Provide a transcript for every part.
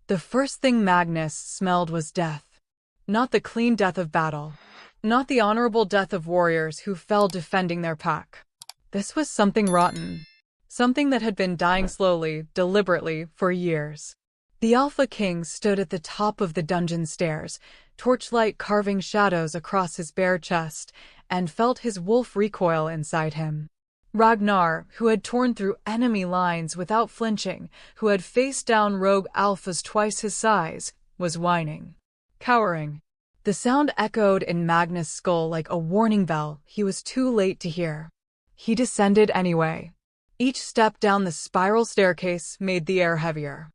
The first thing Magnus smelled was death. Not the clean death of battle. Not the honorable death of warriors who fell defending their pack. This was something rotten. Something that had been dying slowly, deliberately, for years. The Alpha King stood at the top of the dungeon stairs, torchlight carving shadows across his bare chest, and felt his wolf recoil inside him. Ragnar, who had torn through enemy lines without flinching, who had faced down rogue alphas twice his size, was whining. Cowering. The sound echoed in Magnus' skull like a warning bell he was too late to hear. He descended anyway. Each step down the spiral staircase made the air heavier.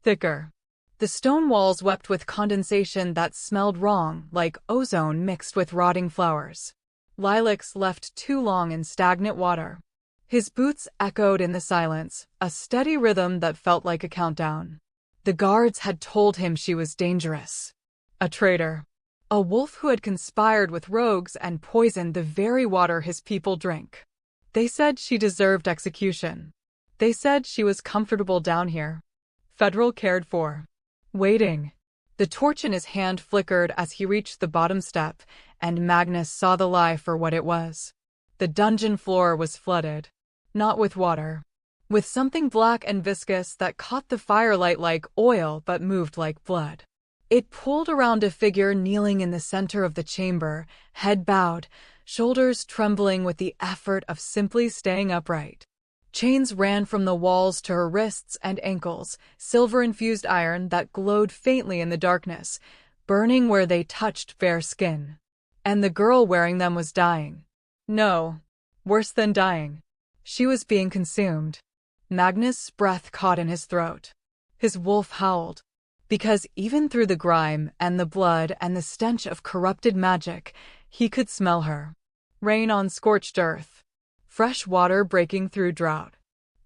Thicker. The stone walls wept with condensation that smelled wrong, like ozone mixed with rotting flowers. Lilacs left too long in stagnant water. His boots echoed in the silence, a steady rhythm that felt like a countdown. The guards had told him she was dangerous. A traitor. A wolf who had conspired with rogues and poisoned the very water his people drank. They said she deserved execution. They said she was comfortable down here. Federal cared for. Waiting. The torch in his hand flickered as he reached the bottom step, and Magnus saw the lie for what it was. The dungeon floor was flooded. Not with water. With something black and viscous that caught the firelight like oil but moved like blood. It pulled around a figure kneeling in the center of the chamber, head bowed, shoulders trembling with the effort of simply staying upright. Chains ran from the walls to her wrists and ankles, silver-infused iron that glowed faintly in the darkness, burning where they touched bare skin. And the girl wearing them was dying. No, worse than dying. She was being consumed. Magnus' breath caught in his throat. His wolf howled. Because even through the grime and the blood and the stench of corrupted magic, he could smell her. Rain on scorched earth. Fresh water breaking through drought.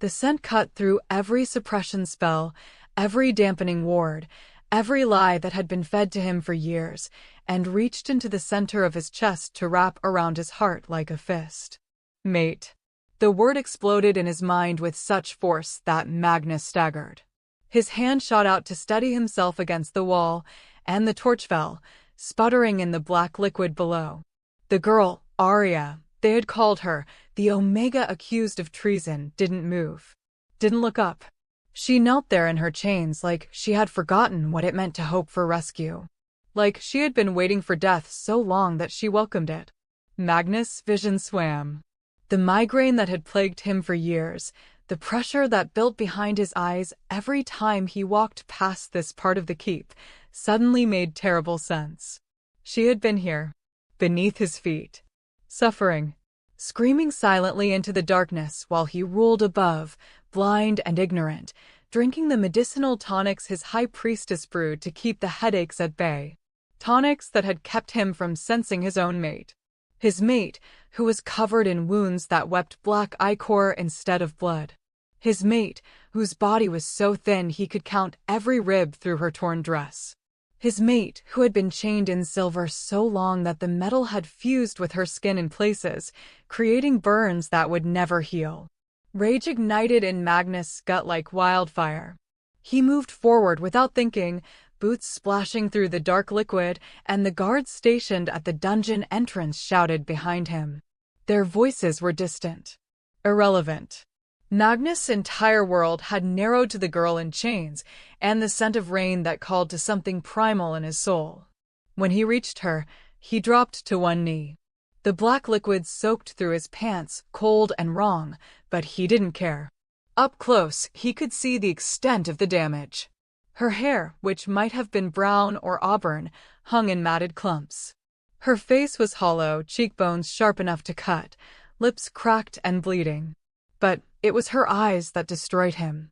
The scent cut through every suppression spell, every dampening ward, every lie that had been fed to him for years, and reached into the center of his chest to wrap around his heart like a fist. Mate. The word exploded in his mind with such force that Magnus staggered. His hand shot out to steady himself against the wall, and the torch fell, sputtering in the black liquid below. The girl, Arya, they had called her, the Omega accused of treason, didn't move. Didn't look up. She knelt there in her chains like she had forgotten what it meant to hope for rescue. Like she had been waiting for death so long that she welcomed it. Magnus' vision swam. The migraine that had plagued him for years, the pressure that built behind his eyes every time he walked past this part of the keep, suddenly made terrible sense. She had been here, beneath his feet, suffering, screaming silently into the darkness while he ruled above, blind and ignorant, drinking the medicinal tonics his high priestess brewed to keep the headaches at bay. Tonics that had kept him from sensing his own mate. His mate, who was covered in wounds that wept black ichor instead of blood. His mate, whose body was so thin he could count every rib through her torn dress. His mate, who had been chained in silver so long that the metal had fused with her skin in places, creating burns that would never heal. Rage ignited in Magnus' gut like wildfire. He moved forward without thinking, boots splashing through the dark liquid, and the guards stationed at the dungeon entrance shouted behind him. Their voices were distant. Irrelevant. Magnus' entire world had narrowed to the girl in chains and the scent of rain that called to something primal in his soul. When he reached her, he dropped to one knee. The black liquid soaked through his pants, cold and wrong, but he didn't care. Up close, he could see the extent of the damage. Her hair, which might have been brown or auburn, hung in matted clumps. Her face was hollow, cheekbones sharp enough to cut, lips cracked and bleeding. But it was her eyes that destroyed him.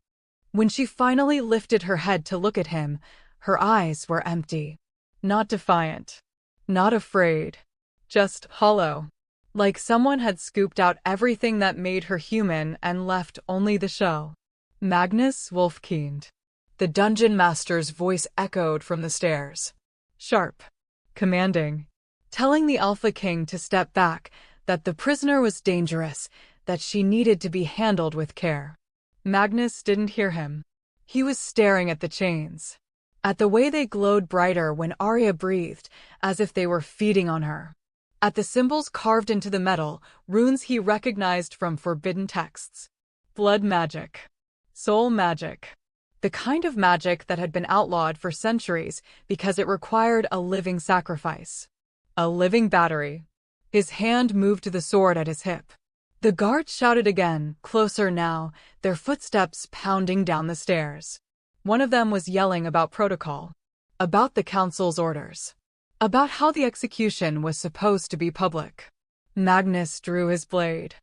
When she finally lifted her head to look at him, her eyes were empty. Not defiant. Not afraid. Just hollow. Like someone had scooped out everything that made her human and left only the shell. Magnus Wolfkind. The dungeon master's voice echoed from the stairs. Sharp. Commanding. Telling the Alpha King to step back, that the prisoner was dangerous, that she needed to be handled with care. Magnus didn't hear him. He was staring at the chains. at the way they glowed brighter when Arya breathed, as if they were feeding on her. At the symbols carved into the metal, runes he recognized from forbidden texts. Blood magic. Soul magic. The kind of magic that had been outlawed for centuries because it required a living sacrifice. A living battery. His hand moved to the sword at his hip. The guards shouted again, closer now, their footsteps pounding down the stairs. One of them was yelling about protocol, about the council's orders, about how the execution was supposed to be public. Magnus drew his blade.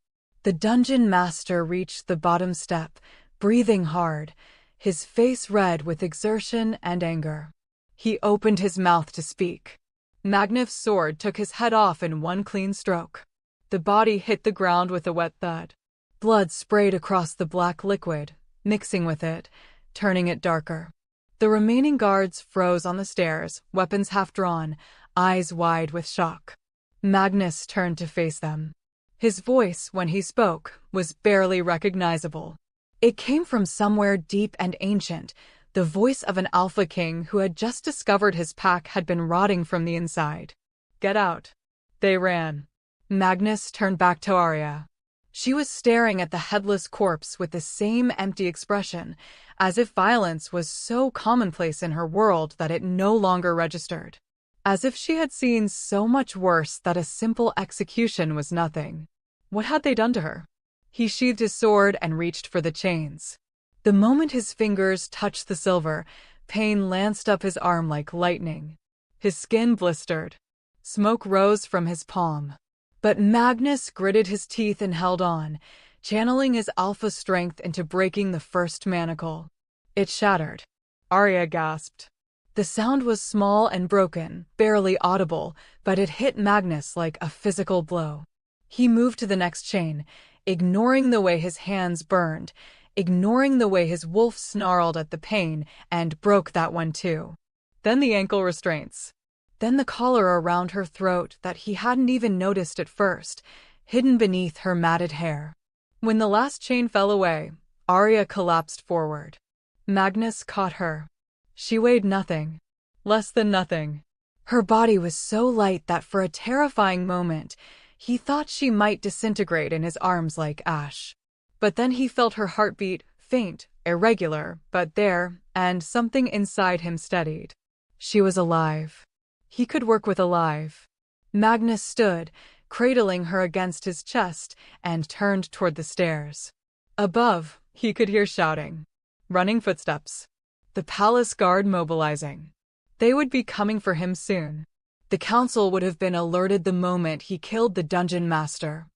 The dungeon master reached the bottom step, breathing hard, his face red with exertion and anger. He opened his mouth to speak. Magnus' sword took his head off in one clean stroke. The body hit the ground with a wet thud. Blood sprayed across the black liquid, mixing with it, turning it darker. The remaining guards froze on the stairs, weapons half drawn, eyes wide with shock. Magnus turned to face them. His voice, when he spoke, was barely recognizable. It came from somewhere deep and ancient, the voice of an Alpha King who had just discovered his pack had been rotting from the inside. "Get out." They ran. Magnus turned back to Arya. She was staring at the headless corpse with the same empty expression, as if violence was so commonplace in her world that it no longer registered. As if she had seen so much worse that a simple execution was nothing. What had they done to her? He sheathed his sword and reached for the chains. The moment his fingers touched the silver, pain lanced up his arm like lightning. His skin blistered. Smoke rose from his palm. But Magnus gritted his teeth and held on, channeling his alpha strength into breaking the first manacle. It shattered. Arya gasped. The sound was small and broken, barely audible, but it hit Magnus like a physical blow. He moved to the next chain, ignoring the way his hands burned, ignoring the way his wolf snarled at the pain, and broke that one too. Then the ankle restraints. Then the collar around her throat that he hadn't even noticed at first, hidden beneath her matted hair. When the last chain fell away, Arya collapsed forward. Magnus caught her. She weighed nothing. Less than nothing. Her body was so light that for a terrifying moment, he thought she might disintegrate in his arms like ash. But then he felt her heartbeat, faint, irregular, but there, and something inside him steadied. She was alive. He could work with alive. Magnus stood, cradling her against his chest, and turned toward the stairs. Above, he could hear shouting. Running footsteps. The palace guard mobilizing. They would be coming for him soon. The council would have been alerted the moment he killed the dungeon master.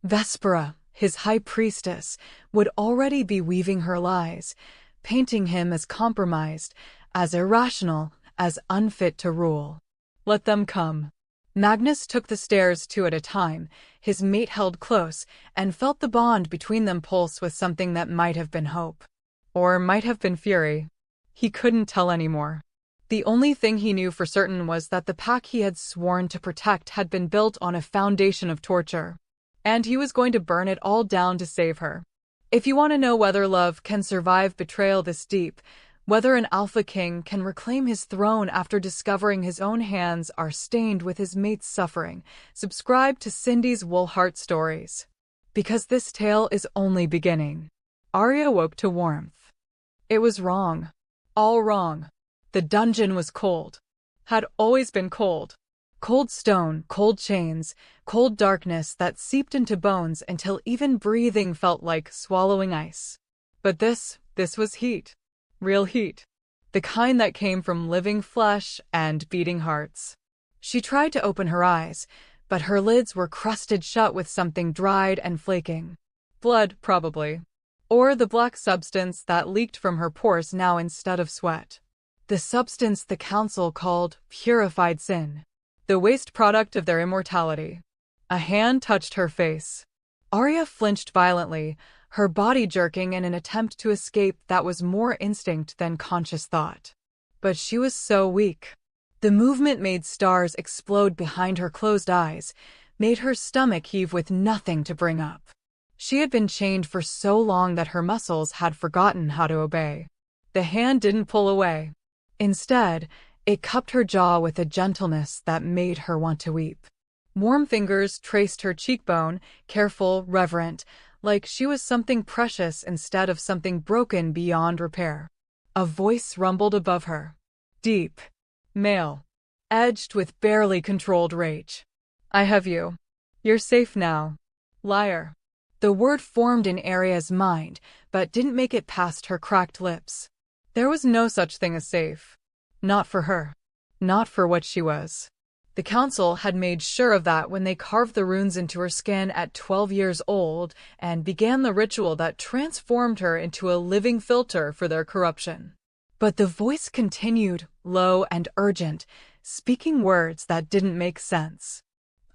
Vespera, his high priestess, would already be weaving her lies, painting him as compromised, as irrational, as unfit to rule. Let them come. Magnus took the stairs two at a time, his mate held close, and felt the bond between them pulse with something that might have been hope. Or might have been fury. He couldn't tell anymore. The only thing he knew for certain was that the pack he had sworn to protect had been built on a foundation of torture. And he was going to burn it all down to save her. If you want to know whether love can survive betrayal this deep, whether an Alpha King can reclaim his throne after discovering his own hands are stained with his mate's suffering, subscribe to Cindy's Wolfheart stories. Because this tale is only beginning. Arya woke to warmth. It was wrong. All wrong. The dungeon was cold. Had always been cold. Cold stone, cold chains, cold darkness that seeped into bones until even breathing felt like swallowing ice. But this was heat. Real heat. The kind that came from living flesh and beating hearts. She tried to open her eyes, but her lids were crusted shut with something dried and flaking. Blood, probably. Or the black substance that leaked from her pores now instead of sweat. The substance the council called purified sin. The waste product of their immortality. A hand touched her face. Arya flinched violently, her body jerking in an attempt to escape that was more instinct than conscious thought. But she was so weak. The movement made stars explode behind her closed eyes, made her stomach heave with nothing to bring up. She had been chained for so long that her muscles had forgotten how to obey. The hand didn't pull away. Instead, it cupped her jaw with a gentleness that made her want to weep. Warm fingers traced her cheekbone, careful, reverent, like she was something precious instead of something broken beyond repair. A voice rumbled above her. Deep. Male. Edged with barely controlled rage. I have you. You're safe now. Liar. The word formed in Aria's mind, but didn't make it past her cracked lips. There was no such thing as safe. Not for her. Not for what she was. The council had made sure of that when they carved the runes into her skin at 12 years old and began the ritual that transformed her into a living filter for their corruption. But the voice continued, low and urgent, speaking words that didn't make sense.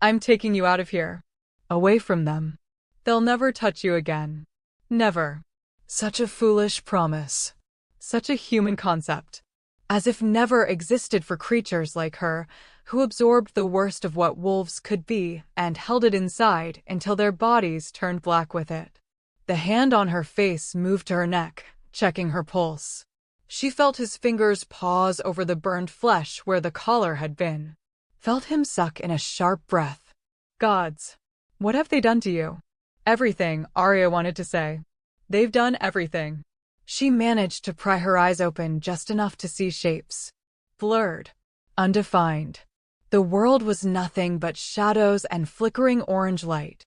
I'm taking you out of here. Away from them. They'll never touch you again. Never. Such a foolish promise. Such a human concept. As if never existed for creatures like her, who absorbed the worst of what wolves could be and held it inside until their bodies turned black with it. The hand on her face moved to her neck, checking her pulse. She felt his fingers pause over the burned flesh where the collar had been. Felt him suck in a sharp breath. Gods. What have they done to you? Everything, Aria wanted to say. They've done everything. She managed to pry her eyes open just enough to see shapes. Blurred. Undefined. The world was nothing but shadows and flickering orange light.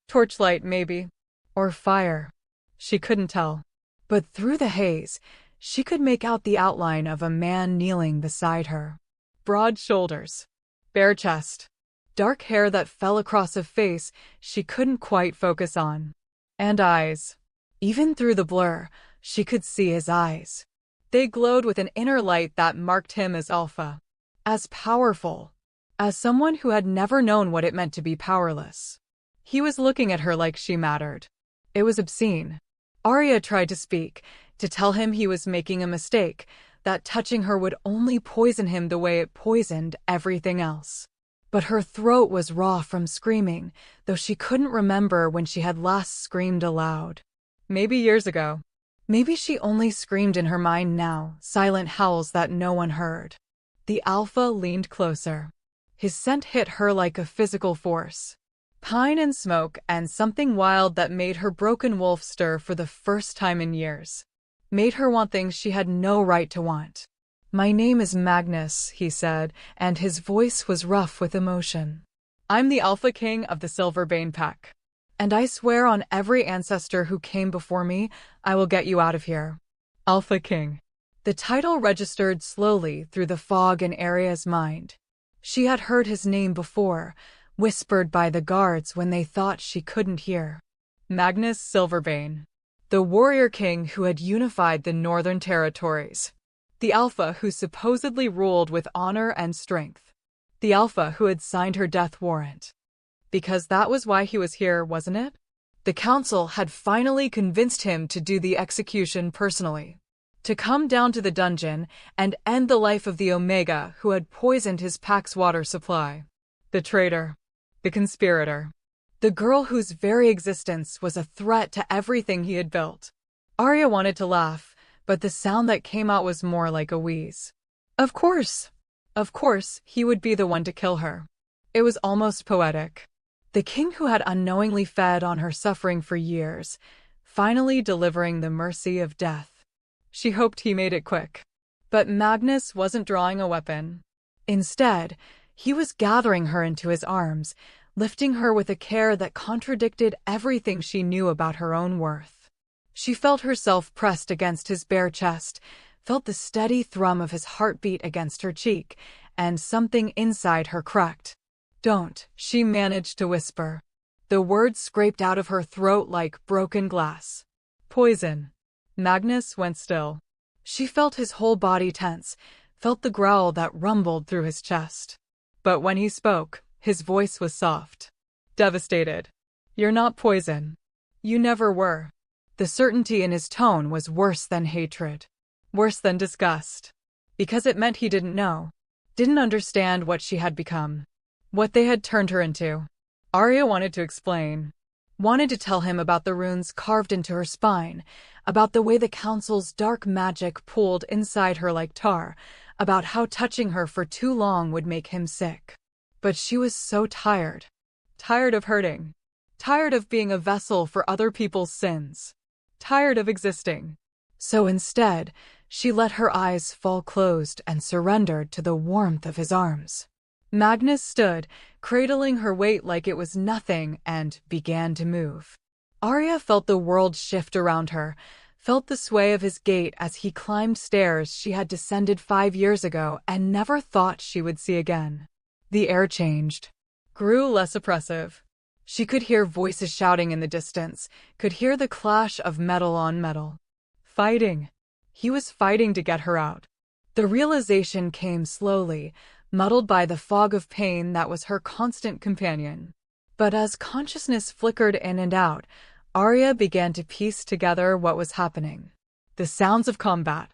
Torchlight, maybe. Or fire. She couldn't tell. But through the haze, she could make out the outline of a man kneeling beside her. Broad shoulders. Bare chest. Dark hair that fell across a face she couldn't quite focus on. And eyes. Even through the blur, she could see his eyes. They glowed with an inner light that marked him as alpha. As powerful. As someone who had never known what it meant to be powerless. He was looking at her like she mattered. It was obscene. Aria tried to speak, to tell him he was making a mistake, that touching her would only poison him the way it poisoned everything else. But her throat was raw from screaming, though she couldn't remember when she had last screamed aloud. Maybe years ago. Maybe she only screamed in her mind now, silent howls that no one heard. The alpha leaned closer. His scent hit her like a physical force. Pine and smoke and something wild that made her broken wolf stir for the first time in years. Made her want things she had no right to want. My name is Magnus, he said, and his voice was rough with emotion. I'm the Alpha King of the Silverbane Pack. And I swear on every ancestor who came before me, I will get you out of here. Alpha King. The title registered slowly through the fog in Aria's mind. She had heard his name before, whispered by the guards when they thought she couldn't hear. Magnus Silverbane. The warrior king who had unified the northern territories. The Alpha who supposedly ruled with honor and strength. The Alpha who had signed her death warrant. Because that was why he was here, wasn't it? The council had finally convinced him to do the execution personally. To come down to the dungeon and end the life of the Omega who had poisoned his pack's water supply. The traitor. The conspirator. The girl whose very existence was a threat to everything he had built. Aria wanted to laugh, but the sound that came out was more like a wheeze. Of course. Of course, he would be the one to kill her. It was almost poetic. The king who had unknowingly fed on her suffering for years, finally delivering the mercy of death. She hoped he made it quick. But Magnus wasn't drawing a weapon. Instead, he was gathering her into his arms, lifting her with a care that contradicted everything she knew about her own worth. She felt herself pressed against his bare chest, felt the steady thrum of his heartbeat against her cheek, and something inside her cracked. Don't, she managed to whisper. The words scraped out of her throat like broken glass. Poison. Magnus went still. She felt his whole body tense, felt the growl that rumbled through his chest. But when he spoke, his voice was soft. Devastated. You're not poison. You never were. The certainty in his tone was worse than hatred. Worse than disgust. Because it meant he didn't know. Didn't understand what she had become. What they had turned her into. Aria wanted to explain. Wanted to tell him about the runes carved into her spine, about the way the council's dark magic pooled inside her like tar, about how touching her for too long would make him sick. But she was so tired. Tired of hurting. Tired of being a vessel for other people's sins. Tired of existing. So instead, she let her eyes fall closed and surrendered to the warmth of his arms. Magnus stood, cradling her weight like it was nothing, and began to move. Arya felt the world shift around her, felt the sway of his gait as he climbed stairs she had descended 5 years ago and never thought she would see again. The air changed, grew less oppressive. She could hear voices shouting in the distance, could hear the clash of metal on metal. Fighting. He was fighting to get her out. The realization came slowly, muddled by the fog of pain that was her constant companion. But as consciousness flickered in and out, Arya began to piece together what was happening. The sounds of combat.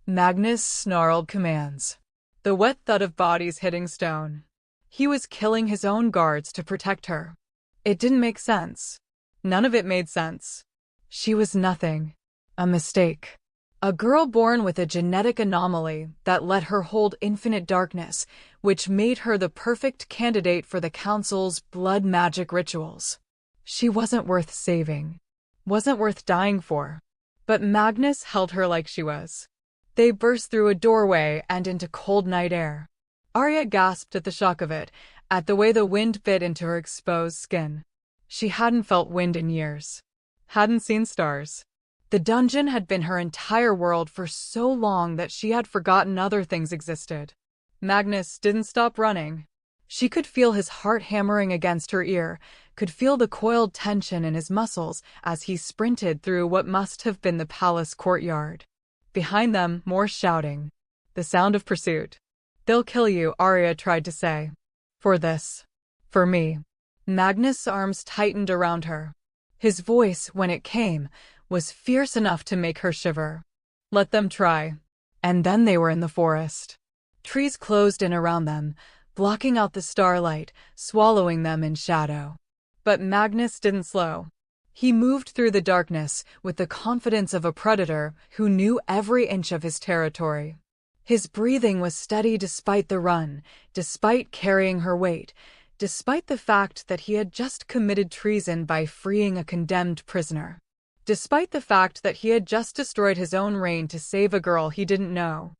Magnus snarled commands. The wet thud of bodies hitting stone. He was killing his own guards to protect her. It didn't make sense. None of it made sense. She was nothing. A mistake. A girl born with a genetic anomaly that let her hold infinite darkness, which made her the perfect candidate for the Council's blood magic rituals. She wasn't worth saving. Wasn't worth dying for. But Magnus held her like she was. They burst through a doorway and into cold night air. Arya gasped at the shock of it, at the way the wind bit into her exposed skin. She hadn't felt wind in years. Hadn't seen stars. The dungeon had been her entire world for so long that she had forgotten other things existed. Magnus didn't stop running. She could feel his heart hammering against her ear, could feel the coiled tension in his muscles as he sprinted through what must have been the palace courtyard. Behind them, more shouting. The sound of pursuit. "They'll kill you," Arya tried to say. "For this. For me." Magnus' arms tightened around her. His voice, when it came, was fierce enough to make her shiver. Let them try. And then they were in the forest. Trees closed in around them, blocking out the starlight, swallowing them in shadow. But Magnus didn't slow. He moved through the darkness with the confidence of a predator who knew every inch of his territory. His breathing was steady despite the run, despite carrying her weight, despite the fact that he had just committed treason by freeing a condemned prisoner. Despite the fact that he had just destroyed his own reign to save a girl he didn't know.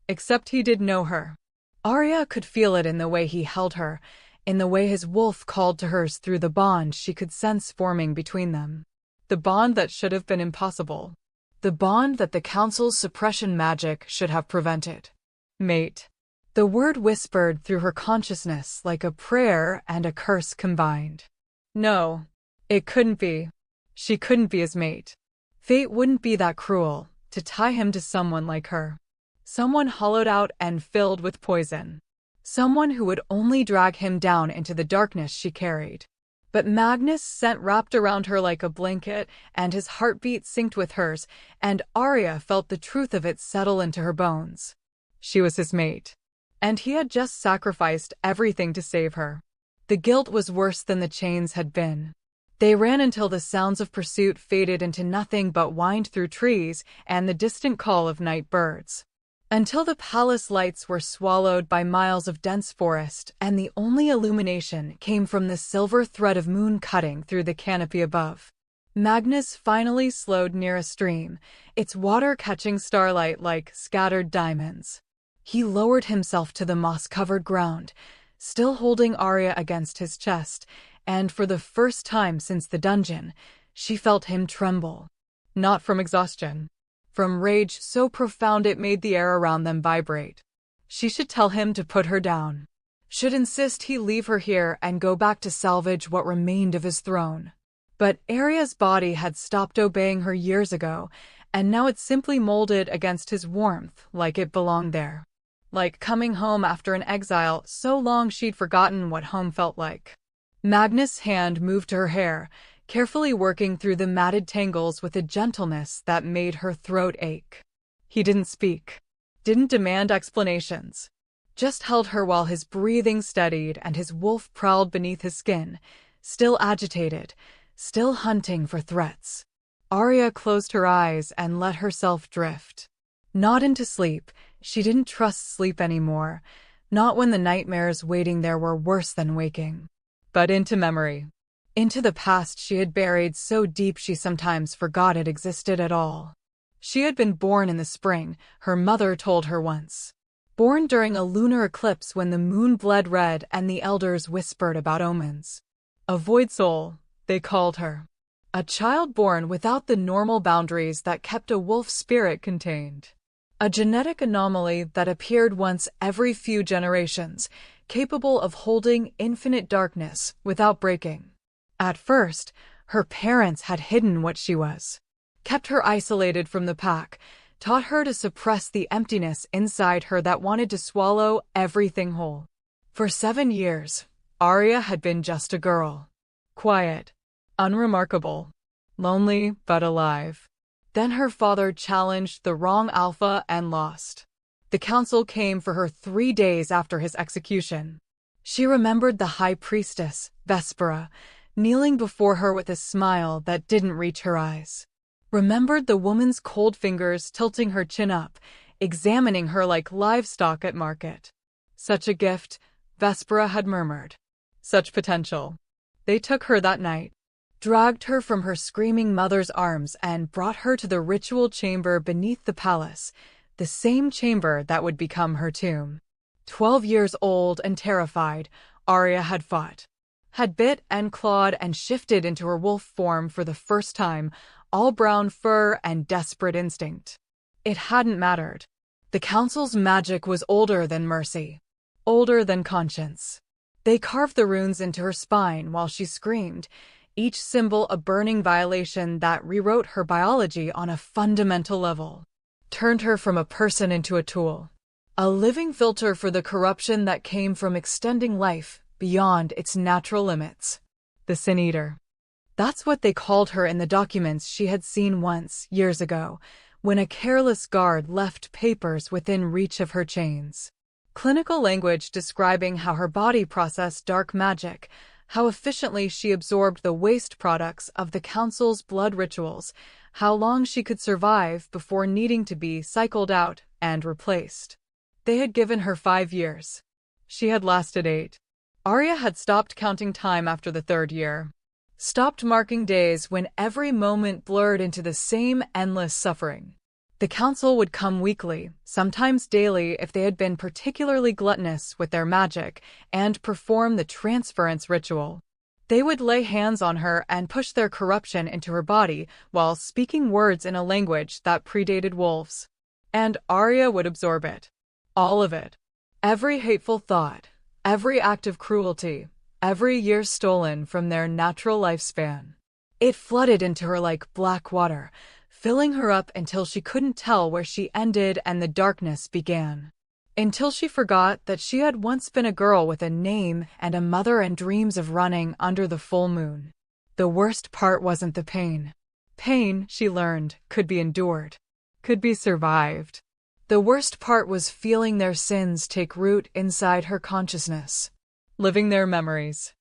Except he did know her. Arya could feel it in the way he held her, in the way his wolf called to hers through the bond she could sense forming between them. The bond that should have been impossible. The bond that the Council's suppression magic should have prevented. Mate. The word whispered through her consciousness like a prayer and a curse combined. No. It couldn't be. She couldn't be his mate. Fate wouldn't be that cruel, to tie him to someone like her. Someone hollowed out and filled with poison. Someone who would only drag him down into the darkness she carried. But Magnus' scent wrapped around her like a blanket, and his heartbeat synced with hers, and Arya felt the truth of it settle into her bones. She was his mate. And he had just sacrificed everything to save her. The guilt was worse than the chains had been. They ran until the sounds of pursuit faded into nothing but whined through trees and the distant call of night birds. Until the palace lights were swallowed by miles of dense forest, and the only illumination came from the silver thread of moon cutting through the canopy above. Magnus finally slowed near a stream, its water catching starlight like scattered diamonds. He lowered himself to the moss-covered ground, still holding Arya against his chest, and for the first time since the dungeon, she felt him tremble. Not from exhaustion. From rage so profound it made the air around them vibrate. She should tell him to put her down. Should insist he leave her here and go back to salvage what remained of his throne. But Arya's body had stopped obeying her years ago, and now it simply molded against his warmth like it belonged there. Like coming home after an exile so long she'd forgotten what home felt like. Magnus' hand moved to her hair, carefully working through the matted tangles with a gentleness that made her throat ache. He didn't speak, didn't demand explanations, just held her while his breathing steadied and his wolf prowled beneath his skin, still agitated, still hunting for threats. Arya closed her eyes and let herself drift. Not into sleep, She didn't trust sleep anymore, not when the nightmares waiting there were worse than waking. But into memory. Into the past she had buried so deep she sometimes forgot it existed at all. She had been born in the spring, her mother told her once. Born during a lunar eclipse when the moon bled red and the elders whispered about omens. A void soul, they called her. A child born without the normal boundaries that kept a wolf spirit contained. A genetic anomaly that appeared once every few generations, capable of holding infinite darkness without breaking. At first, her parents had hidden what she was, kept her isolated from the pack, taught her to suppress the emptiness inside her that wanted to swallow everything whole. For 7 years, Arya had been just a girl. Quiet, unremarkable, lonely but alive. Then her father challenged the wrong alpha and lost. The council came for her 3 days after his execution. She remembered the high priestess, Vespera, kneeling before her with a smile that didn't reach her eyes. Remembered the woman's cold fingers tilting her chin up, examining her like livestock at market. Such a gift, Vespera had murmured. Such potential. They took her that night, dragged her from her screaming mother's arms and brought her to the ritual chamber beneath the palace, the same chamber that would become her tomb. 12 years old and terrified, Arya had fought. Had bit and clawed and shifted into her wolf form for the first time, all brown fur and desperate instinct. It hadn't mattered. The council's magic was older than mercy, older than conscience. They carved the runes into her spine while she screamed, each symbol a burning violation that rewrote her biology on a fundamental level. Turned her from a person into a tool. A living filter for the corruption that came from extending life beyond its natural limits. The Sin Eater. That's what they called her in the documents she had seen once, years ago, when a careless guard left papers within reach of her chains. Clinical language describing how her body processed dark magic, how efficiently she absorbed the waste products of the council's blood rituals, how long she could survive before needing to be cycled out and replaced. They had given her 5 years. She had lasted 8. Arya had stopped counting time after the 3rd year. Stopped marking days when every moment blurred into the same endless suffering. The council would come weekly, sometimes daily if they had been particularly gluttonous with their magic, and perform the transference ritual. They would lay hands on her and push their corruption into her body while speaking words in a language that predated wolves. And Arya would absorb it. All of it. Every hateful thought, every act of cruelty, every year stolen from their natural lifespan. It flooded into her like black water, filling her up until she couldn't tell where she ended and the darkness began. Until she forgot that she had once been a girl with a name and a mother and dreams of running under the full moon. The worst part wasn't the pain. Pain, she learned, could be endured, could be survived. The worst part was feeling their sins take root inside her consciousness. Living their memories.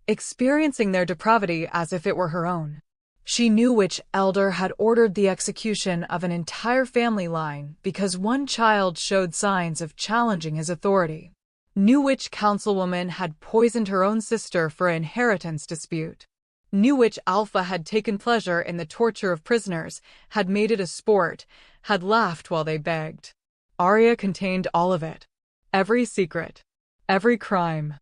Experiencing their depravity as if it were her own. She knew which elder had ordered the execution of an entire family line because one child showed signs of challenging his authority. Knew which councilwoman had poisoned her own sister for an inheritance dispute. Knew which alpha had taken pleasure in the torture of prisoners, had made it a sport, had laughed while they begged. Arya contained all of it. Every secret. Every crime.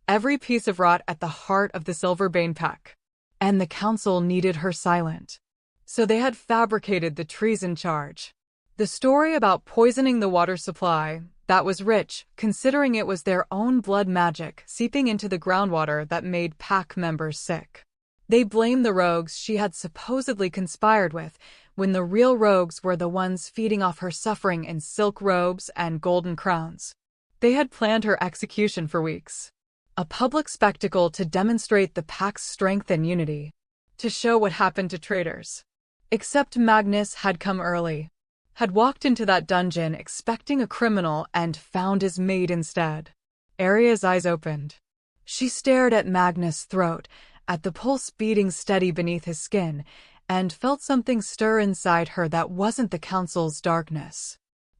Every piece of rot at the heart of the Silverbane Pack. And the council needed her silent. So they had fabricated the treason charge. The story about poisoning the water supply, that was rich, considering it was their own blood magic seeping into the groundwater that made pack members sick. They blamed the rogues she had supposedly conspired with, when the real rogues were the ones feeding off her suffering in silk robes and golden crowns. They had planned her execution for weeks. A public spectacle to demonstrate the pack's strength and unity. To show what happened to traitors. Except Magnus had come early. Had walked into that dungeon expecting a criminal and found his mate instead. Arya's eyes opened. She stared at Magnus' throat, at the pulse beating steady beneath his skin, and felt something stir inside her that wasn't the council's darkness.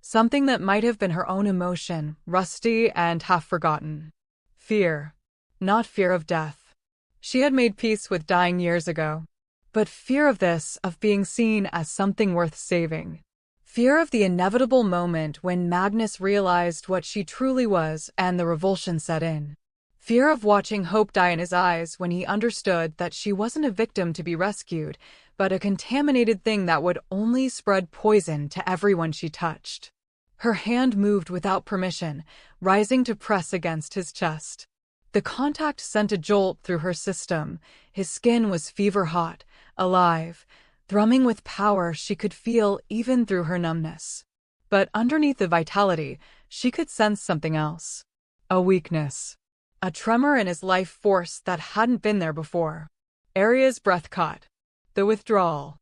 Something that might have been her own emotion, rusty and half-forgotten. Fear. Not fear of death. She had made peace with dying years ago. But fear of this, of being seen as something worth saving. Fear of the inevitable moment when Magnus realized what she truly was and the revulsion set in. Fear of watching hope die in his eyes when he understood that she wasn't a victim to be rescued, but a contaminated thing that would only spread poison to everyone she touched. Her hand moved without permission, rising to press against his chest. The contact sent a jolt through her system. His skin was fever-hot, alive, thrumming with power she could feel even through her numbness. But underneath the vitality, she could sense something else. A weakness. A tremor in his life force that hadn't been there before. Aria's breath caught. The withdrawal.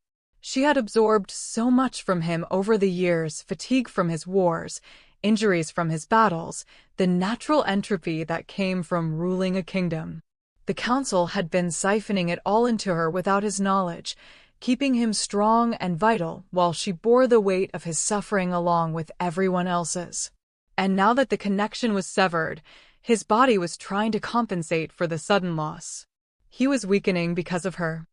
She had absorbed so much from him over the years, fatigue from his wars, injuries from his battles, the natural entropy that came from ruling a kingdom. The council had been siphoning it all into her without his knowledge, keeping him strong and vital while she bore the weight of his suffering along with everyone else's. And now that the connection was severed, his body was trying to compensate for the sudden loss. He was weakening because of her.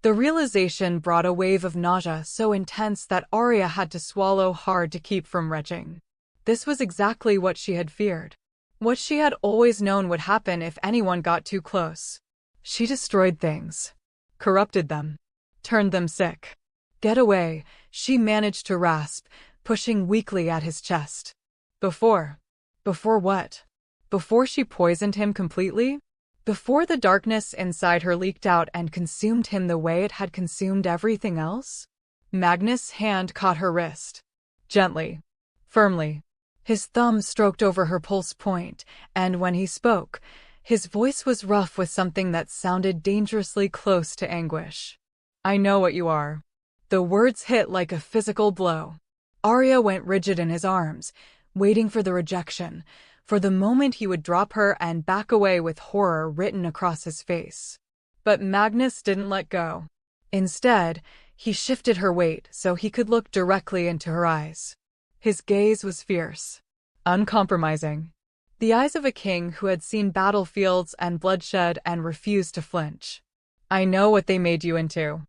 The realization brought a wave of nausea so intense that Arya had to swallow hard to keep from retching. This was exactly what she had feared. What she had always known would happen if anyone got too close. She destroyed things. Corrupted them. Turned them sick. Get away, she managed to rasp, pushing weakly at his chest. Before what? Before she poisoned him completely? Before the darkness inside her leaked out and consumed him the way it had consumed everything else? Magnus' hand caught her wrist. Gently. Firmly. His thumb stroked over her pulse point, and when he spoke, his voice was rough with something that sounded dangerously close to anguish. I know what you are. The words hit like a physical blow. Arya went rigid in his arms, waiting for the rejection, for the moment he would drop her and back away with horror written across his face. But Magnus didn't let go. Instead, he shifted her weight so he could look directly into her eyes. His gaze was fierce, uncompromising. The eyes of a king who had seen battlefields and bloodshed and refused to flinch. I know what they made you into.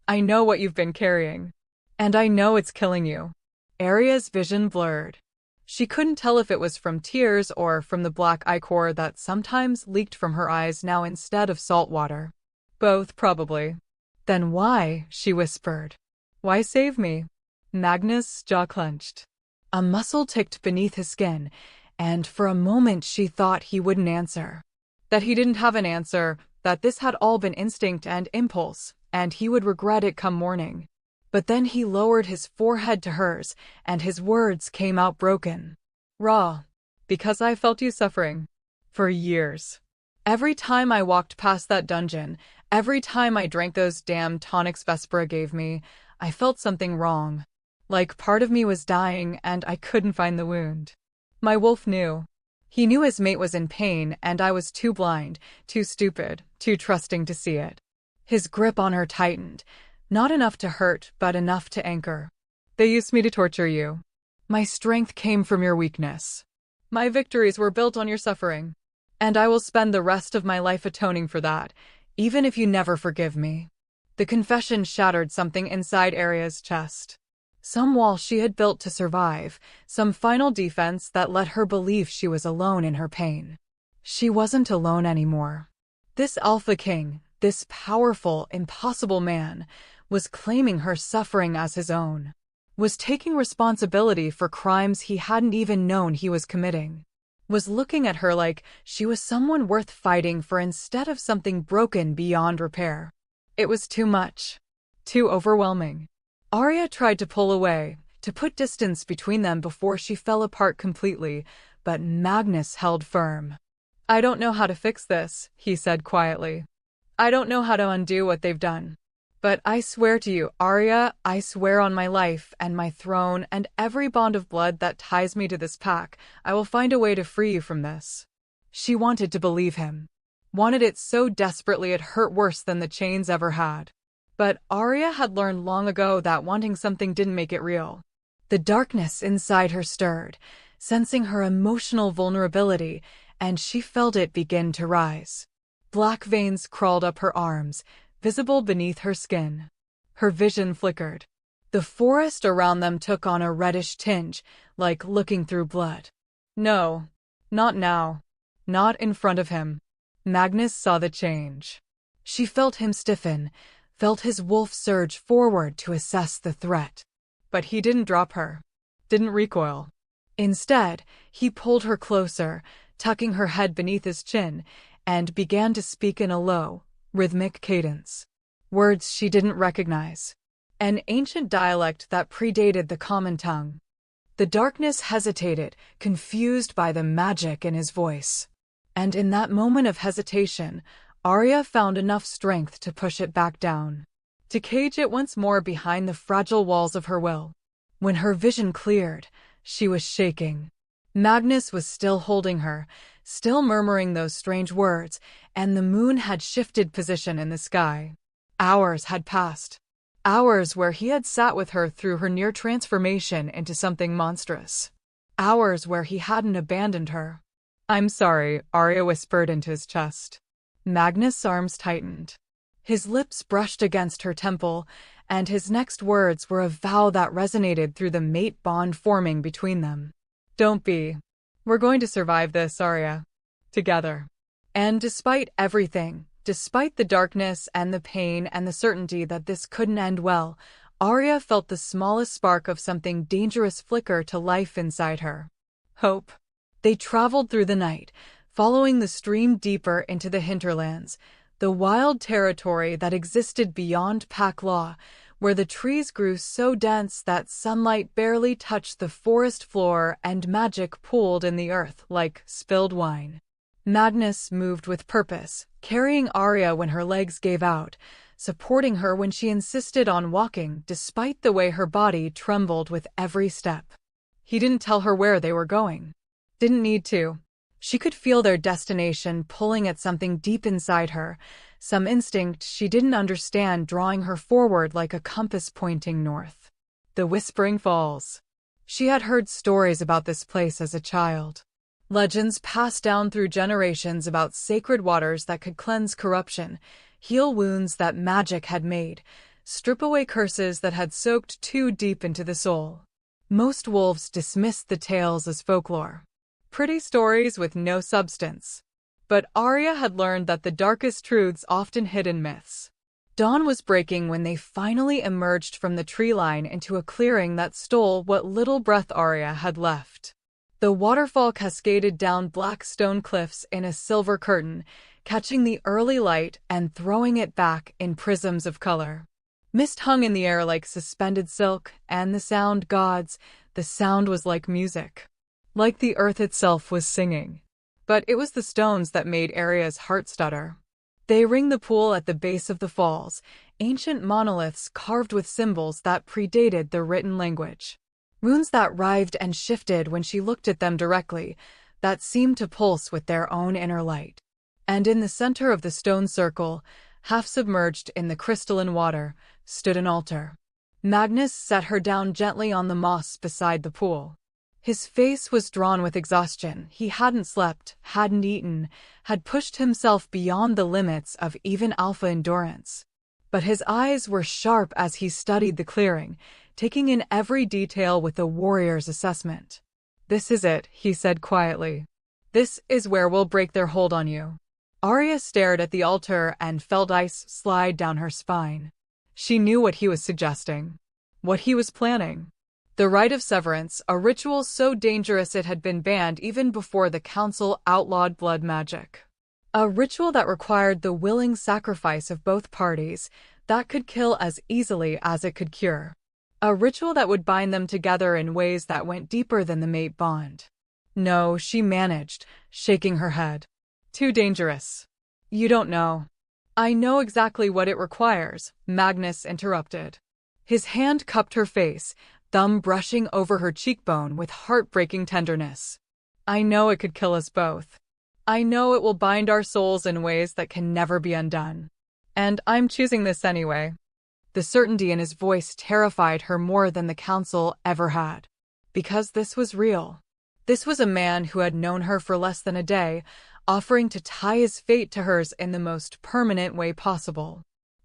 I know what you've been carrying. And I know it's killing you. Arya's vision blurred. She couldn't tell if it was from tears or from the black ichor that sometimes leaked from her eyes now instead of salt water. Both, probably. Then why? She whispered. Why save me? Magnus' jaw clenched. A muscle ticked beneath his skin, and for a moment she thought he wouldn't answer. That he didn't have an answer, that this had all been instinct and impulse, and he would regret it come morning. But then he lowered his forehead to hers, and his words came out broken. Raw. Because I felt you suffering. For years. Every time I walked past that dungeon, every time I drank those damn tonics Vespera gave me, I felt something wrong. Like part of me was dying and I couldn't find the wound. My wolf knew. He knew his mate was in pain and I was too blind, too stupid, too trusting to see it. His grip on her tightened. Not enough to hurt, but enough to anchor. They used me to torture you. My strength came from your weakness. My victories were built on your suffering. And I will spend the rest of my life atoning for that, even if you never forgive me. The confession shattered something inside Arya's chest. Some wall she had built to survive, some final defense that let her believe she was alone in her pain. She wasn't alone anymore. This Alpha King, this powerful, impossible man, was claiming her suffering as his own, was taking responsibility for crimes he hadn't even known he was committing, was looking at her like she was someone worth fighting for instead of something broken beyond repair. It was too much. Too overwhelming. Arya tried to pull away, to put distance between them before she fell apart completely, but Magnus held firm. I don't know how to fix this, he said quietly. I don't know how to undo what they've done. But I swear to you, Arya, I swear on my life and my throne and every bond of blood that ties me to this pack, I will find a way to free you from this. She wanted to believe him. Wanted it so desperately it hurt worse than the chains ever had. But Arya had learned long ago that wanting something didn't make it real. The darkness inside her stirred, sensing her emotional vulnerability, and she felt it begin to rise. Black veins crawled up her arms, visible beneath her skin. Her vision flickered. The forest around them took on a reddish tinge, like looking through blood. No, not now. Not in front of him. Magnus saw the change. She felt him stiffen, felt his wolf surge forward to assess the threat. But he didn't drop her. Didn't recoil. Instead, he pulled her closer, tucking her head beneath his chin, and began to speak in a low, rhythmic cadence. Words she didn't recognize. An ancient dialect that predated the common tongue. The darkness hesitated, confused by the magic in his voice. And in that moment of hesitation, Arya found enough strength to push it back down, to cage it once more behind the fragile walls of her will. When her vision cleared, she was shaking. Magnus was still holding her, still murmuring those strange words, and the moon had shifted position in the sky. Hours had passed. Hours where he had sat with her through her near transformation into something monstrous. Hours where he hadn't abandoned her. "I'm sorry," Arya whispered into his chest. Magnus' arms tightened. His lips brushed against her temple, and his next words were a vow that resonated through the mate bond forming between them. "Don't be. We're going to survive this, Arya. Together." And despite everything, despite the darkness and the pain and the certainty that this couldn't end well, Arya felt the smallest spark of something dangerous flicker to life inside her. Hope. They traveled through the night, following the stream deeper into the hinterlands, the wild territory that existed beyond pack law, where the trees grew so dense that sunlight barely touched the forest floor and magic pooled in the earth like spilled wine. Magnus moved with purpose, carrying Arya when her legs gave out, supporting her when she insisted on walking despite the way her body trembled with every step. He didn't tell her where they were going. Didn't need to. She could feel their destination pulling at something deep inside her, some instinct she didn't understand drawing her forward like a compass pointing north. The Whispering Falls. She had heard stories about this place as a child. Legends passed down through generations about sacred waters that could cleanse corruption, heal wounds that magic had made, strip away curses that had soaked too deep into the soul. Most wolves dismissed the tales as folklore. Pretty stories with no substance. But Arya had learned that the darkest truths often hid in myths. Dawn was breaking when they finally emerged from the tree line into a clearing that stole what little breath Arya had left. The waterfall cascaded down black stone cliffs in a silver curtain, catching the early light and throwing it back in prisms of color. Mist hung in the air like suspended silk, and the sound was like music. Like the earth itself was singing. But it was the stones that made Arya's heart stutter. They ringed the pool at the base of the falls, ancient monoliths carved with symbols that predated the written language. Runes that writhed and shifted when she looked at them directly, that seemed to pulse with their own inner light. And in the center of the stone circle, half submerged in the crystalline water, stood an altar. Magnus set her down gently on the moss beside the pool. His face was drawn with exhaustion. He hadn't slept, hadn't eaten, had pushed himself beyond the limits of even alpha endurance. But his eyes were sharp as he studied the clearing, taking in every detail with a warrior's assessment. "This is it," he said quietly. "This is where we'll break their hold on you." Arya stared at the altar and felt ice slide down her spine. She knew what he was suggesting, what he was planning. The rite of severance, a ritual so dangerous it had been banned even before the council outlawed blood magic. A ritual that required the willing sacrifice of both parties, that could kill as easily as it could cure. A ritual that would bind them together in ways that went deeper than the mate bond. "No," she managed, shaking her head. "Too dangerous." "You don't know." "I know exactly what it requires," Magnus interrupted. His hand cupped her face, thumb brushing over her cheekbone with heartbreaking tenderness. "I know it could kill us both. I know it will bind our souls in ways that can never be undone. And I'm choosing this anyway." The certainty in his voice terrified her more than the council ever had. Because this was real. This was a man who had known her for less than a day, offering to tie his fate to hers in the most permanent way possible.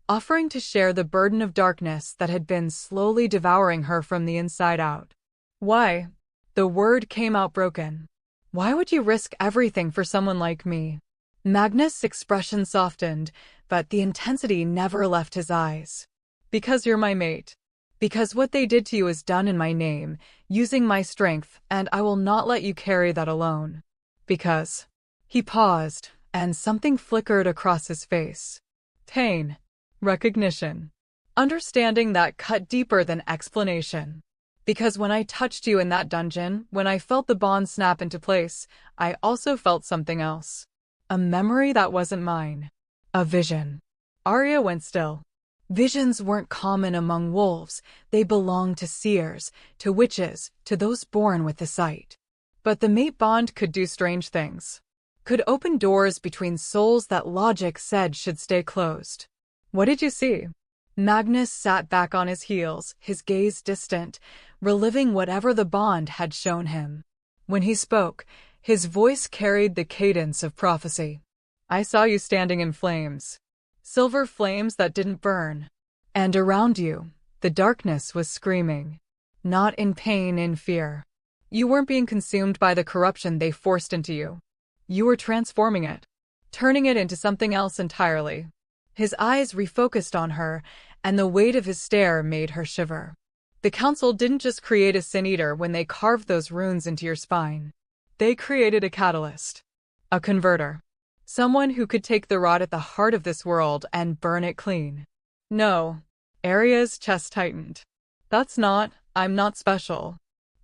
Offering to share the burden of darkness that had been slowly devouring her from the inside out. Why? The word came out broken. Why would you risk everything for someone like me? Magnus' expression softened, but the intensity never left his eyes. Because you're my mate. Because what they did to you is done in my name, using my strength, and I will not let you carry that alone. Because. He paused, and something flickered across his face. Pain. Recognition. Understanding that cut deeper than explanation. Because when I touched you in that dungeon, when I felt the bond snap into place, I also felt something else. A memory that wasn't mine. A vision. Arya went still. Visions weren't common among wolves, they belonged to seers, to witches, to those born with the sight. But the mate bond could do strange things. Could open doors between souls that logic said should stay closed. What did you see? Magnus sat back on his heels, his gaze distant, reliving whatever the bond had shown him. When he spoke, his voice carried the cadence of prophecy. I saw you standing in flames. Silver flames that didn't burn. And around you, the darkness was screaming. Not in pain, in fear. You weren't being consumed by the corruption they forced into you. You were transforming it. Turning it into something else entirely. His eyes refocused on her, and the weight of his stare made her shiver. The council didn't just create a sin-eater when they carved those runes into your spine. They created a catalyst. A converter. Someone who could take the rot at the heart of this world and burn it clean. No. Arya's chest tightened. I'm not special.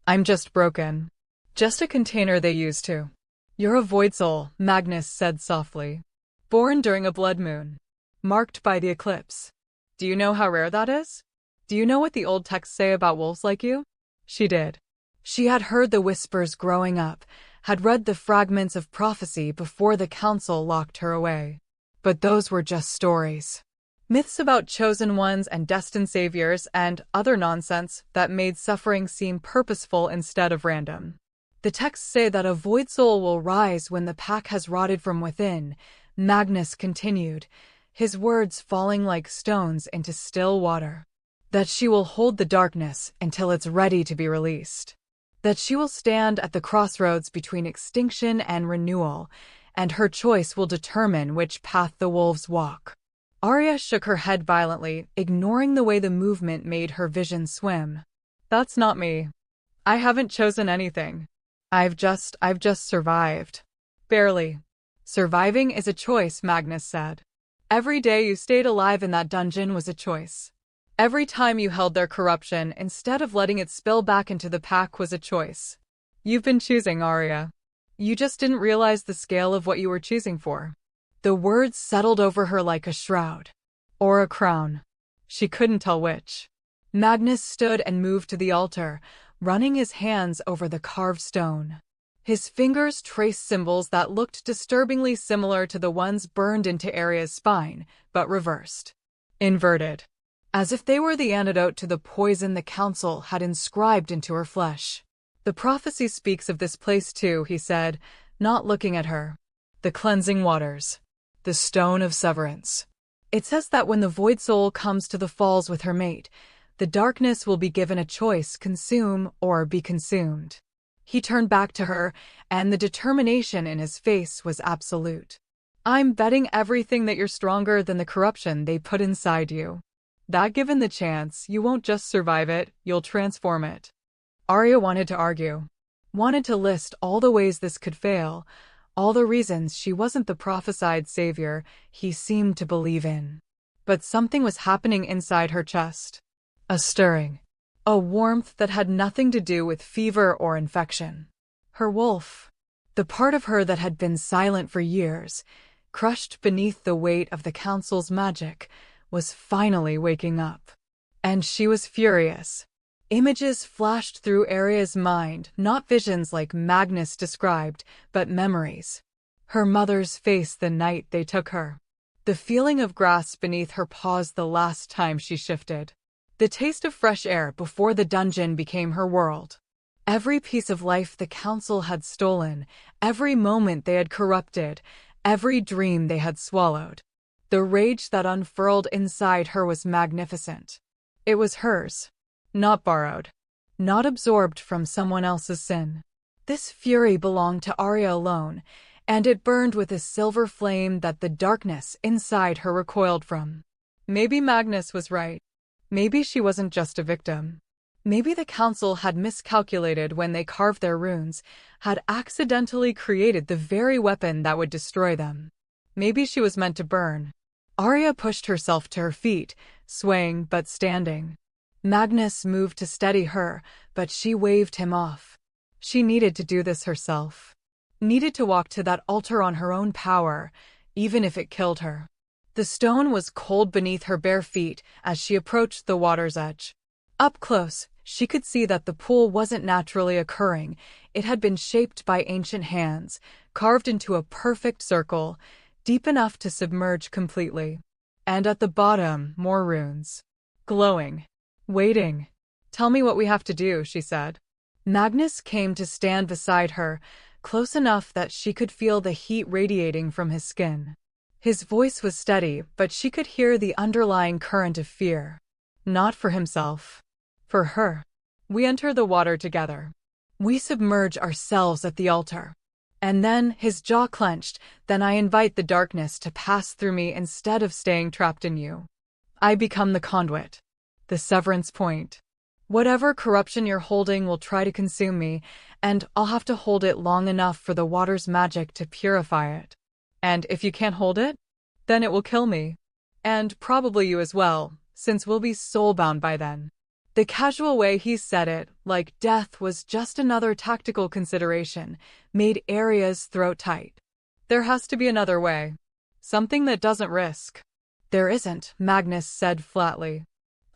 I'm just broken. Just a container they used to. You're a void soul, Magnus said softly. Born during a blood moon. Marked by the eclipse. Do you know how rare that is? Do you know what the old texts say about wolves like you? She did. She had heard the whispers growing up, had read the fragments of prophecy before the council locked her away. But those were just stories. Myths about chosen ones and destined saviors and other nonsense that made suffering seem purposeful instead of random. The texts say that a void soul will rise when the pack has rotted from within, Magnus continued, his words falling like stones into still water. That she will hold the darkness until it's ready to be released. That she will stand at the crossroads between extinction and renewal, and her choice will determine which path the wolves walk. Arya shook her head violently, ignoring the way the movement made her vision swim. That's not me. I haven't chosen anything. I've just survived. Barely. Surviving is a choice, Magnus said. Every day you stayed alive in that dungeon was a choice. Every time you held their corruption instead of letting it spill back into the pack was a choice. You've been choosing, Arya. You just didn't realize the scale of what you were choosing for. The words settled over her like a shroud. Or a crown. She couldn't tell which. Magnus stood and moved to the altar, running his hands over the carved stone. His fingers traced symbols that looked disturbingly similar to the ones burned into Arya's spine, but reversed. Inverted. As if they were the antidote to the poison the council had inscribed into her flesh. The prophecy speaks of this place too, he said, not looking at her. The cleansing waters. The stone of severance. It says that when the void soul comes to the falls with her mate, the darkness will be given a choice: consume or be consumed. He turned back to her, and the determination in his face was absolute. I'm betting everything that you're stronger than the corruption they put inside you. That given the chance, you won't just survive it, you'll transform it. Arya wanted to argue. Wanted to list all the ways this could fail, all the reasons she wasn't the prophesied savior he seemed to believe in. But something was happening inside her chest. A stirring. A warmth that had nothing to do with fever or infection. Her wolf. The part of her that had been silent for years, crushed beneath the weight of the council's magic, was finally waking up. And she was furious. Images flashed through Arya's mind, not visions like Magnus described, but memories. Her mother's face the night they took her. The feeling of grass beneath her paused the last time she shifted. The taste of fresh air before the dungeon became her world. Every piece of life the council had stolen, every moment they had corrupted, every dream they had swallowed. The rage that unfurled inside her was magnificent. It was hers, not borrowed, not absorbed from someone else's sin. This fury belonged to Arya alone, and it burned with a silver flame that the darkness inside her recoiled from. Maybe Magnus was right. Maybe she wasn't just a victim. Maybe the council had miscalculated when they carved their runes, had accidentally created the very weapon that would destroy them. Maybe she was meant to burn. Arya pushed herself to her feet, swaying but standing. Magnus moved to steady her, but she waved him off. She needed to do this herself. Needed to walk to that altar on her own power, even if it killed her. The stone was cold beneath her bare feet as she approached the water's edge. Up close, she could see that the pool wasn't naturally occurring. It had been shaped by ancient hands, carved into a perfect circle, deep enough to submerge completely. And at the bottom, more runes. Glowing. Waiting. "Tell me what we have to do," she said. Magnus came to stand beside her, close enough that she could feel the heat radiating from his skin. His voice was steady, but she could hear the underlying current of fear. Not for himself. For her. "We enter the water together. We submerge ourselves at the altar. And then," his jaw clenched, "then I invite the darkness to pass through me instead of staying trapped in you. I become the conduit. The severance point. Whatever corruption you're holding will try to consume me, and I'll have to hold it long enough for the water's magic to purify it. And if you can't hold it, then it will kill me. And probably you as well, since we'll be soul-bound by then." The casual way he said it, like death was just another tactical consideration, made Arya's throat tight. There has to be another way. Something that doesn't risk. "There isn't," Magnus said flatly.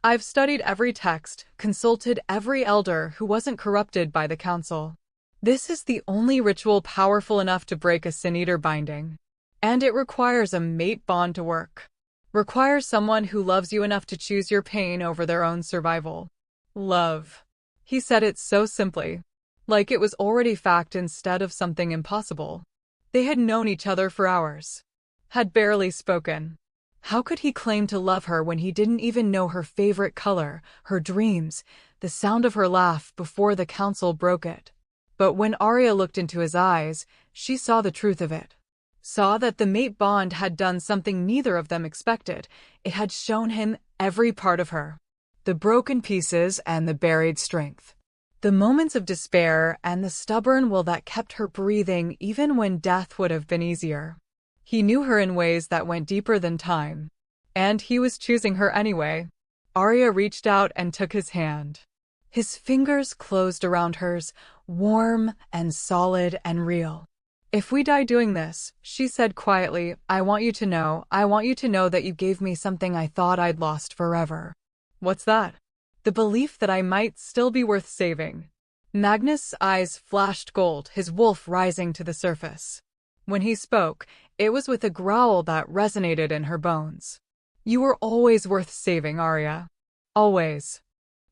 "I've studied every text, consulted every elder who wasn't corrupted by the council. This is the only ritual powerful enough to break a Sin-Eater binding. And it requires a mate bond to work. Requires someone who loves you enough to choose your pain over their own survival." Love. He said it so simply, like it was already fact instead of something impossible. They had known each other for hours. Had barely spoken. How could he claim to love her when he didn't even know her favorite color, her dreams, the sound of her laugh before the council broke it? But when Arya looked into his eyes, she saw the truth of it. Saw that the mate bond had done something neither of them expected. It had shown him every part of her. The broken pieces and the buried strength. The moments of despair and the stubborn will that kept her breathing even when death would have been easier. He knew her in ways that went deeper than time. And he was choosing her anyway. Arya reached out and took his hand. His fingers closed around hers, warm and solid and real. "If we die doing this," she said quietly, I want you to know that you gave me something I thought I'd lost forever." "What's that?" "The belief that I might still be worth saving." Magnus' eyes flashed gold, his wolf rising to the surface. When he spoke, it was with a growl that resonated in her bones. "You were always worth saving, Arya. Always."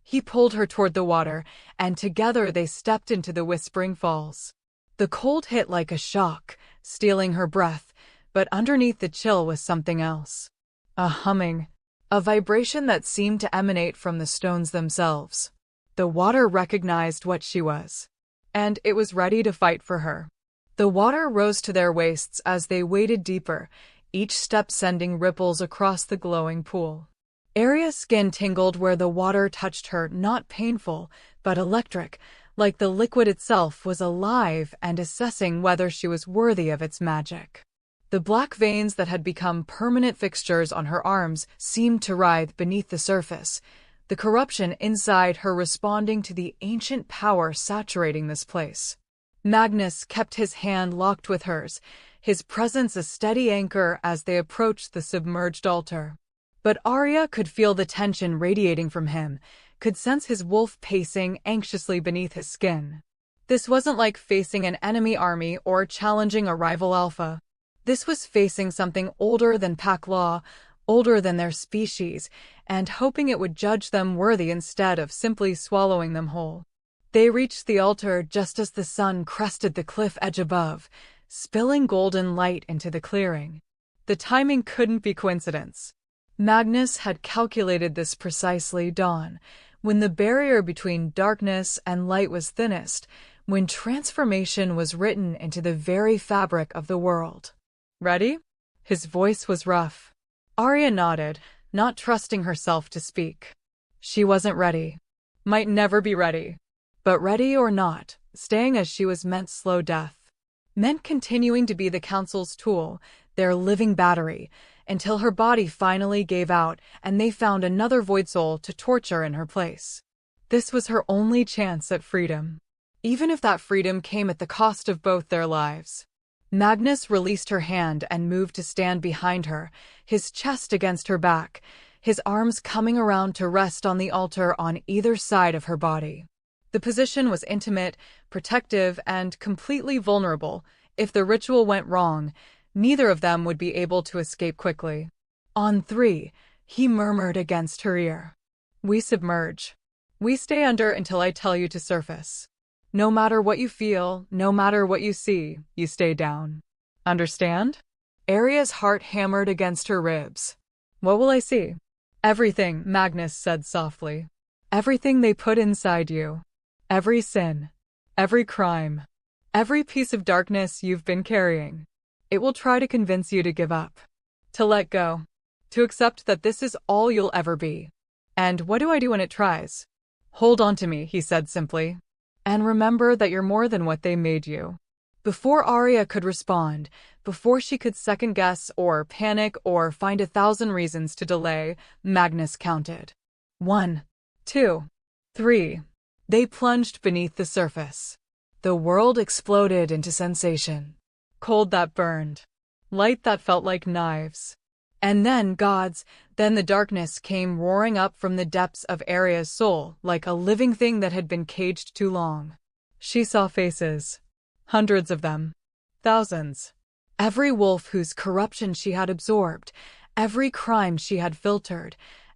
He pulled her toward the water, and together they stepped into the Whispering Falls. The cold hit like a shock, stealing her breath, but underneath the chill was something else. A humming. A vibration that seemed to emanate from the stones themselves. The water recognized what she was. And it was ready to fight for her. The water rose to their waists as they waded deeper, each step sending ripples across the glowing pool. Arya's skin tingled where the water touched her, not painful, but electric, like the liquid itself was alive and assessing whether she was worthy of its magic. The black veins that had become permanent fixtures on her arms seemed to writhe beneath the surface, the corruption inside her responding to the ancient power saturating this place. Magnus kept his hand locked with hers, his presence a steady anchor as they approached the submerged altar. But Arya could feel the tension radiating from him, could sense his wolf pacing anxiously beneath his skin. This wasn't like facing an enemy army or challenging a rival alpha. This was facing something older than pack law, older than their species, and hoping it would judge them worthy instead of simply swallowing them whole. They reached the altar just as the sun crested the cliff edge above, spilling golden light into the clearing. The timing couldn't be coincidence. Magnus had calculated this precisely dawn, when the barrier between darkness and light was thinnest, when transformation was written into the very fabric of the world. Ready? His voice was rough. Arya nodded, not trusting herself to speak. She wasn't ready. Might never be ready. But ready or not, staying as she was meant slow death. Meant continuing to be the Council's tool, their living battery, until her body finally gave out and they found another void soul to torture in her place. This was her only chance at freedom. Even if that freedom came at the cost of both their lives. Magnus released her hand and moved to stand behind her, his chest against her back, his arms coming around to rest on the altar on either side of her body. The position was intimate, protective, and completely vulnerable. If the ritual went wrong, neither of them would be able to escape quickly. On 3, he murmured against her ear. We submerge. We stay under until I tell you to surface. No matter what you feel, no matter what you see, you stay down. Understand? Arya's heart hammered against her ribs. What will I see? Everything, Magnus said softly. Everything they put inside you. Every sin. Every crime. Every piece of darkness you've been carrying. It will try to convince you to give up. To let go. To accept that this is all you'll ever be. And what do I do when it tries? Hold on to me, he said simply. And remember that you're more than what they made you. Before Arya could respond, before she could second-guess or panic or find 1,000 reasons to delay, Magnus counted. 1, 2, 3. They plunged beneath the surface. The world exploded into sensation. Cold that burned. Light that felt like knives. And then then the darkness came roaring up from the depths of Arya's soul, like a living thing that had been caged too long. She saw faces. Hundreds of them. Thousands. Every wolf whose corruption she had absorbed, every crime she had filtered,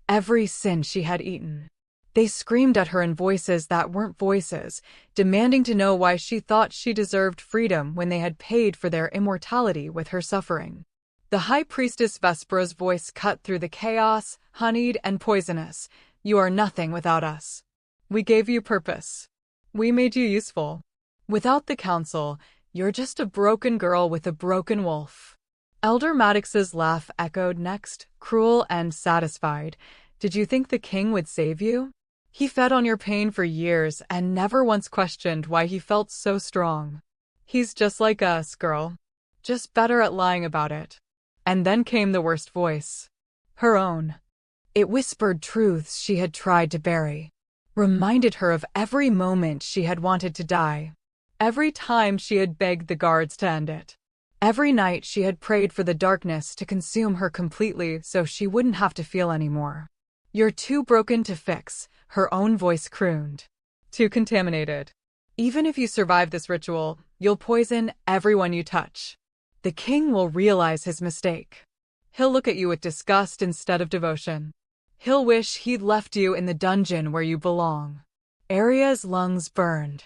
every sin she had eaten. They screamed at her in voices that weren't voices, demanding to know why she thought she deserved freedom when they had paid for their immortality with her suffering. The High Priestess Vespera's voice cut through the chaos, honeyed and poisonous. You are nothing without us. We gave you purpose. We made you useful. Without the Council, you're just a broken girl with a broken wolf. Elder Maddox's laugh echoed next, cruel and satisfied. Did you think the king would save you? He fed on your pain for years and never once questioned why he felt so strong. He's just like us, girl. Just better at lying about it. And then came the worst voice. Her own. It whispered truths she had tried to bury. Reminded her of every moment she had wanted to die. Every time she had begged the guards to end it. Every night she had prayed for the darkness to consume her completely so she wouldn't have to feel anymore. You're too broken to fix, her own voice crooned. Too contaminated. Even if you survive this ritual, you'll poison everyone you touch. The king will realize his mistake. He'll look at you with disgust instead of devotion. He'll wish he'd left you in the dungeon where you belong. Arya's lungs burned.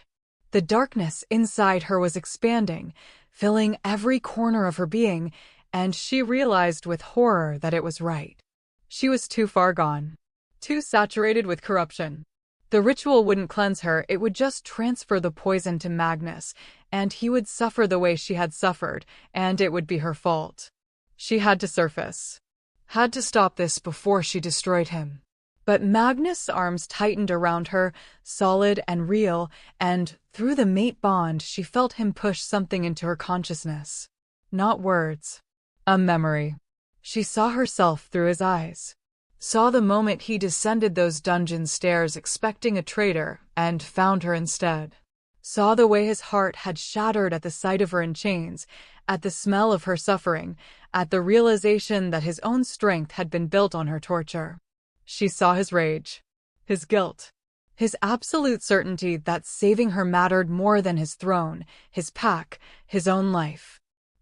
The darkness inside her was expanding, filling every corner of her being, and she realized with horror that it was right. She was too far gone. Too saturated with corruption. The ritual wouldn't cleanse her, it would just transfer the poison to Magnus, and he would suffer the way she had suffered, and it would be her fault. She had to surface. Had to stop this before she destroyed him. But Magnus' arms tightened around her, solid and real, and through the mate bond she felt him push something into her consciousness. Not words. A memory. She saw herself through his eyes. Saw the moment he descended those dungeon stairs expecting a traitor, and found her instead. Saw the way his heart had shattered at the sight of her in chains, at the smell of her suffering, at the realization that his own strength had been built on her torture. She saw his rage, his guilt, his absolute certainty that saving her mattered more than his throne, his pack, his own life.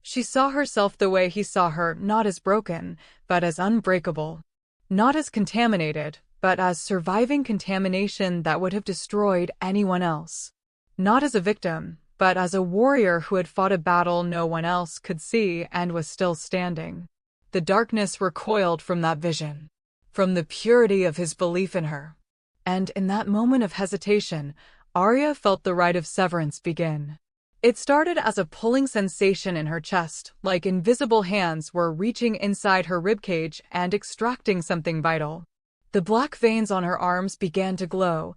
She saw herself the way he saw her, not as broken, but as unbreakable. Not as contaminated, but as surviving contamination that would have destroyed anyone else. Not as a victim, but as a warrior who had fought a battle no one else could see and was still standing. The darkness recoiled from that vision, from the purity of his belief in her. And in that moment of hesitation, Arya felt the rite of severance begin. It started as a pulling sensation in her chest, like invisible hands were reaching inside her ribcage and extracting something vital. The black veins on her arms began to glow,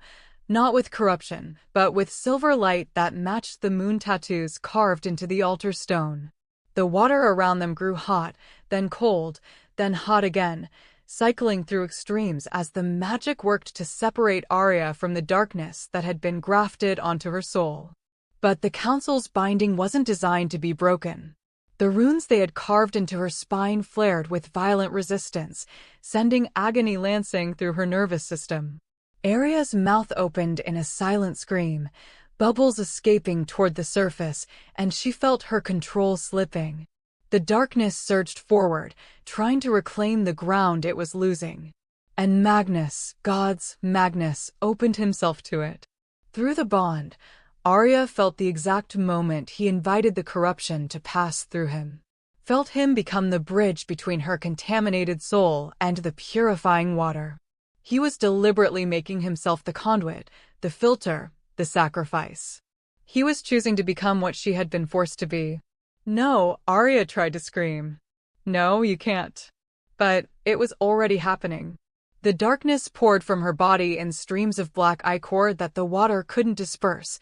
not with corruption, but with silver light that matched the moon tattoos carved into the altar stone. The water around them grew hot, then cold, then hot again, cycling through extremes as the magic worked to separate Arya from the darkness that had been grafted onto her soul. But the Council's binding wasn't designed to be broken. The runes they had carved into her spine flared with violent resistance, sending agony lancing through her nervous system. Arya's mouth opened in a silent scream, bubbles escaping toward the surface, and she felt her control slipping. The darkness surged forward, trying to reclaim the ground it was losing. And Magnus, God's Magnus, opened himself to it. Through the bond, Arya felt the exact moment he invited the corruption to pass through him. Felt him become the bridge between her contaminated soul and the purifying water. He was deliberately making himself the conduit, the filter, the sacrifice. He was choosing to become what she had been forced to be. No, Arya tried to scream. No, you can't. But it was already happening. The darkness poured from her body in streams of black ichor that the water couldn't disperse,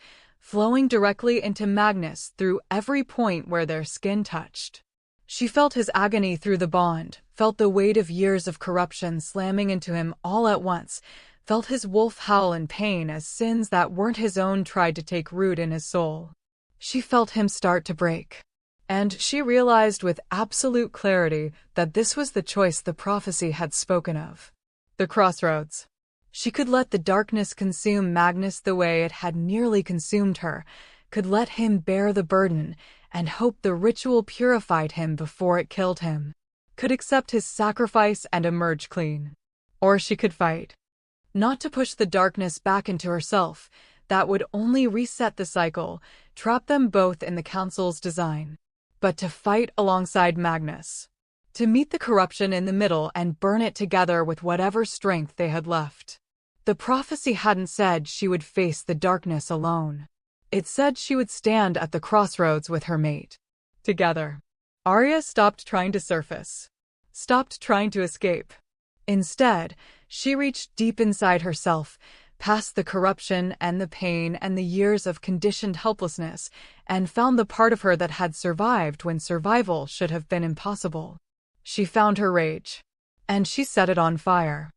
flowing directly into Magnus through every point where their skin touched. She felt his agony through the bond, felt the weight of years of corruption slamming into him all at once, felt his wolf howl in pain as sins that weren't his own tried to take root in his soul. She felt him start to break. And she realized with absolute clarity that this was the choice the prophecy had spoken of. The crossroads. She could let the darkness consume Magnus the way it had nearly consumed her, could let him bear the burden, and hope the ritual purified him before it killed him. Could accept his sacrifice and emerge clean. Or she could fight. Not to push the darkness back into herself, that would only reset the cycle, trap them both in the Council's design. But to fight alongside Magnus. To meet the corruption in the middle and burn it together with whatever strength they had left. The prophecy hadn't said she would face the darkness alone. It said she would stand at the crossroads with her mate. Together. Arya stopped trying to surface. Stopped trying to escape. Instead, she reached deep inside herself, past the corruption and the pain and the years of conditioned helplessness, and found the part of her that had survived when survival should have been impossible. She found her rage. And she set it on fire.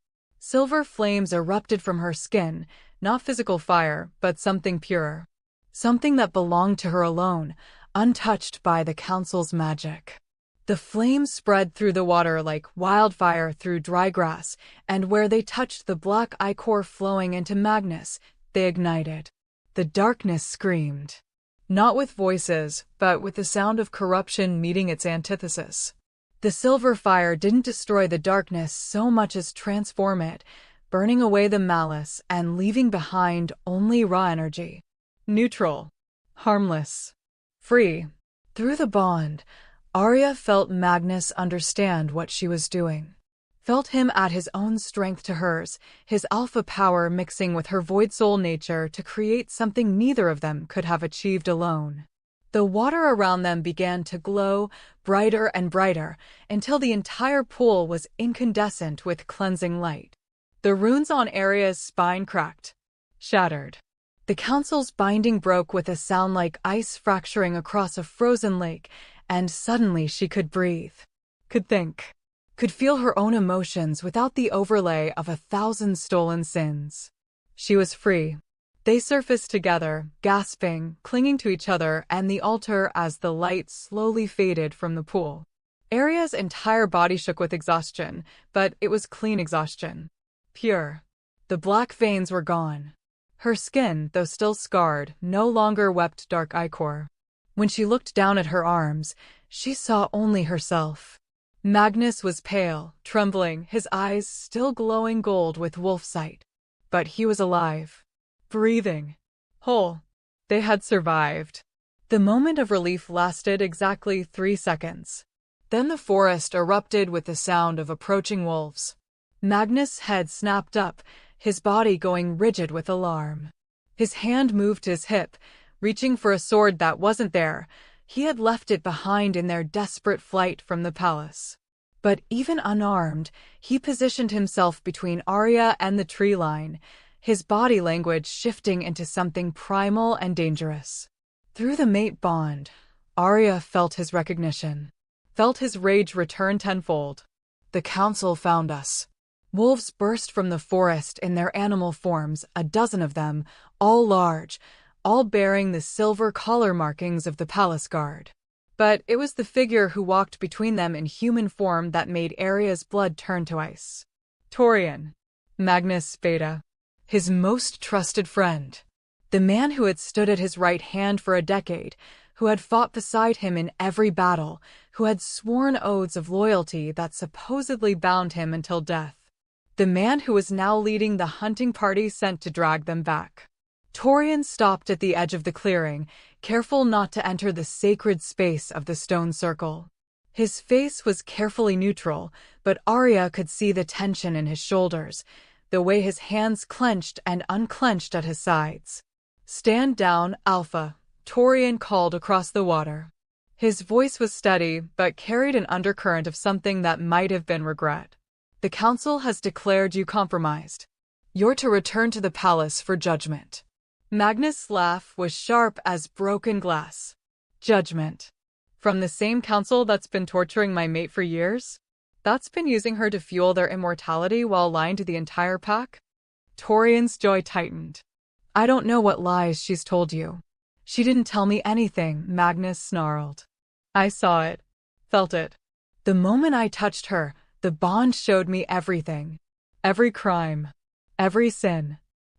Silver flames erupted from her skin, not physical fire, but something pure. Something that belonged to her alone, untouched by the Council's magic. The flames spread through the water like wildfire through dry grass, and where they touched the black ichor flowing into Magnus, they ignited. The darkness screamed. Not with voices, but with the sound of corruption meeting its antithesis. The silver fire didn't destroy the darkness so much as transform it, burning away the malice and leaving behind only raw energy. Neutral. Harmless. Free. Through the bond, Arya felt Magnus understand what she was doing. Felt him add his own strength to hers, his alpha power mixing with her void soul nature to create something neither of them could have achieved alone. The water around them began to glow, brighter and brighter, until the entire pool was incandescent with cleansing light. The runes on Arya's spine cracked. Shattered. The Council's binding broke with a sound like ice fracturing across a frozen lake, and suddenly she could breathe. Could think. Could feel her own emotions without the overlay of 1,000 stolen sins. She was free. They surfaced together, gasping, clinging to each other and the altar as the light slowly faded from the pool. Arya's entire body shook with exhaustion, but it was clean exhaustion. Pure. The black veins were gone. Her skin, though still scarred, no longer wept dark ichor. When she looked down at her arms, she saw only herself. Magnus was pale, trembling, his eyes still glowing gold with wolf sight. But he was alive. Breathing. Whole. They had survived. The moment of relief lasted exactly 3 seconds. Then the forest erupted with the sound of approaching wolves. Magnus' head snapped up, his body going rigid with alarm. His hand moved to his hip, reaching for a sword that wasn't there. He had left it behind in their desperate flight from the palace. But even unarmed, he positioned himself between Arya and the tree line, his body language shifting into something primal and dangerous. Through the mate bond, Arya felt his recognition, felt his rage return tenfold. The council found us. Wolves burst from the forest in their animal forms, a dozen of them, all large, all bearing the silver collar markings of the palace guard. But it was the figure who walked between them in human form that made Arya's blood turn to ice. Torian. Magnus Spada. His most trusted friend. The man who had stood at his right hand for a decade, who had fought beside him in every battle, who had sworn oaths of loyalty that supposedly bound him until death. The man who was now leading the hunting party sent to drag them back. Torian stopped at the edge of the clearing, careful not to enter the sacred space of the stone circle. His face was carefully neutral, but Arya could see the tension in his shoulders, the way his hands clenched and unclenched at his sides. "Stand down, Alpha," Torian called across the water. His voice was steady, but carried an undercurrent of something that might have been regret. "The council has declared you compromised. You're to return to the palace for judgment." Magnus' laugh was sharp as broken glass. "Judgment? From the same council that's been torturing my mate for years? That's been using her to fuel their immortality while lying to the entire pack?" Torian's jaw tightened. "I don't know what lies she's told you." "She didn't tell me anything," Magnus snarled. "I saw it. Felt it. The moment I touched her, the bond showed me everything. Every crime. Every sin.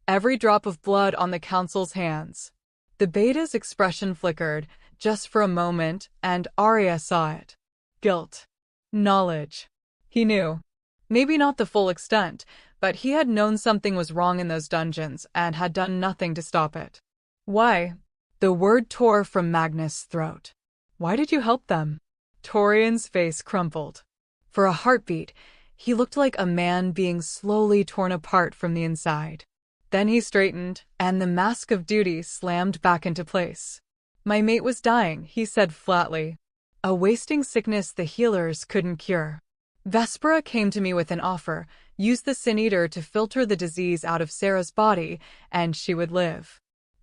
Every drop of blood on the council's hands." The beta's expression flickered, just for a moment, and Arya saw it. Guilt. Knowledge. He knew. Maybe not the full extent, but he had known something was wrong in those dungeons and had done nothing to stop it. "Why?" The word tore from Magnus' throat. "Why did you help them?" Torian's face crumpled. For a heartbeat, he looked like a man being slowly torn apart from the inside. Then he straightened, and the mask of duty slammed back into place. "My mate was dying," he said flatly. "A wasting sickness the healers couldn't cure. Vespera came to me with an offer, use the Sin Eater to filter the disease out of Sarah's body, and she would live.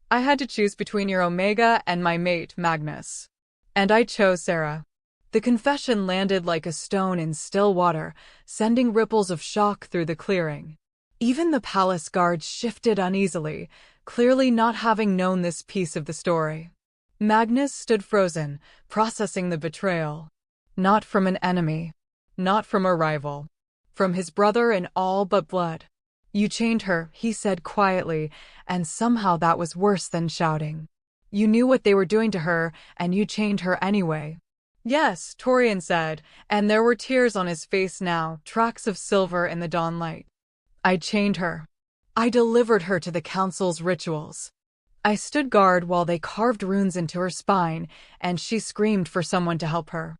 I had to choose between your Omega and my mate, Magnus. And I chose Sarah." The confession landed like a stone in still water, sending ripples of shock through the clearing. Even the palace guards shifted uneasily, clearly not having known this piece of the story. Magnus stood frozen, processing the betrayal. Not from an enemy. Not from a rival. From his brother in all but blood. "You chained her," he said quietly, and somehow that was worse than shouting. "You knew what they were doing to her, and you chained her anyway." "Yes," Torian said, and there were tears on his face now, tracks of silver in the dawn light. "I chained her. I delivered her to the council's rituals. I stood guard while they carved runes into her spine, and she screamed for someone to help her.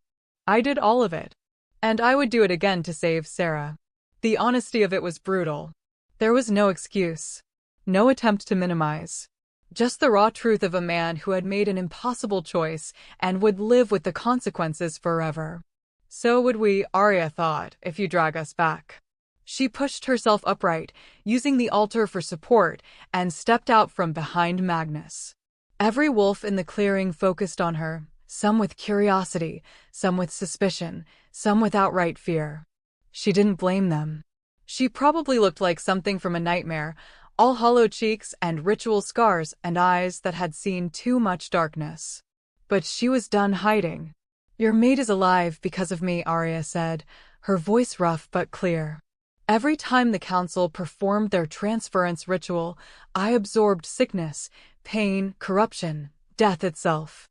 I did all of it. And I would do it again to save Sarah." The honesty of it was brutal. There was no excuse. No attempt to minimize. Just the raw truth of a man who had made an impossible choice and would live with the consequences forever. "So would we," Arya thought, "if you drag us back." She pushed herself upright, using the altar for support, and stepped out from behind Magnus. Every wolf in the clearing focused on her, some with curiosity, some with suspicion, some with outright fear. She didn't blame them. She probably looked like something from a nightmare, all hollow cheeks and ritual scars and eyes that had seen too much darkness. But she was done hiding. "Your mate is alive because of me," Arya said, her voice rough but clear. "Every time the council performed their transference ritual, I absorbed sickness, pain, corruption, death itself.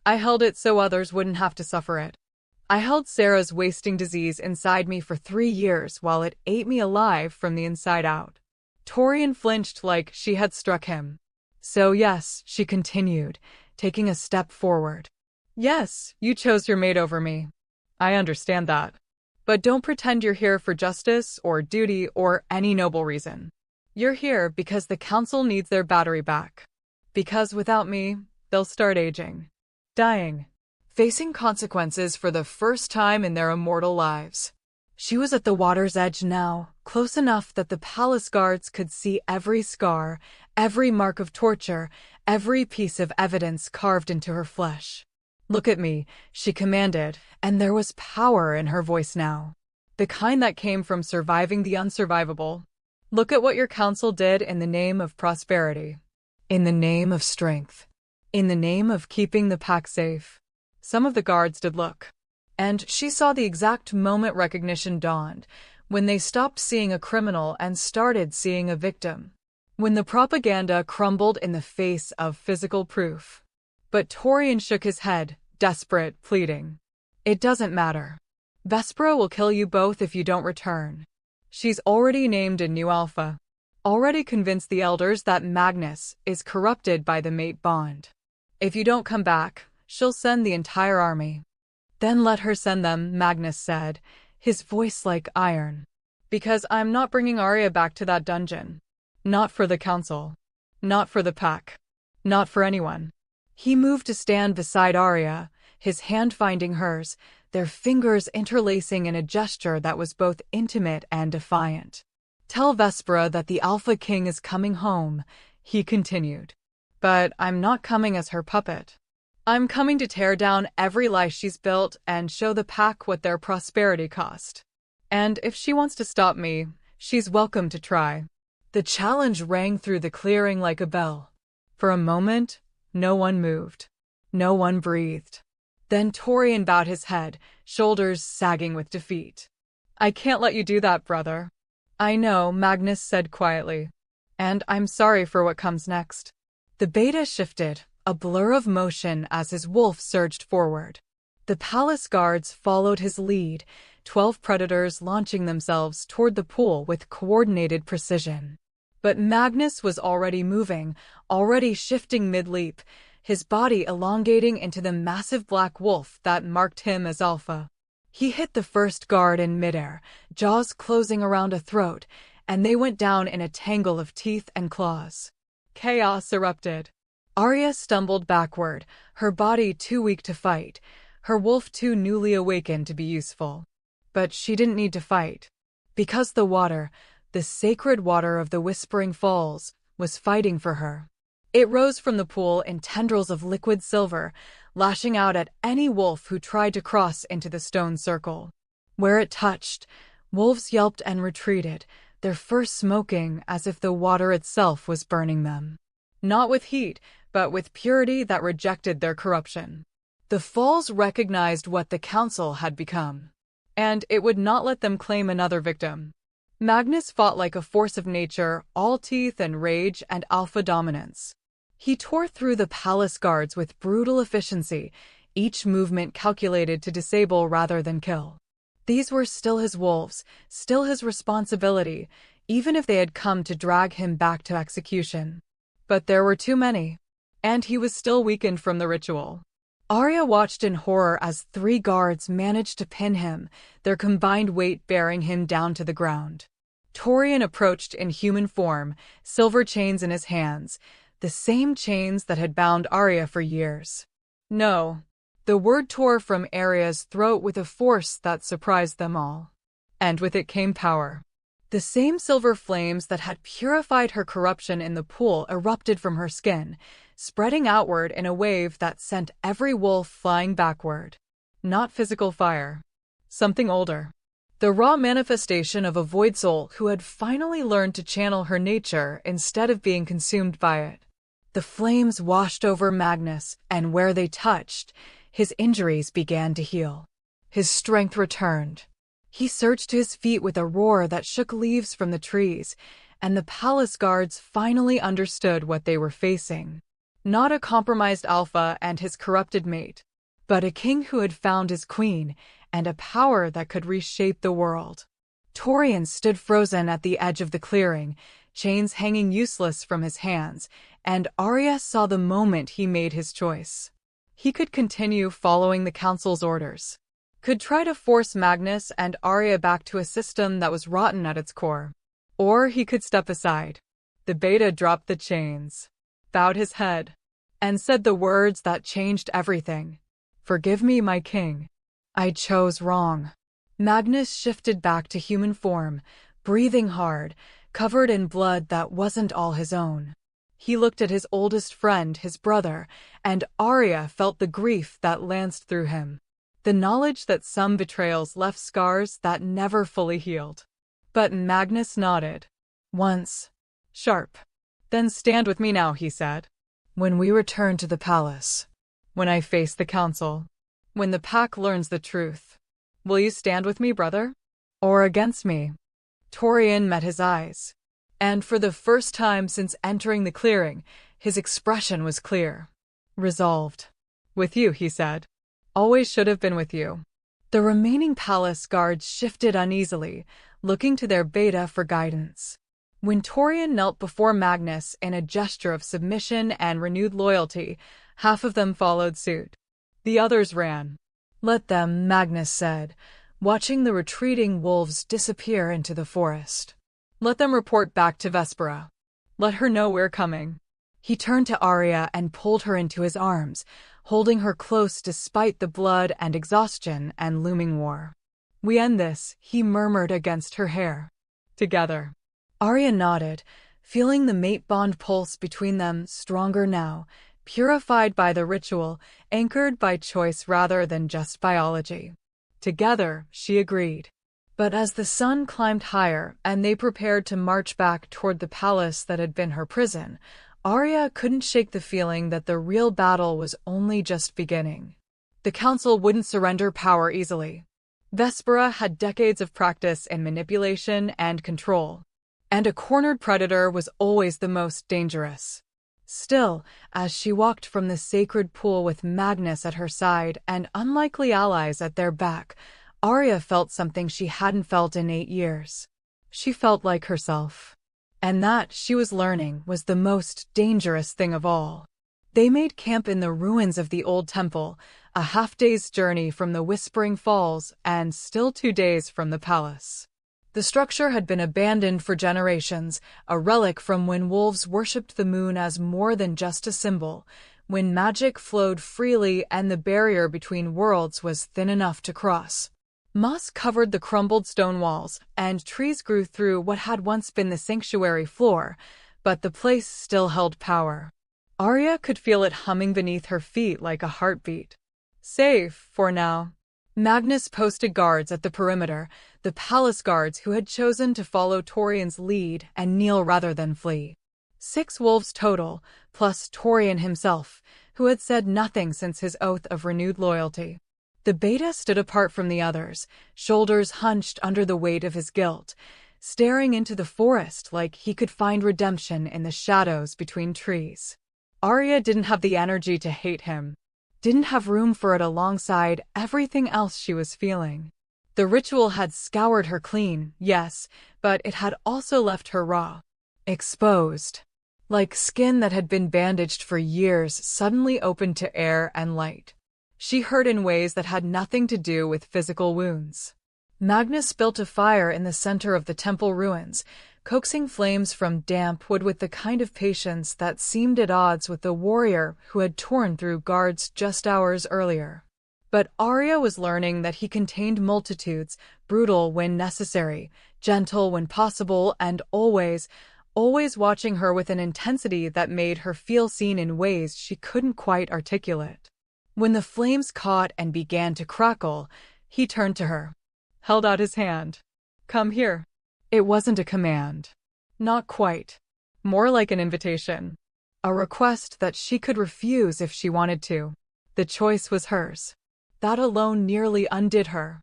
I held it so others wouldn't have to suffer it. I held Sarah's wasting disease inside me for 3 years while it ate me alive from the inside out. Torian flinched like she had struck him. So yes, she continued, taking a step forward. Yes, you chose your mate over me. I understand that. But don't pretend you're here for justice or duty or any noble reason. You're here because the council needs their battery back. Because without me, they'll start aging. Dying. Facing consequences for the first time in their immortal lives. She was at the water's edge now, close enough that the palace guards could see every scar, every mark of torture, every piece of evidence carved into her flesh. Look at me, she commanded, and there was power in her voice now. The kind that came from surviving the unsurvivable. Look at what your council did in the name of prosperity. In the name of strength. In the name of keeping the pack safe. Some of the guards did look. And she saw the exact moment recognition dawned, when they stopped seeing a criminal and started seeing a victim. When the propaganda crumbled in the face of physical proof. But Torian shook his head, desperate, pleading. It doesn't matter. Vespera will kill you both if you don't return. She's already named a new alpha. Already convinced the elders that Magnus is corrupted by the mate bond. If you don't come back, she'll send the entire army. Then let her send them, Magnus said, his voice like iron. Because I'm not bringing Arya back to that dungeon. Not for the council. Not for the pack. Not for anyone. He moved to stand beside Arya, his hand finding hers, their fingers interlacing in a gesture that was both intimate and defiant. Tell Vespera that the Alpha King is coming home, he continued. But I'm not coming as her puppet. I'm coming to tear down every lie she's built and show the pack what their prosperity cost. And if she wants to stop me, she's welcome to try. The challenge rang through the clearing like a bell. For a moment, no one moved. No one breathed. Then Torian bowed his head, shoulders sagging with defeat. I can't let you do that, brother. I know, Magnus said quietly. And I'm sorry for what comes next. The beta shifted, a blur of motion as his wolf surged forward. The palace guards followed his lead, 12 predators launching themselves toward the pool with coordinated precision. But Magnus was already moving, already shifting mid-leap, his body elongating into the massive black wolf that marked him as alpha. He hit the first guard in midair, jaws closing around a throat, and they went down in a tangle of teeth and claws. Chaos erupted. Arya stumbled backward, her body too weak to fight, her wolf too newly awakened to be useful. But she didn't need to fight. Because the water, the sacred water of the Whispering Falls, was fighting for her. It rose from the pool in tendrils of liquid silver, lashing out at any wolf who tried to cross into the stone circle. Where it touched, wolves yelped and retreated, their fur smoking as if the water itself was burning them. Not with heat, but with purity that rejected their corruption. The falls recognized what the council had become, and it would not let them claim another victim. Magnus fought like a force of nature, all teeth and rage and alpha dominance. He tore through the palace guards with brutal efficiency, each movement calculated to disable rather than kill. These were still his wolves, still his responsibility, even if they had come to drag him back to execution. But there were too many, and he was still weakened from the ritual. Arya watched in horror as 3 guards managed to pin him, their combined weight bearing him down to the ground. Torian approached in human form, silver chains in his hands, the same chains that had bound Arya for years. No. The word tore from Arya's throat with a force that surprised them all. And with it came power. The same silver flames that had purified her corruption in the pool erupted from her skin, spreading outward in a wave that sent every wolf flying backward. Not physical fire. Something older. The raw manifestation of a void soul who had finally learned to channel her nature instead of being consumed by it. The flames washed over Magnus, and where they touched, his injuries began to heal. His strength returned. He surged to his feet with a roar that shook leaves from the trees, and the palace guards finally understood what they were facing. Not a compromised alpha and his corrupted mate, but a king who had found his queen and a power that could reshape the world. Torian stood frozen at the edge of the clearing, chains hanging useless from his hands, and Arya saw the moment he made his choice. He could continue following the council's orders, could try to force Magnus and Arya back to a system that was rotten at its core, or he could step aside. The beta dropped the chains, bowed his head, and said the words that changed everything. "Forgive me, my king. I chose wrong." Magnus shifted back to human form, breathing hard, covered in blood that wasn't all his own. He looked at his oldest friend, his brother, and Arya felt the grief that lanced through him. The knowledge that some betrayals left scars that never fully healed. But Magnus nodded. Once. Sharp. "Then stand with me now," he said. "When we return to the palace. When I face the council. When the pack learns the truth. Will you stand with me, brother? Or against me?" Torian met his eyes. And for the first time since entering the clearing, his expression was clear. Resolved. "With you," he said. "Always should have been with you." The remaining palace guards shifted uneasily, looking to their beta for guidance. When Torian knelt before Magnus in a gesture of submission and renewed loyalty, half of them followed suit. The others ran. "Let them," Magnus said, watching the retreating wolves disappear into the forest. "Let them report back to Vespera. Let her know we're coming." He turned to Arya and pulled her into his arms, holding her close despite the blood and exhaustion and looming war. "We end this," he murmured against her hair. "Together." Arya nodded, feeling the mate bond pulse between them stronger now, purified by the ritual, anchored by choice rather than just biology. "Together," she agreed. But as the sun climbed higher and they prepared to march back toward the palace that had been her prison, Arya couldn't shake the feeling that the real battle was only just beginning. The council wouldn't surrender power easily. Vespera had decades of practice in manipulation and control, and a cornered predator was always the most dangerous. Still, as she walked from the sacred pool with Magnus at her side and unlikely allies at their back, Arya felt something she hadn't felt in 8 years. She felt like herself. And that, she was learning, was the most dangerous thing of all. They made camp in the ruins of the old temple, a half-day's journey from the Whispering Falls and still 2 days from the palace. The structure had been abandoned for generations, a relic from when wolves worshipped the moon as more than just a symbol, when magic flowed freely and the barrier between worlds was thin enough to cross. Moss covered the crumbled stone walls, and trees grew through what had once been the sanctuary floor, but the place still held power. Arya could feel it humming beneath her feet like a heartbeat. Safe, for now. Magnus posted guards at the perimeter, the palace guards who had chosen to follow Torian's lead and kneel rather than flee. 6 wolves total, plus Torian himself, who had said nothing since his oath of renewed loyalty. The beta stood apart from the others, shoulders hunched under the weight of his guilt, staring into the forest like he could find redemption in the shadows between trees. Arya didn't have the energy to hate him, didn't have room for it alongside everything else she was feeling. The ritual had scoured her clean, yes, but it had also left her raw, exposed, like skin that had been bandaged for years suddenly opened to air and light. She hurt in ways that had nothing to do with physical wounds. Magnus built a fire in the center of the temple ruins, coaxing flames from damp wood with the kind of patience that seemed at odds with the warrior who had torn through guards just hours earlier. But Arya was learning that he contained multitudes, brutal when necessary, gentle when possible, and always watching her with an intensity that made her feel seen in ways she couldn't quite articulate. When the flames caught and began to crackle, he turned to her, held out his hand. "Come here." It wasn't a command. Not quite. More like an invitation. A request that she could refuse if she wanted to. The choice was hers. That alone nearly undid her.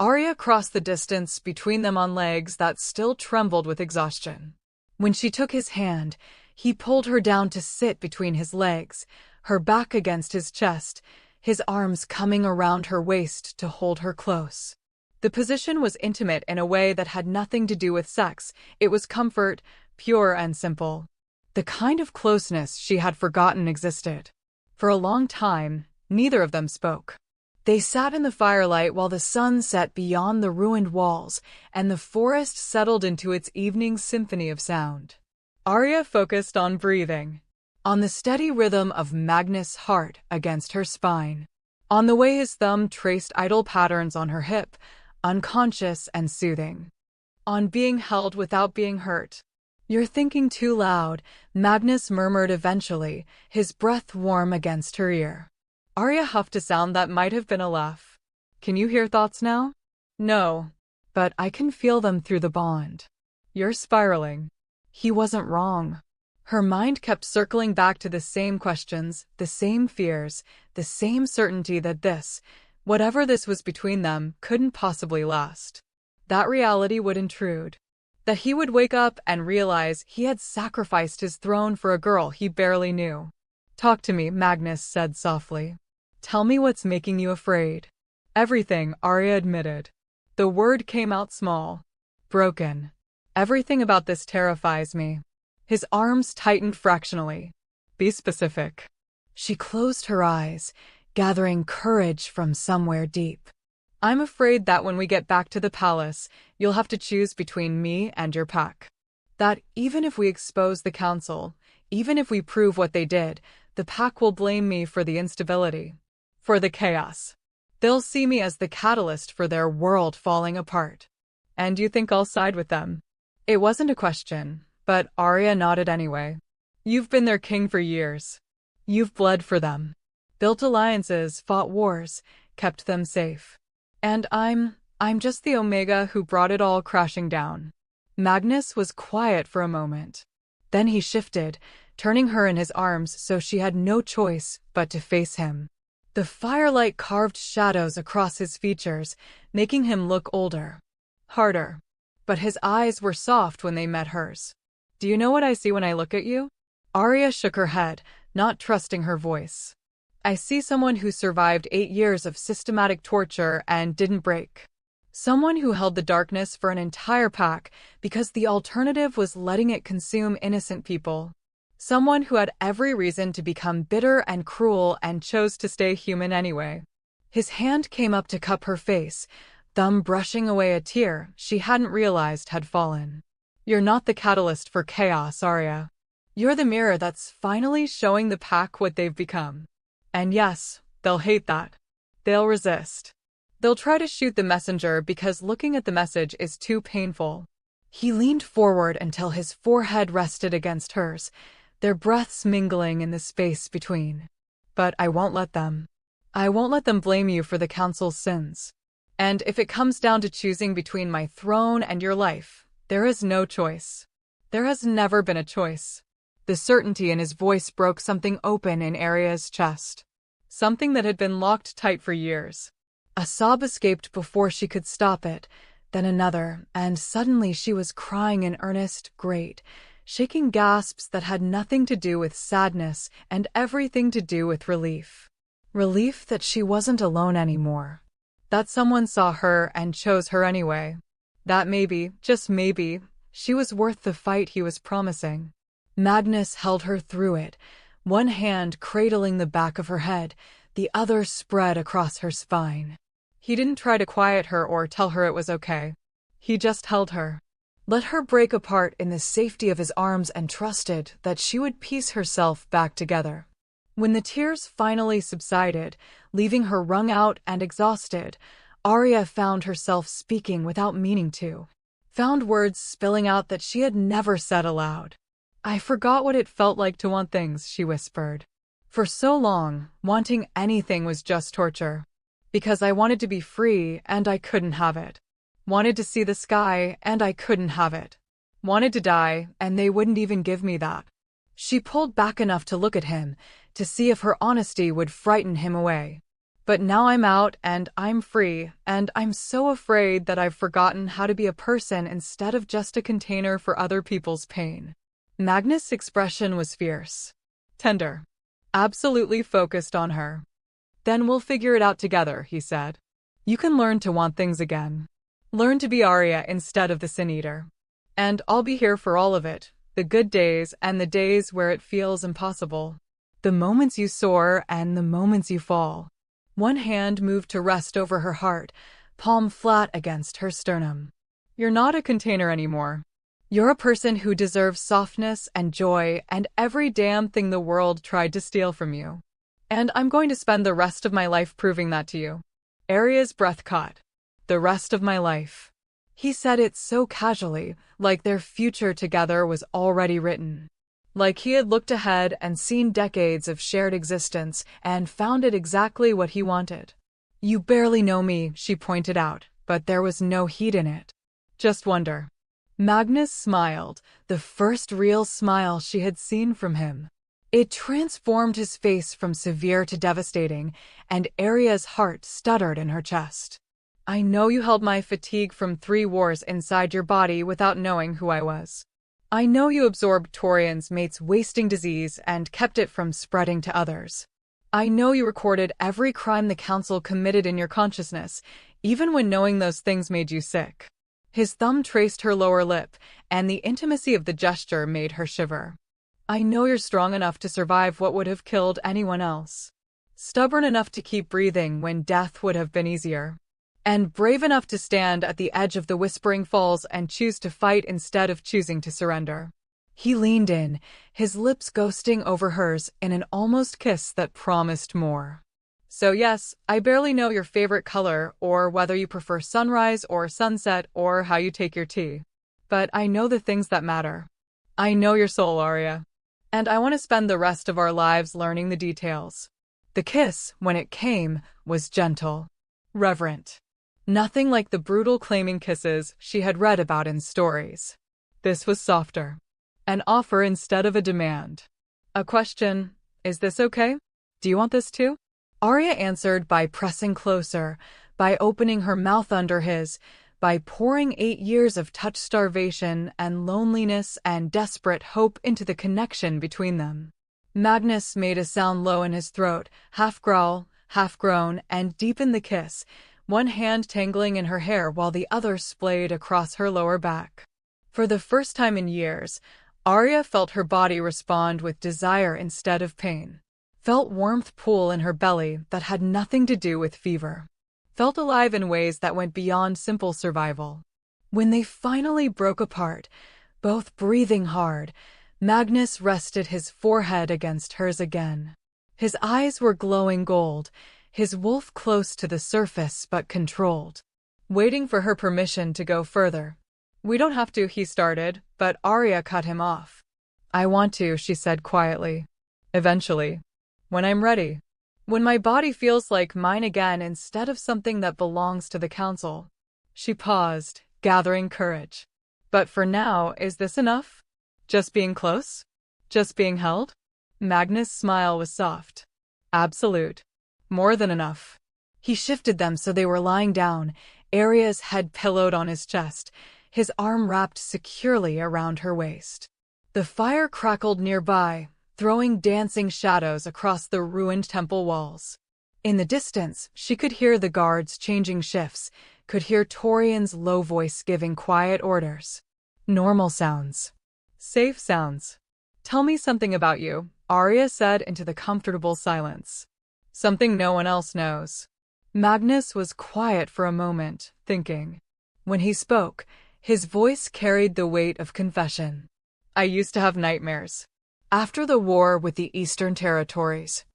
Arya crossed the distance between them on legs that still trembled with exhaustion. When she took his hand, He pulled her down to sit between his legs, her back against his chest, his arms coming around her waist to hold her close. The position was intimate in a way that had nothing to do with sex. It was comfort, pure and simple. The kind of closeness she had forgotten existed. For a long time, neither of them spoke. They sat in the firelight while the sun set beyond the ruined walls and the forest settled into its evening symphony of sound. Arya focused on breathing, on the steady rhythm of Magnus' heart against her spine, on the way his thumb traced idle patterns on her hip, unconscious and soothing, on being held without being hurt. "You're thinking too loud," Magnus murmured eventually, his breath warm against her ear. Arya huffed a sound that might have been a laugh. "Can you hear thoughts now?" "No, but I can feel them through the bond." "You're spiraling." He wasn't wrong. Her mind kept circling back to the same questions, the same fears, the same certainty that whatever this was between them, couldn't possibly last. That reality would intrude. That he would wake up and realize he had sacrificed his throne for a girl he barely knew. "Talk to me," Magnus said softly. "Tell me what's making you afraid." "Everything," Arya admitted. The word came out small. "Broken. Everything about this terrifies me." His arms tightened fractionally. "Be specific." She closed her eyes, gathering courage from somewhere deep. "I'm afraid that when we get back to the palace, you'll have to choose between me and your pack. That even if we expose the council, even if we prove what they did, the pack will blame me for the instability, for the chaos. They'll see me as the catalyst for their world falling apart. And you think I'll side with them?" It wasn't a question, but Arya nodded anyway. "You've been their king for years. You've bled for them, built alliances, fought wars, kept them safe. And I'm just the Omega who brought it all crashing down." Magnus was quiet for a moment. Then he shifted, turning her in his arms so she had no choice but to face him. The firelight carved shadows across his features, making him look older, harder. But his eyes were soft when they met hers. "Do you know what I see when I look at you?" Arya shook her head, not trusting her voice. "I see someone who survived 8 years of systematic torture and didn't break. Someone who held the darkness for an entire pack because the alternative was letting it consume innocent people. Someone who had every reason to become bitter and cruel and chose to stay human anyway." His hand came up to cup her face, thumb brushing away a tear she hadn't realized had fallen. "You're not the catalyst for chaos, Arya. You're the mirror that's finally showing the pack what they've become. And yes, they'll hate that. They'll resist. They'll try to shoot the messenger because looking at the message is too painful." He leaned forward until his forehead rested against hers, their breaths mingling in the space between. "But I won't let them. I won't let them blame you for the council's sins. And if it comes down to choosing between my throne and your life, there is no choice. There has never been a choice." The certainty in his voice broke something open in Arya's chest. Something that had been locked tight for years. A sob escaped before she could stop it, then another, and suddenly she was crying in earnest, great, shaking gasps that had nothing to do with sadness and everything to do with relief. Relief that she wasn't alone anymore. That someone saw her and chose her anyway. That maybe, just maybe, she was worth the fight he was promising. Magnus held her through it, one hand cradling the back of her head, the other spread across her spine. He didn't try to quiet her or tell her it was okay. He just held her. Let her break apart in the safety of his arms and trusted that she would piece herself back together. When the tears finally subsided, leaving her wrung out and exhausted, Arya found herself speaking without meaning to. Found words spilling out that she had never said aloud. "I forgot what it felt like to want things," she whispered. "For so long, wanting anything was just torture. Because I wanted to be free and I couldn't have it. Wanted to see the sky and I couldn't have it. Wanted to die and they wouldn't even give me that." She pulled back enough to look at him, to see if her honesty would frighten him away. "But now I'm out and I'm free, and I'm so afraid that I've forgotten how to be a person instead of just a container for other people's pain." Magnus' expression was fierce, tender, absolutely focused on her. "Then we'll figure it out together," he said. "You can learn to want things again. Learn to be Arya instead of the Sin Eater. And I'll be here for all of it, the good days and the days where it feels impossible. The moments you soar and the moments you fall." One hand moved to rest over her heart, palm flat against her sternum. "You're not a container anymore. You're a person who deserves softness and joy and every damn thing the world tried to steal from you. And I'm going to spend the rest of my life proving that to you." Arya's breath caught. "The rest of my life." He said it so casually, like their future together was already written. Like he had looked ahead and seen decades of shared existence and found it exactly what he wanted. "You barely know me," she pointed out, but there was no heat in it. "Just wonder." Magnus smiled, the first real smile she had seen from him. It transformed his face from severe to devastating, and Arya's heart stuttered in her chest. "I know you held my fatigue from 3 wars inside your body without knowing who I was. I know you absorbed Torian's mate's wasting disease and kept it from spreading to others. I know you recorded every crime the Council committed in your consciousness, even when knowing those things made you sick." His thumb traced her lower lip, and the intimacy of the gesture made her shiver. "I know you're strong enough to survive what would have killed anyone else. Stubborn enough to keep breathing when death would have been easier. And brave enough to stand at the edge of the Whispering Falls and choose to fight instead of choosing to surrender." He leaned in, his lips ghosting over hers in an almost kiss that promised more. "So yes, I barely know your favorite color or whether you prefer sunrise or sunset or how you take your tea. But I know the things that matter. I know your soul, Arya. And I want to spend the rest of our lives learning the details." The kiss, when it came, was gentle, reverent. Nothing like the brutal claiming kisses she had read about in stories. This was softer. An offer instead of a demand. A question, "Is this okay? Do you want this too?" Arya answered by pressing closer, by opening her mouth under his, by pouring 8 years of touch starvation and loneliness and desperate hope into the connection between them. Magnus made a sound low in his throat, half growl, half groan, and deepened the kiss, one hand tangling in her hair while the other splayed across her lower back. For the first time in years, Arya felt her body respond with desire instead of pain. Felt warmth pool in her belly that had nothing to do with fever. Felt alive in ways that went beyond simple survival. When they finally broke apart, both breathing hard, Magnus rested his forehead against hers again. His eyes were glowing gold, his wolf close to the surface but controlled, waiting for her permission to go further. "We don't have to," he started, but Arya cut him off. "I want to," she said quietly. "Eventually. When I'm ready. When my body feels like mine again instead of something that belongs to the Council." She paused, gathering courage. "But for now, is this enough? Just being close? Just being held?" Magnus' smile was soft. "Absolute. More than enough." He shifted them so they were lying down, Arya's head pillowed on his chest, his arm wrapped securely around her waist. The fire crackled nearby, throwing dancing shadows across the ruined temple walls. In the distance, she could hear the guards changing shifts, could hear Torian's low voice giving quiet orders. Normal sounds. Safe sounds. "Tell me something about you," Arya said into the comfortable silence. "Something no one else knows." Magnus was quiet for a moment, thinking. When he spoke, his voice carried the weight of confession. "I used to have nightmares. After the war with the Eastern Territories,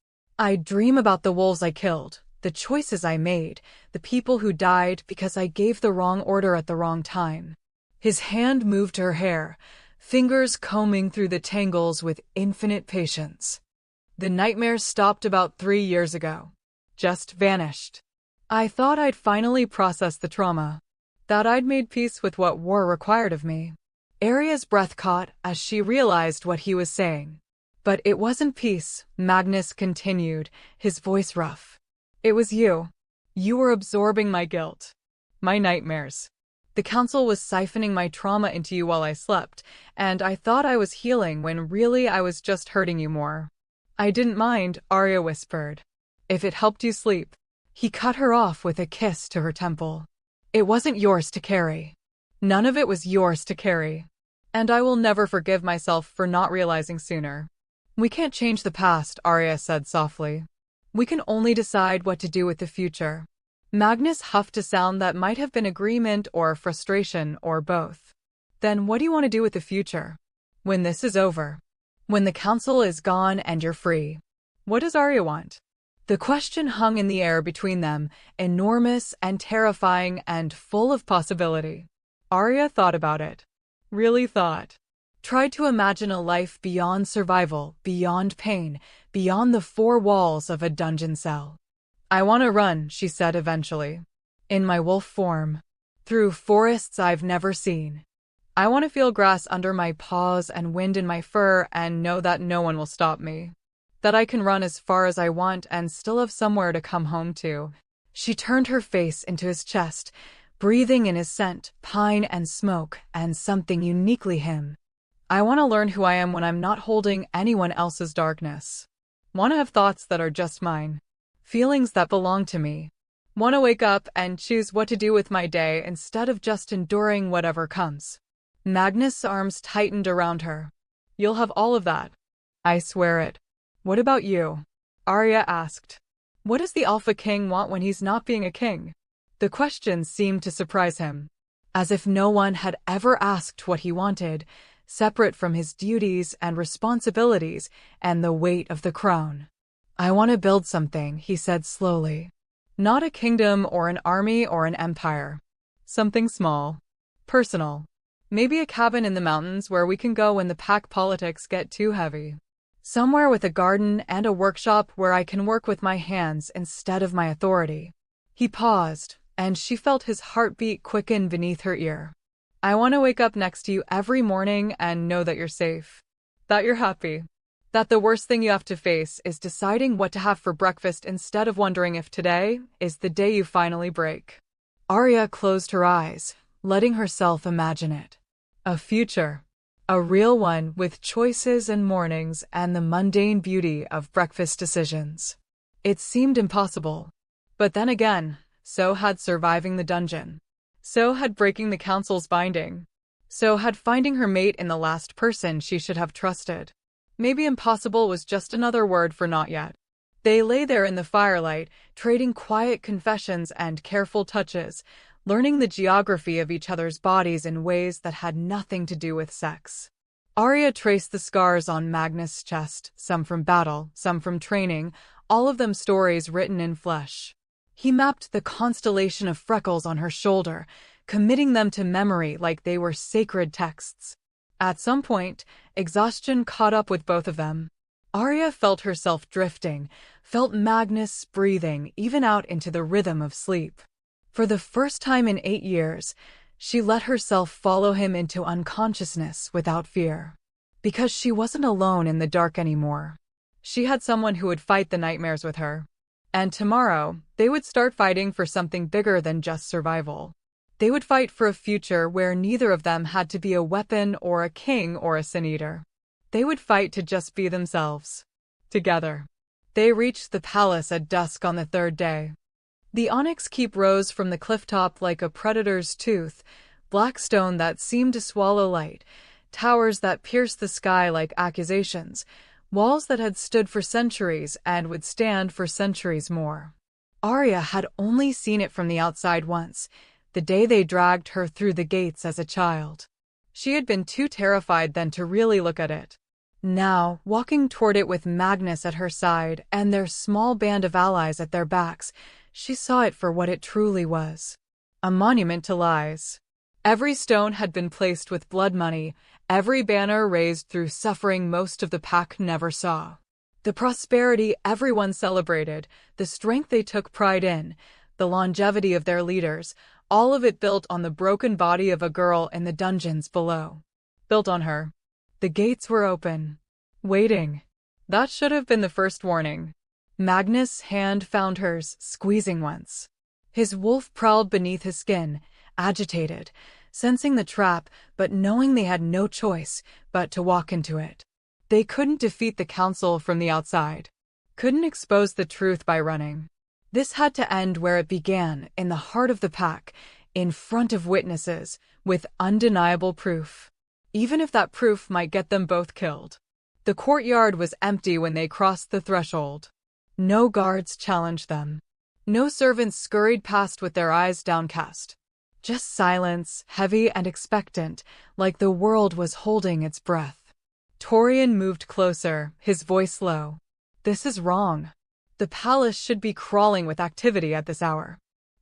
I'd dream about the wolves I killed, the choices I made, the people who died because I gave the wrong order at the wrong time." His hand moved her hair, fingers combing through the tangles with infinite patience. "The nightmares stopped about 3 years ago. Just vanished. I thought I'd finally processed the trauma. That I'd made peace with what war required of me." Arya's breath caught as she realized what he was saying. "But it wasn't peace," Magnus continued, his voice rough. "It was you. You were absorbing my guilt. My nightmares. The council was siphoning my trauma into you while I slept, and I thought I was healing when really I was just hurting you more. I didn't mind, Arya whispered. If it helped you sleep. He cut her off with a kiss to her temple. It wasn't yours to carry. None of it was yours to carry. And I will never forgive myself for not realizing sooner. We can't change the past, Arya said softly. We can only decide what to do with the future. Magnus huffed a sound that might have been agreement or frustration or both. Then what do you want to do with the future? When this is over? When the council is gone and you're free? What does Arya want? The question hung in the air between them, enormous and terrifying and full of possibility. Arya thought about it. Really thought. Tried to imagine a life beyond survival, beyond pain, beyond the four walls of a dungeon cell. I want to run, she said eventually. In my wolf form. Through forests I've never seen. I want to feel grass under my paws and wind in my fur and know that no one will stop me. That I can run as far as I want and still have somewhere to come home to. She turned her face into his chest, breathing in his scent, pine and smoke, and something uniquely him. I want to learn who I am when I'm not holding anyone else's darkness. Want to have thoughts that are just mine. Feelings that belong to me. Want to wake up and choose what to do with my day instead of just enduring whatever comes. Magnus' arms tightened around her. You'll have all of that. I swear it. What about you? Arya asked. What does the Alpha King want when he's not being a king? The question seemed to surprise him. As if no one had ever asked what he wanted, separate from his duties and responsibilities and the weight of the crown. I want to build something, he said slowly. Not a kingdom or an army or an empire. Something small. Personal. Maybe a cabin in the mountains where we can go when the pack politics get too heavy. Somewhere with a garden and a workshop where I can work with my hands instead of my authority. He paused, and she felt his heartbeat quicken beneath her ear. I want to wake up next to you every morning and know that you're safe. That you're happy. That the worst thing you have to face is deciding what to have for breakfast instead of wondering if today is the day you finally break. Arya closed her eyes, letting herself imagine it. A future. A real one with choices and mornings and the mundane beauty of breakfast decisions. It seemed impossible. But then again, so had surviving the dungeon. So had breaking the council's binding. So had finding her mate in the last person she should have trusted. Maybe impossible was just another word for not yet. They lay there in the firelight, trading quiet confessions and careful touches, learning the geography of each other's bodies in ways that had nothing to do with sex. Arya traced the scars on Magnus' chest, some from battle, some from training, all of them stories written in flesh. He mapped the constellation of freckles on her shoulder, committing them to memory like they were sacred texts. At some point, exhaustion caught up with both of them. Arya felt herself drifting, felt Magnus breathing even out into the rhythm of sleep. For the first time in 8 years, she let herself follow him into unconsciousness without fear. Because she wasn't alone in the dark anymore. She had someone who would fight the nightmares with her. And tomorrow, they would start fighting for something bigger than just survival. They would fight for a future where neither of them had to be a weapon or a king or a sin-eater. They would fight to just be themselves. Together. They reached the palace at dusk on the 3rd day. The onyx keep rose from the clifftop like a predator's tooth, black stone that seemed to swallow light, towers that pierced the sky like accusations, walls that had stood for centuries and would stand for centuries more. Arya had only seen it from the outside once, the day they dragged her through the gates as a child. She had been too terrified then to really look at it. Now, walking toward it with Magnus at her side and their small band of allies at their backs, she saw it for what it truly was. A monument to lies. Every stone had been placed with blood money, every banner raised through suffering most of the pack never saw. The prosperity everyone celebrated, the strength they took pride in, the longevity of their leaders, all of it built on the broken body of a girl in the dungeons below. Built on her. The gates were open. Waiting. That should have been the first warning. Magnus' hand found hers, squeezing once. His wolf prowled beneath his skin, agitated, sensing the trap but knowing they had no choice but to walk into it. They couldn't defeat the council from the outside, couldn't expose the truth by running. This had to end where it began, in the heart of the pack, in front of witnesses, with undeniable proof. Even if that proof might get them both killed. The courtyard was empty when they crossed the threshold. No guards challenged them. No servants scurried past with their eyes downcast. Just silence, heavy and expectant, like the world was holding its breath. Torian moved closer, his voice low. "This is wrong. The palace should be crawling with activity at this hour."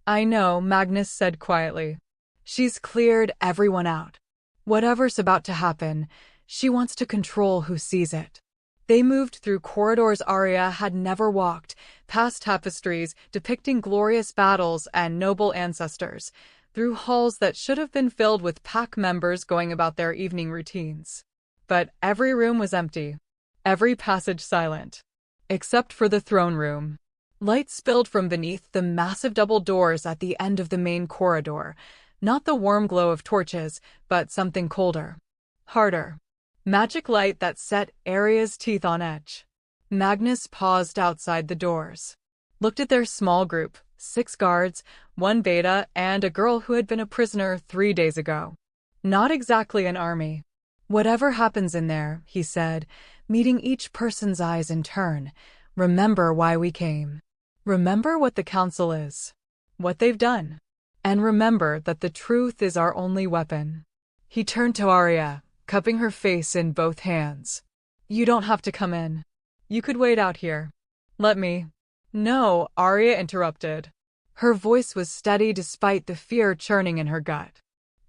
"I know," Magnus said quietly. "She's cleared everyone out. Whatever's about to happen, she wants to control who sees it." They moved through corridors Arya had never walked, past tapestries depicting glorious battles and noble ancestors, through halls that should have been filled with pack members going about their evening routines. But every room was empty, every passage silent, except for the throne room. Light spilled from beneath the massive double doors at the end of the main corridor, not the warm glow of torches, but something colder, harder. Magic light that set Arya's teeth on edge. Magnus paused outside the doors, looked at their small group, 6 guards, 1 beta, and a girl who had been a prisoner 3 days ago. Not exactly an army. "Whatever happens in there," he said, meeting each person's eyes in turn, "remember why we came. Remember what the council is, what they've done. And remember that the truth is our only weapon." He turned to Arya, cupping her face in both hands. "You don't have to come in. You could wait out here. Let me—" "No," Arya interrupted. Her voice was steady despite the fear churning in her gut.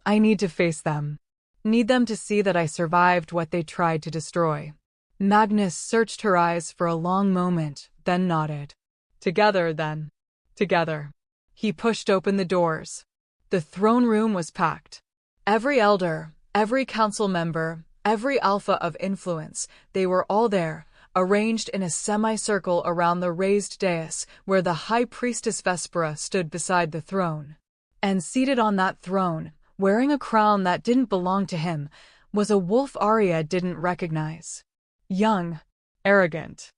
"I need to face them. Need them to see that I survived what they tried to destroy." Magnus searched her eyes for a long moment, then nodded. "Together, then. Together." He pushed open the doors. The throne room was packed. Every elder, every council member, every alpha of influence, they were all there, arranged in a semicircle around the raised dais where the High Priestess Vespera stood beside the throne. And seated on that throne, wearing a crown that didn't belong to him, was a wolf Arya didn't recognize. Young, arrogant,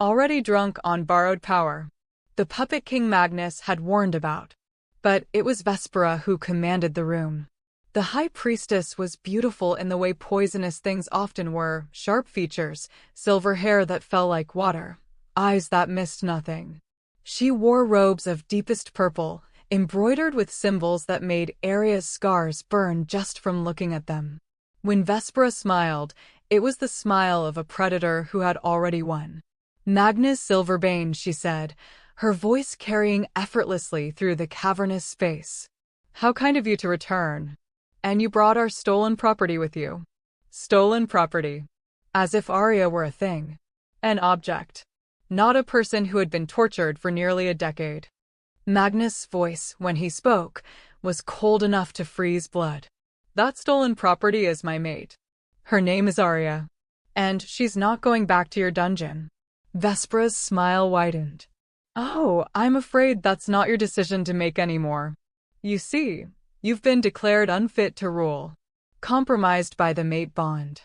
already drunk on borrowed power. The puppet king Magnus had warned about. But it was Vespera who commanded the room. The High Priestess was beautiful in the way poisonous things often were, sharp features, silver hair that fell like water, eyes that missed nothing. She wore robes of deepest purple, embroidered with symbols that made Arya's scars burn just from looking at them. When Vespera smiled, it was the smile of a predator who had already won. "Magnus Silverbane," she said, her voice carrying effortlessly through the cavernous space. "How kind of you to return. And you brought our stolen property with you." Stolen property. As if Arya were a thing. An object. Not a person who had been tortured for nearly a decade. Magnus' voice, when he spoke, was cold enough to freeze blood. "That stolen property is my mate. Her name is Arya. And she's not going back to your dungeon." Vespera's smile widened. "Oh, I'm afraid that's not your decision to make anymore. You see, you've been declared unfit to rule, compromised by the mate bond,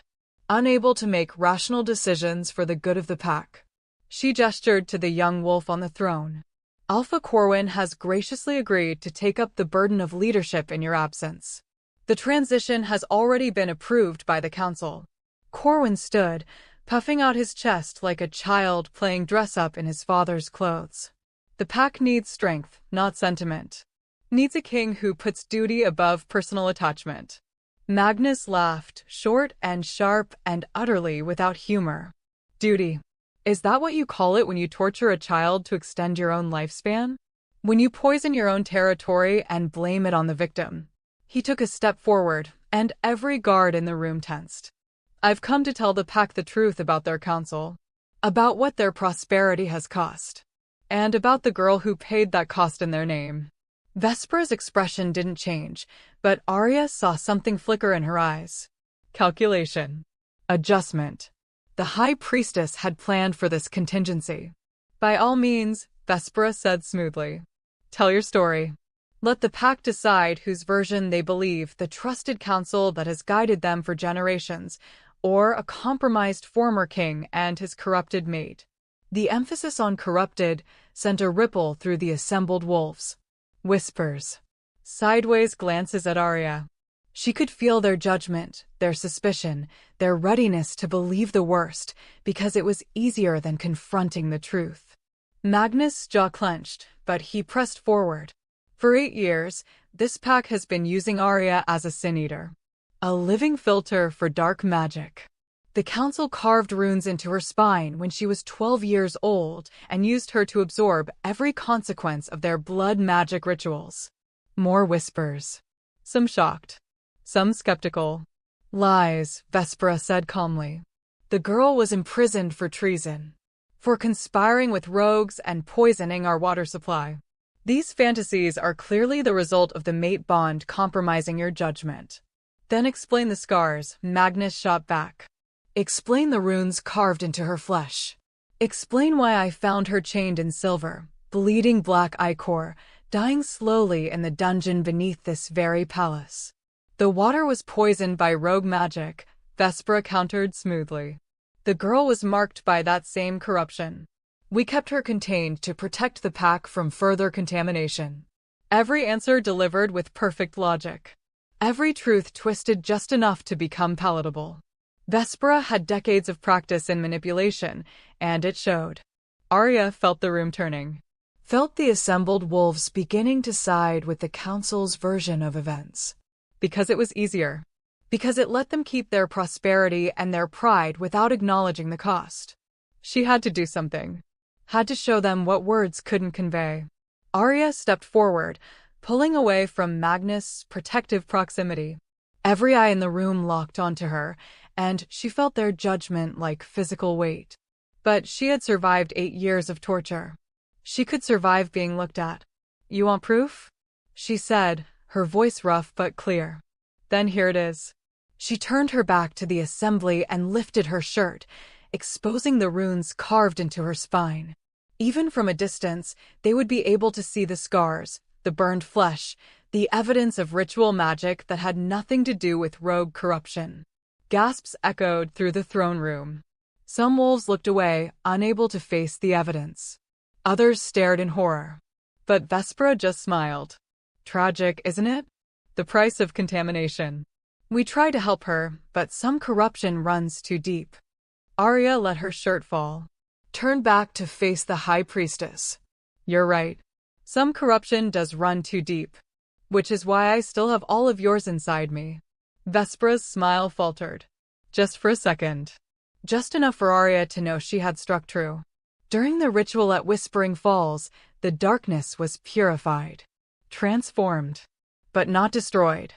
unable to make rational decisions for the good of the pack." She gestured to the young wolf on the throne. "Alpha Corwin has graciously agreed to take up the burden of leadership in your absence. The transition has already been approved by the council." Corwin stood, puffing out his chest like a child playing dress-up in his father's clothes. "The pack needs strength, not sentiment. Needs a king who puts duty above personal attachment." Magnus laughed, short and sharp and utterly without humor. "Duty. Is that what you call it when you torture a child to extend your own lifespan? When you poison your own territory and blame it on the victim?" He took a step forward, and every guard in the room tensed. "I've come to tell the pack the truth about their council, about what their prosperity has cost, and about the girl who paid that cost in their name." Vespera's expression didn't change, but Arya saw something flicker in her eyes. Calculation. Adjustment. The High Priestess had planned for this contingency. "By all means," Vespera said smoothly. "Tell your story. Let the pack decide whose version they believe, the trusted counsel that has guided them for generations, or a compromised former king and his corrupted mate. The emphasis on corrupted sent a ripple through the assembled wolves. Whispers. Sideways glances at Arya. She could feel their judgment, their suspicion, their readiness to believe the worst, because it was easier than confronting the truth. Magnus' jaw clenched, but he pressed forward. For 8 years, this pack has been using Arya as a sin-eater, a living filter for dark magic. The council carved runes into her spine when she was 12 years old and used her to absorb every consequence of their blood magic rituals. More whispers. Some shocked. Some skeptical. Lies, Vespera said calmly. The girl was imprisoned for treason, for conspiring with rogues and poisoning our water supply. These fantasies are clearly the result of the mate bond compromising your judgment. Then explain the scars, Magnus shot back. Explain the runes carved into her flesh. Explain why I found her chained in silver, bleeding black ichor, dying slowly in the dungeon beneath this very palace. The water was poisoned by rogue magic, Vespera countered smoothly. The girl was marked by that same corruption. We kept her contained to protect the pack from further contamination. Every answer delivered with perfect logic. Every truth twisted just enough to become palatable. Vespera had decades of practice in manipulation, and it showed. Arya felt the room turning. Felt the assembled wolves beginning to side with the council's version of events. Because it was easier. Because it let them keep their prosperity and their pride without acknowledging the cost. She had to do something. Had to show them what words couldn't convey. Arya stepped forward, pulling away from Magnus' protective proximity. Every eye in the room locked onto her, and she felt their judgment like physical weight. But she had survived 8 years of torture. She could survive being looked at. You want proof? She said, her voice rough but clear. Then here it is. She turned her back to the assembly and lifted her shirt, exposing the runes carved into her spine. Even from a distance, they would be able to see the scars, the burned flesh, the evidence of ritual magic that had nothing to do with rogue corruption. Gasps echoed through the throne room. Some wolves looked away, unable to face the evidence. Others stared in horror. But Vespera just smiled. Tragic, isn't it? The price of contamination. We try to help her, but some corruption runs too deep. Arya let her shirt fall. Turned back to face the High Priestess. You're right. Some corruption does run too deep. Which is why I still have all of yours inside me. Vespera's smile faltered. Just for a second. Just enough for Arya to know she had struck true. During the ritual at Whispering Falls, the darkness was purified. Transformed. But not destroyed.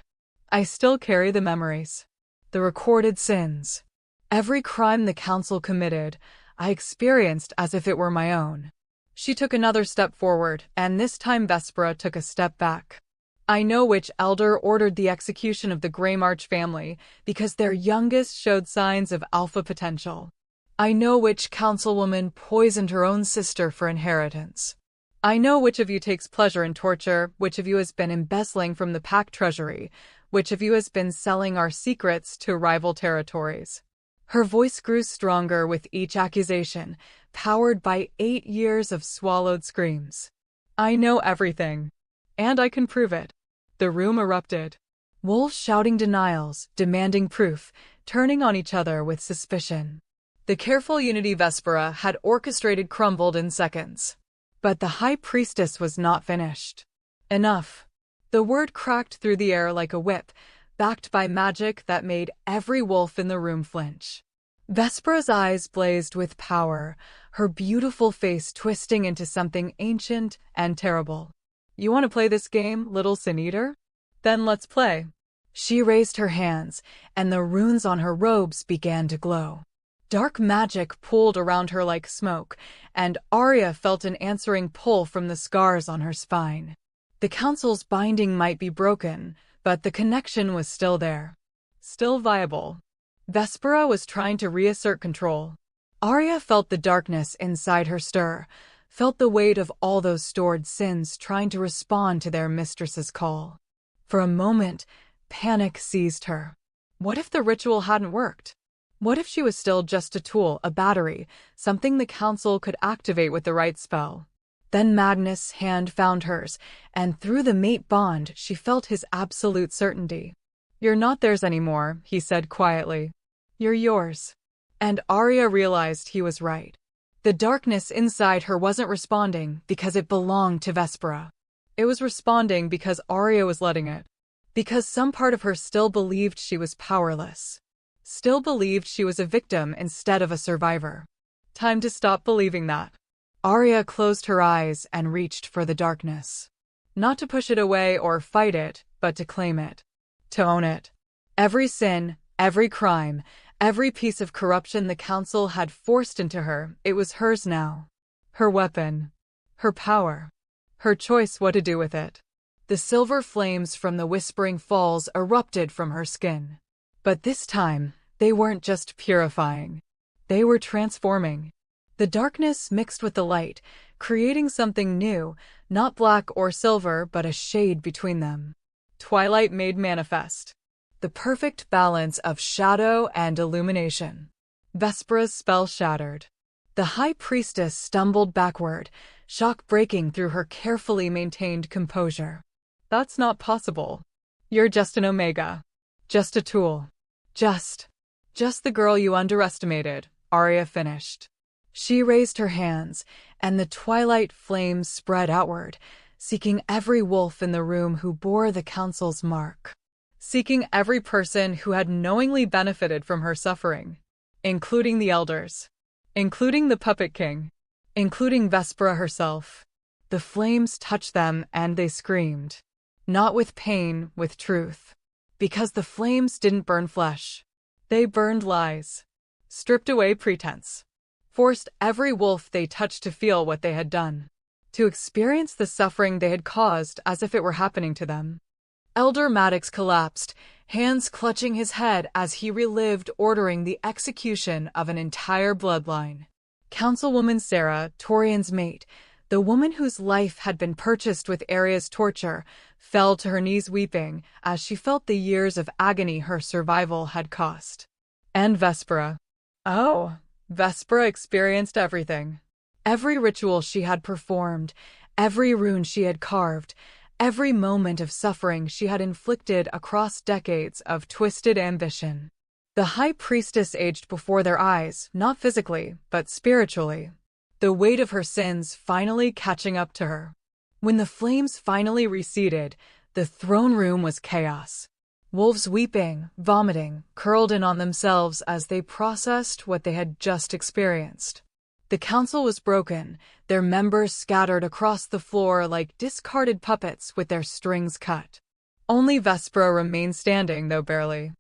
I still carry the memories. The recorded sins. Every crime the council committed, I experienced as if it were my own. She took another step forward, and this time Vespera took a step back. I know which elder ordered the execution of the Greymarch family because their youngest showed signs of alpha potential. I know which councilwoman poisoned her own sister for inheritance. I know which of you takes pleasure in torture, which of you has been embezzling from the pack treasury, which of you has been selling our secrets to rival territories. Her voice grew stronger with each accusation, powered by 8 years of swallowed screams. I know everything. And I can prove it. The room erupted. Wolves shouting denials, demanding proof, turning on each other with suspicion. The careful unity Vespera had orchestrated crumbled in seconds. But the High Priestess was not finished. Enough. The word cracked through the air like a whip, backed by magic that made every wolf in the room flinch. Vespera's eyes blazed with power, her beautiful face twisting into something ancient and terrible. You want to play this game, little sin-eater? Then let's play. She raised her hands, and the runes on her robes began to glow. Dark magic pooled around her like smoke, and Arya felt an answering pull from the scars on her spine. The council's binding might be broken, but the connection was still there. Still viable. Vespera was trying to reassert control. Arya felt the darkness inside her stir, felt the weight of all those stored sins trying to respond to their mistress's call. For a moment, panic seized her. What if the ritual hadn't worked? What if she was still just a tool, a battery, something the council could activate with the right spell? Then Magnus' hand found hers, and through the mate bond, she felt his absolute certainty. "You're not theirs anymore," he said quietly. "You're yours." And Arya realized he was right. The darkness inside her wasn't responding because it belonged to Vespera. It was responding because Arya was letting it. Because some part of her still believed she was powerless. Still believed she was a victim instead of a survivor. Time to stop believing that. Arya closed her eyes and reached for the darkness. Not to push it away or fight it, but to claim it. To own it. Every sin, every crime, every piece of corruption the council had forced into her, it was hers now. Her weapon. Her power. Her choice what to do with it. The silver flames from the Whispering Falls erupted from her skin. But this time, they weren't just purifying. They were transforming. The darkness mixed with the light, creating something new, not black or silver but a shade between them. Twilight made manifest. The perfect balance of shadow and illumination. Vespera's spell shattered. The High Priestess stumbled backward, shock breaking through her carefully maintained composure. "That's not possible. You're just an Omega. Just a tool. Just the girl you underestimated," Arya finished. She raised her hands, and the twilight flames spread outward, seeking every wolf in the room who bore the council's mark. Seeking every person who had knowingly benefited from her suffering. Including the elders. Including the Puppet King. Including Vespera herself. The flames touched them and they screamed. Not with pain, with truth. Because the flames didn't burn flesh. They burned lies. Stripped away pretense. Forced every wolf they touched to feel what they had done. To experience the suffering they had caused as if it were happening to them. Elder Maddox collapsed, hands clutching his head as he relived ordering the execution of an entire bloodline. Councilwoman Sarah, Torian's mate, the woman whose life had been purchased with Arya's torture, fell to her knees weeping as she felt the years of agony her survival had cost. And Vespera. Oh, Vespera experienced everything. Every ritual she had performed, every rune she had carved, every moment of suffering she had inflicted across decades of twisted ambition. The High Priestess aged before their eyes, not physically, but spiritually. The weight of her sins finally catching up to her. When the flames finally receded, the throne room was chaos. Wolves weeping, vomiting, curled in on themselves as they processed what they had just experienced. The council was broken, their members scattered across the floor like discarded puppets with their strings cut. Only Vespera remained standing, though barely.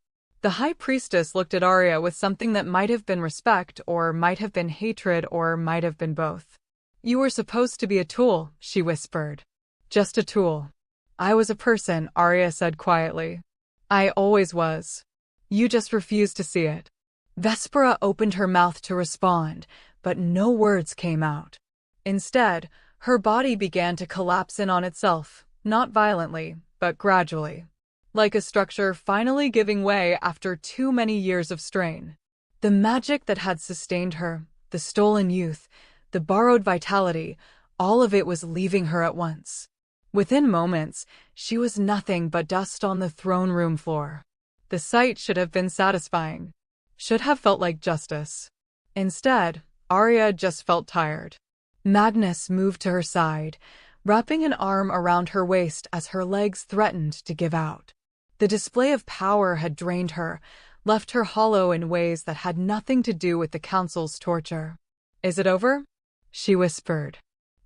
The High Priestess looked at Arya with something that might have been respect, or might have been hatred, or might have been both. "You were supposed to be a tool," she whispered. "Just a tool." "I was a person," Arya said quietly. "I always was. You just refused to see it." Vespera opened her mouth to respond, but no words came out. Instead, her body began to collapse in on itself, not violently, but gradually. Like a structure finally giving way after too many years of strain. The magic that had sustained her, the stolen youth, the borrowed vitality, all of it was leaving her at once. Within moments, she was nothing but dust on the throne room floor. The sight should have been satisfying. Should have felt like justice. Instead, Arya just felt tired. Magnus moved to her side, wrapping an arm around her waist as her legs threatened to give out. The display of power had drained her, left her hollow in ways that had nothing to do with the council's torture. "Is it over?" she whispered.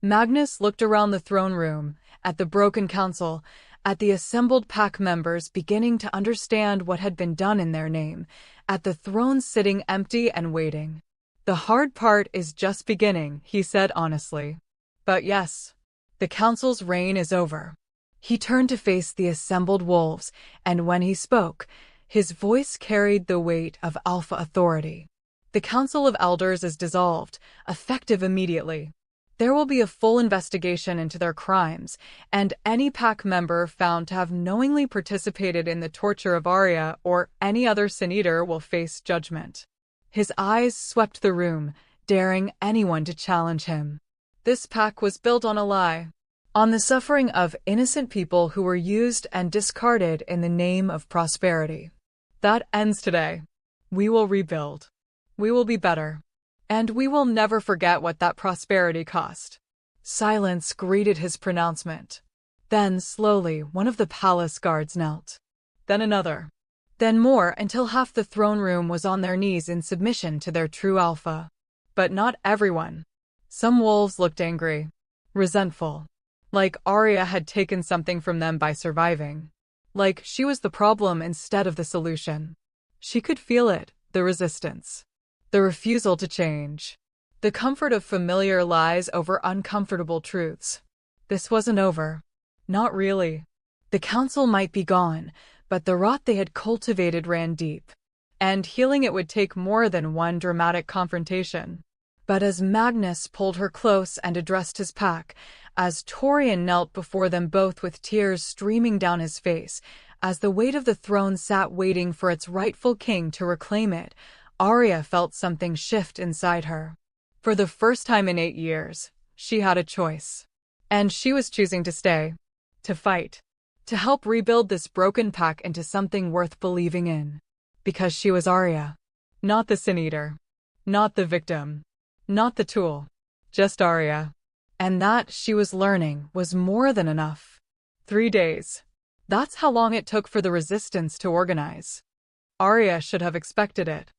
Magnus looked around the throne room, at the broken council, at the assembled pack members beginning to understand what had been done in their name, at the throne sitting empty and waiting. "The hard part is just beginning," he said honestly. "But yes, the council's reign is over." He turned to face the assembled wolves, and when he spoke, his voice carried the weight of alpha authority. "The Council of Elders is dissolved, effective immediately. There will be a full investigation into their crimes, and any pack member found to have knowingly participated in the torture of Arya or any other Sin Eater will face judgment. His eyes swept the room, daring anyone to challenge him. This pack was built on a lie, on the suffering of innocent people who were used and discarded in the name of prosperity. That ends today. We will rebuild. We will be better. And we will never forget what that prosperity cost. Silence greeted his pronouncement. Then, slowly, one of the palace guards knelt. Then another. Then more, until half the throne room was on their knees in submission to their true alpha. But not everyone. Some wolves looked angry, resentful. Like Arya had taken something from them by surviving. Like she was the problem instead of the solution. She could feel it, the resistance. The refusal to change. The comfort of familiar lies over uncomfortable truths. This wasn't over. Not really. The council might be gone, but the rot they had cultivated ran deep. And healing it would take more than one dramatic confrontation. But as Magnus pulled her close and addressed his pack, as Torian knelt before them both with tears streaming down his face, as the weight of the throne sat waiting for its rightful king to reclaim it, Arya felt something shift inside her. For the first time in 8 years, she had a choice. And she was choosing to stay. To fight. To help rebuild this broken pack into something worth believing in. Because she was Arya. Not the Sin Eater. Not the victim. Not the tool. Just Arya. And that, she was learning, was more than enough. 3 days. That's how long it took for the resistance to organize. Arya should have expected it.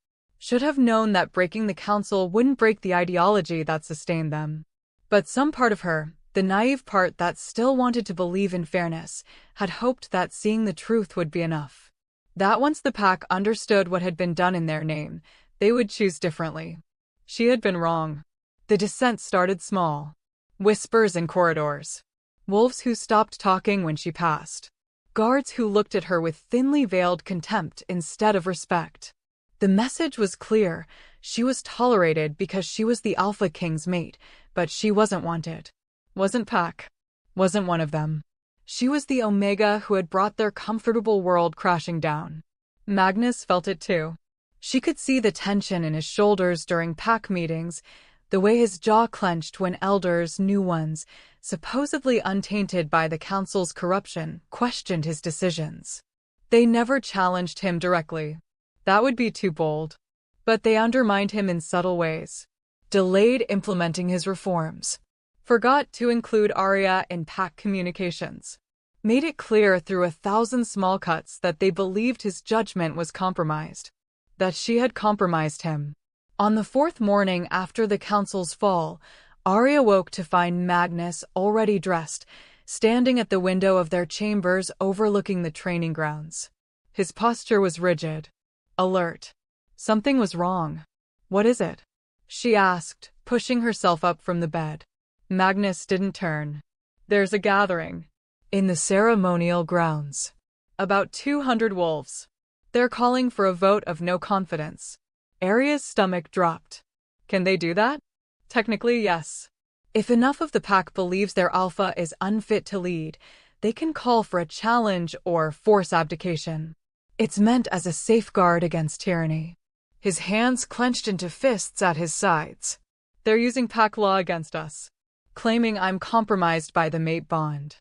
Should have known that breaking the council wouldn't break the ideology that sustained them. But some part of her, the naive part that still wanted to believe in fairness, had hoped that seeing the truth would be enough. That once the pack understood what had been done in their name, they would choose differently. She had been wrong. The dissent started small. Whispers in corridors. Wolves who stopped talking when she passed. Guards who looked at her with thinly veiled contempt instead of respect. The message was clear. She was tolerated because she was the Alpha King's mate, but she wasn't wanted. Wasn't pack. Wasn't one of them. She was the Omega who had brought their comfortable world crashing down. Magnus felt it too. She could see the tension in his shoulders during pack meetings, the way his jaw clenched when elders, new ones, supposedly untainted by the council's corruption, questioned his decisions. They never challenged him directly. That would be too bold. But they undermined him in subtle ways. Delayed implementing his reforms. Forgot to include Arya in pack communications. Made it clear through 1,000 small cuts that they believed his judgment was compromised. That she had compromised him. On the 4th morning after the council's fall, Arya woke to find Magnus already dressed, standing at the window of their chambers overlooking the training grounds. His posture was rigid. Alert. Something was wrong. What is it? She asked, pushing herself up from the bed. Magnus didn't turn. There's a gathering. In the ceremonial grounds. About 200 wolves. They're calling for a vote of no confidence. Arya's stomach dropped. Can they do that? Technically, yes. If enough of the pack believes their alpha is unfit to lead, they can call for a challenge or force abdication. It's meant as a safeguard against tyranny. His hands clenched into fists at his sides. They're using pack law against us, claiming I'm compromised by the mate bond.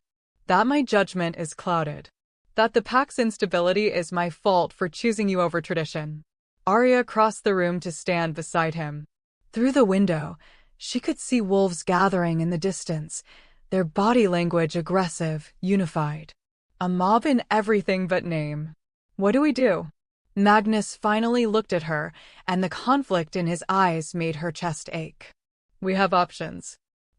That my judgment is clouded. That the pack's instability is my fault for choosing you over tradition. Arya crossed the room to stand beside him. Through the window, she could see wolves gathering in the distance, their body language aggressive, unified. A mob in everything but name. What do we do? Magnus finally looked at her, and the conflict in his eyes made her chest ache. We have options.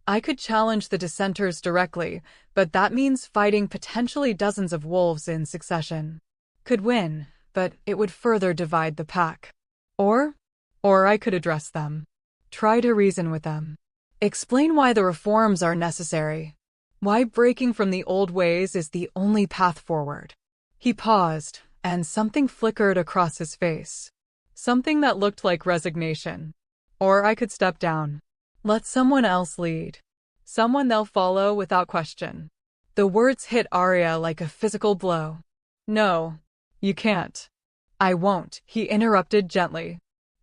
I could challenge the dissenters directly, but that means fighting potentially dozens of wolves in succession. Could win, but it would further divide the pack. Or I could address them. Try to reason with them. Explain why the reforms are necessary. Why breaking from the old ways is the only path forward. He paused, and something flickered across his face. Something that looked like resignation. Or I could step down. Let someone else lead. Someone they'll follow without question. The words hit Arya like a physical blow. No, you can't. I won't, he interrupted gently.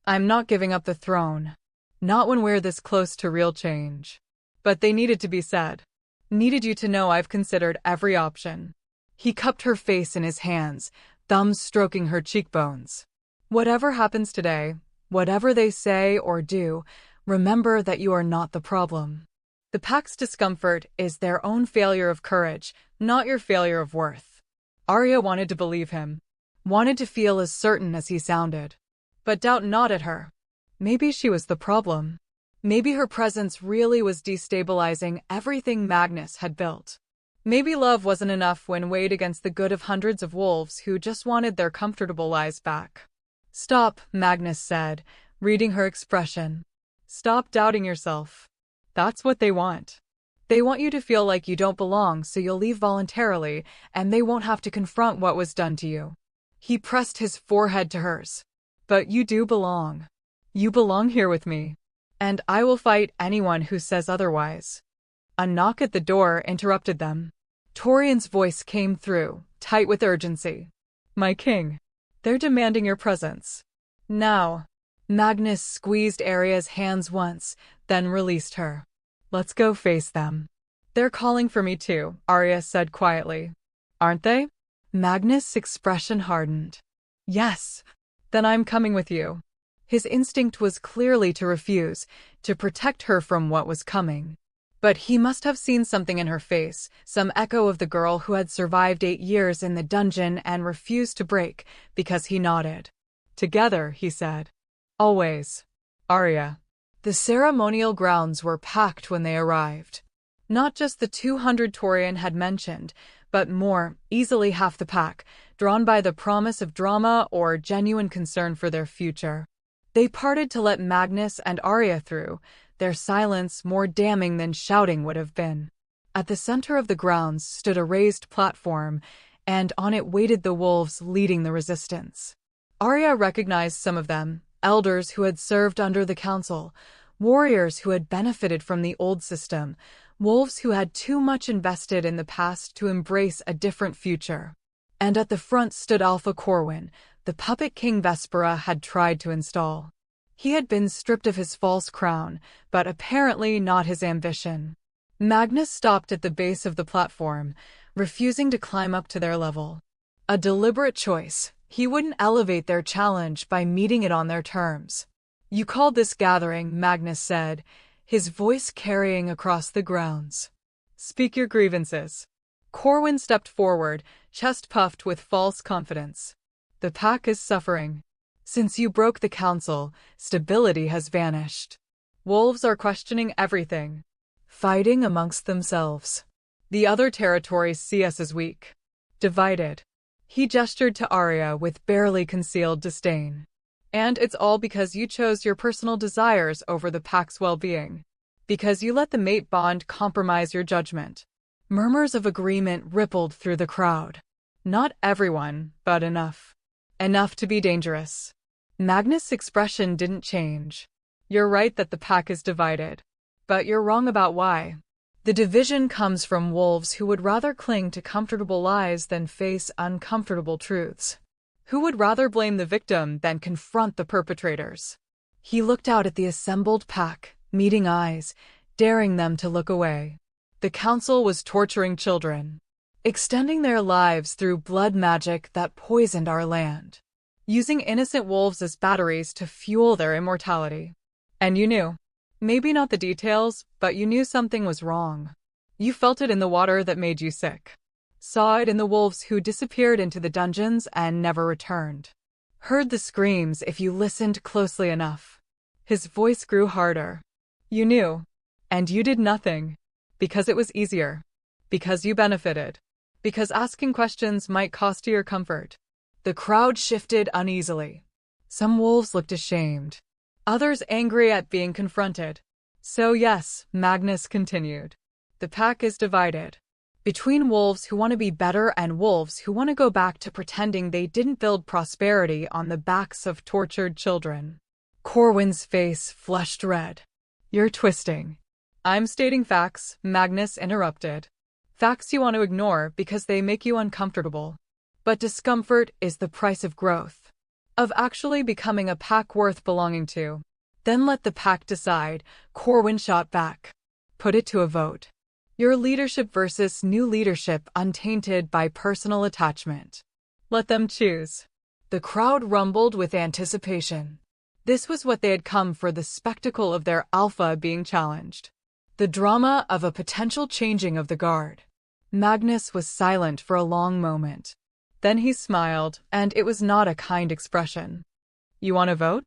I'm not giving up the throne. Not when we're this close to real change. But they needed to be said. Needed you to know I've considered every option. He cupped her face in his hands, thumbs stroking her cheekbones. Whatever happens today, whatever they say or do, remember that you are not the problem. The pack's discomfort is their own failure of courage, not your failure of worth. Arya wanted to believe him. Wanted to feel as certain as he sounded. But doubt gnawed at her. Maybe she was the problem. Maybe her presence really was destabilizing everything Magnus had built. Maybe love wasn't enough when weighed against the good of hundreds of wolves who just wanted their comfortable lives back. Stop, Magnus said, reading her expression. Stop doubting yourself. That's what they want. They want you to feel like you don't belong so you'll leave voluntarily and they won't have to confront what was done to you. He pressed his forehead to hers. But you do belong. You belong here with me. And I will fight anyone who says otherwise. A knock at the door interrupted them. Torian's voice came through, tight with urgency. My king. They're demanding your presence. Now. Magnus squeezed Arya's hands once, then released her. Let's go face them. They're calling for me too, Arya said quietly. Aren't they? Magnus' expression hardened. Yes. Then I'm coming with you. His instinct was clearly to refuse, to protect her from what was coming. But he must have seen something in her face, some echo of the girl who had survived 8 years in the dungeon and refused to break, because he nodded. Together, he said. Always. Arya. The ceremonial grounds were packed when they arrived. Not just the 200 Torian had mentioned, but more, easily half the pack, drawn by the promise of drama or genuine concern for their future. They parted to let Magnus and Arya through, their silence more damning than shouting would have been. At the center of the grounds stood a raised platform, and on it waited the wolves leading the resistance. Arya recognized some of them, elders who had served under the council, warriors who had benefited from the old system, wolves who had too much invested in the past to embrace a different future. And at the front stood Alpha Corwin, the puppet king Vespera had tried to install. He had been stripped of his false crown, but apparently not his ambition. Magnus stopped at the base of the platform, refusing to climb up to their level. A deliberate choice. He wouldn't elevate their challenge by meeting it on their terms. You called this gathering, Magnus said, his voice carrying across the grounds. Speak your grievances. Corwin stepped forward, chest puffed with false confidence. The pack is suffering. Since you broke the council, stability has vanished. Wolves are questioning everything. Fighting amongst themselves. The other territories see us as weak. Divided. He gestured to Arya with barely concealed disdain. And it's all because you chose your personal desires over the pack's well-being. Because you let the mate bond compromise your judgment. Murmurs of agreement rippled through the crowd. Not everyone, but enough. Enough to be dangerous. Magnus' expression didn't change. You're right that the pack is divided. But you're wrong about why. The division comes from wolves who would rather cling to comfortable lies than face uncomfortable truths. Who would rather blame the victim than confront the perpetrators. He looked out at the assembled pack, meeting eyes, daring them to look away. The council was torturing children. Extending their lives through blood magic that poisoned our land. Using innocent wolves as batteries to fuel their immortality. And you knew. Maybe not the details, but you knew something was wrong. You felt it in the water that made you sick. Saw it in the wolves who disappeared into the dungeons and never returned. Heard the screams if you listened closely enough. His voice grew harder. You knew. And you did nothing. Because it was easier. Because you benefited. Because asking questions might cost you your comfort. The crowd shifted uneasily. Some wolves looked ashamed. Others angry at being confronted. So yes, Magnus continued. The pack is divided. Between wolves who want to be better and wolves who want to go back to pretending they didn't build prosperity on the backs of tortured children. Corwin's face flushed red. You're twisting. I'm stating facts, Magnus interrupted. Facts you want to ignore because they make you uncomfortable. But discomfort is the price of growth. Of actually becoming a pack worth belonging to. Then let the pack decide, Corwin shot back. Put it to a vote. Your leadership versus new leadership untainted by personal attachment. Let them choose. The crowd rumbled with anticipation. This was what they had come for, the spectacle of their alpha being challenged. The drama of a potential changing of the guard. Magnus was silent for a long moment. Then he smiled, and it was not a kind expression. You want to vote?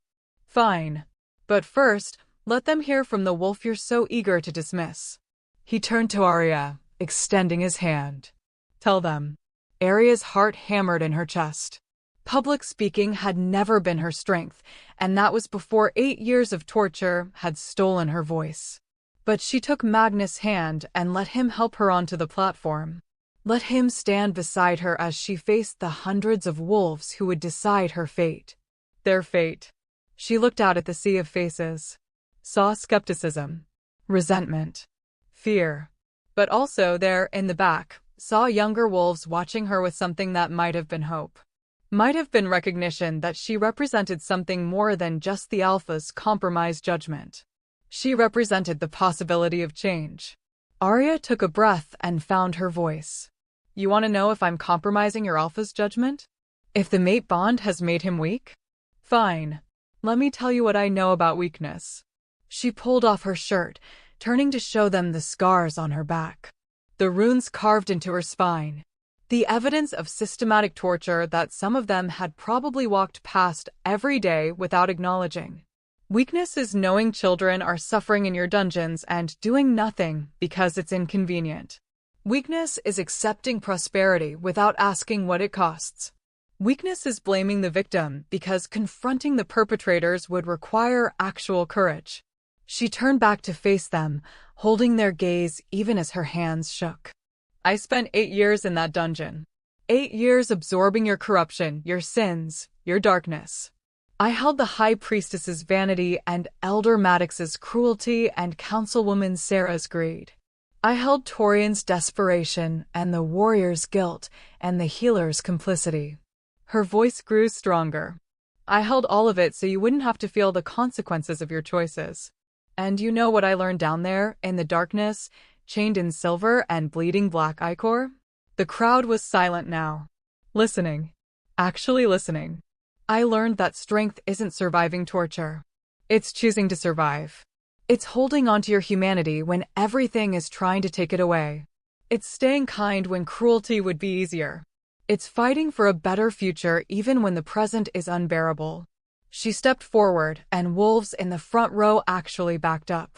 Fine. But first, let them hear from the wolf you're so eager to dismiss. He turned to Arya, extending his hand. Tell them. Arya's heart hammered in her chest. Public speaking had never been her strength, and that was before 8 years of torture had stolen her voice. But she took Magnus' hand and let him help her onto the platform. Let him stand beside her as she faced the hundreds of wolves who would decide her fate. Their fate. She looked out at the sea of faces. Saw skepticism, resentment, fear. But also there, in the back, saw younger wolves watching her with something that might have been hope. Might have been recognition that she represented something more than just the alpha's compromised judgment. She represented the possibility of change. Arya took a breath and found her voice. You want to know if I'm compromising your alpha's judgment? If the mate bond has made him weak? Fine. Let me tell you what I know about weakness. She pulled off her shirt, turning to show them the scars on her back. The runes carved into her spine. The evidence of systematic torture that some of them had probably walked past every day without acknowledging. Weakness is knowing children are suffering in your dungeons and doing nothing because it's inconvenient. Weakness is accepting prosperity without asking what it costs. Weakness is blaming the victim because confronting the perpetrators would require actual courage. She turned back to face them, holding their gaze even as her hands shook. I spent 8 years in that dungeon. 8 years absorbing your corruption, your sins, your darkness. I held the High Priestess's vanity and Elder Maddox's cruelty and Councilwoman Sarah's greed. I held Torian's desperation and the warrior's guilt and the healer's complicity. Her voice grew stronger. I held all of it so you wouldn't have to feel the consequences of your choices. And you know what I learned down there, in the darkness, chained in silver and bleeding black ichor? The crowd was silent now. Listening. Actually listening. I learned that strength isn't surviving torture. It's choosing to survive. It's holding on to your humanity when everything is trying to take it away. It's staying kind when cruelty would be easier. It's fighting for a better future even when the present is unbearable. She stepped forward, and wolves in the front row actually backed up.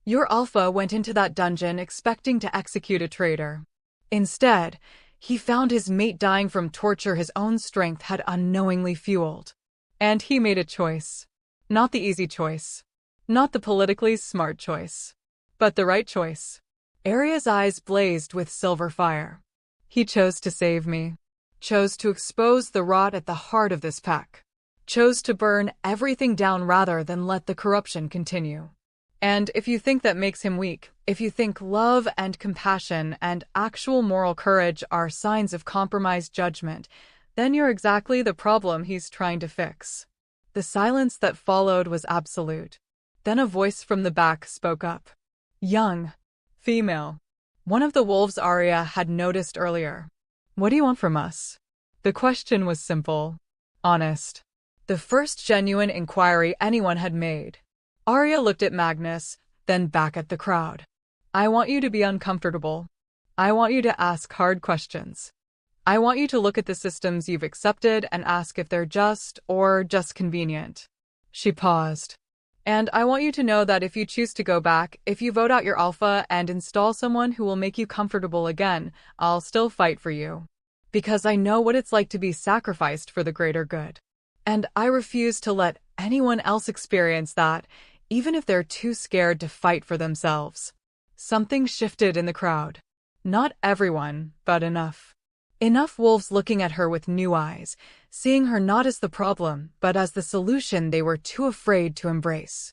Your alpha went into that dungeon expecting to execute a traitor. Instead, he found his mate dying from torture his own strength had unknowingly fueled. And he made a choice. Not the easy choice. Not the politically smart choice. But the right choice. Arya's eyes blazed with silver fire. He chose to save me. Chose to expose the rot at the heart of this pack. Chose to burn everything down rather than let the corruption continue. And if you think that makes him weak, if you think love and compassion and actual moral courage are signs of compromised judgment, then you're exactly the problem he's trying to fix. The silence that followed was absolute. Then a voice from the back spoke up. Young. Female. One of the wolves Arya had noticed earlier. What do you want from us? The question was simple. Honest. The first genuine inquiry anyone had made. Arya looked at Magnus, then back at the crowd. I want you to be uncomfortable. I want you to ask hard questions. I want you to look at the systems you've accepted and ask if they're just or just convenient. She paused. And I want you to know that if you choose to go back, if you vote out your alpha and install someone who will make you comfortable again, I'll still fight for you. Because I know what it's like to be sacrificed for the greater good. And I refuse to let anyone else experience that, even if they're too scared to fight for themselves. Something shifted in the crowd. Not everyone, but enough. Enough wolves looking at her with new eyes, seeing her not as the problem, but as the solution they were too afraid to embrace.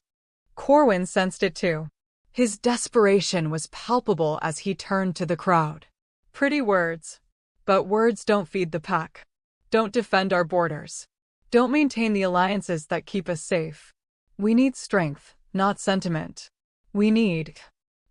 Corwin sensed it too. His desperation was palpable as he turned to the crowd. Pretty words. But words don't feed the pack. Don't defend our borders. Don't maintain the alliances that keep us safe. We need strength, not sentiment. We need...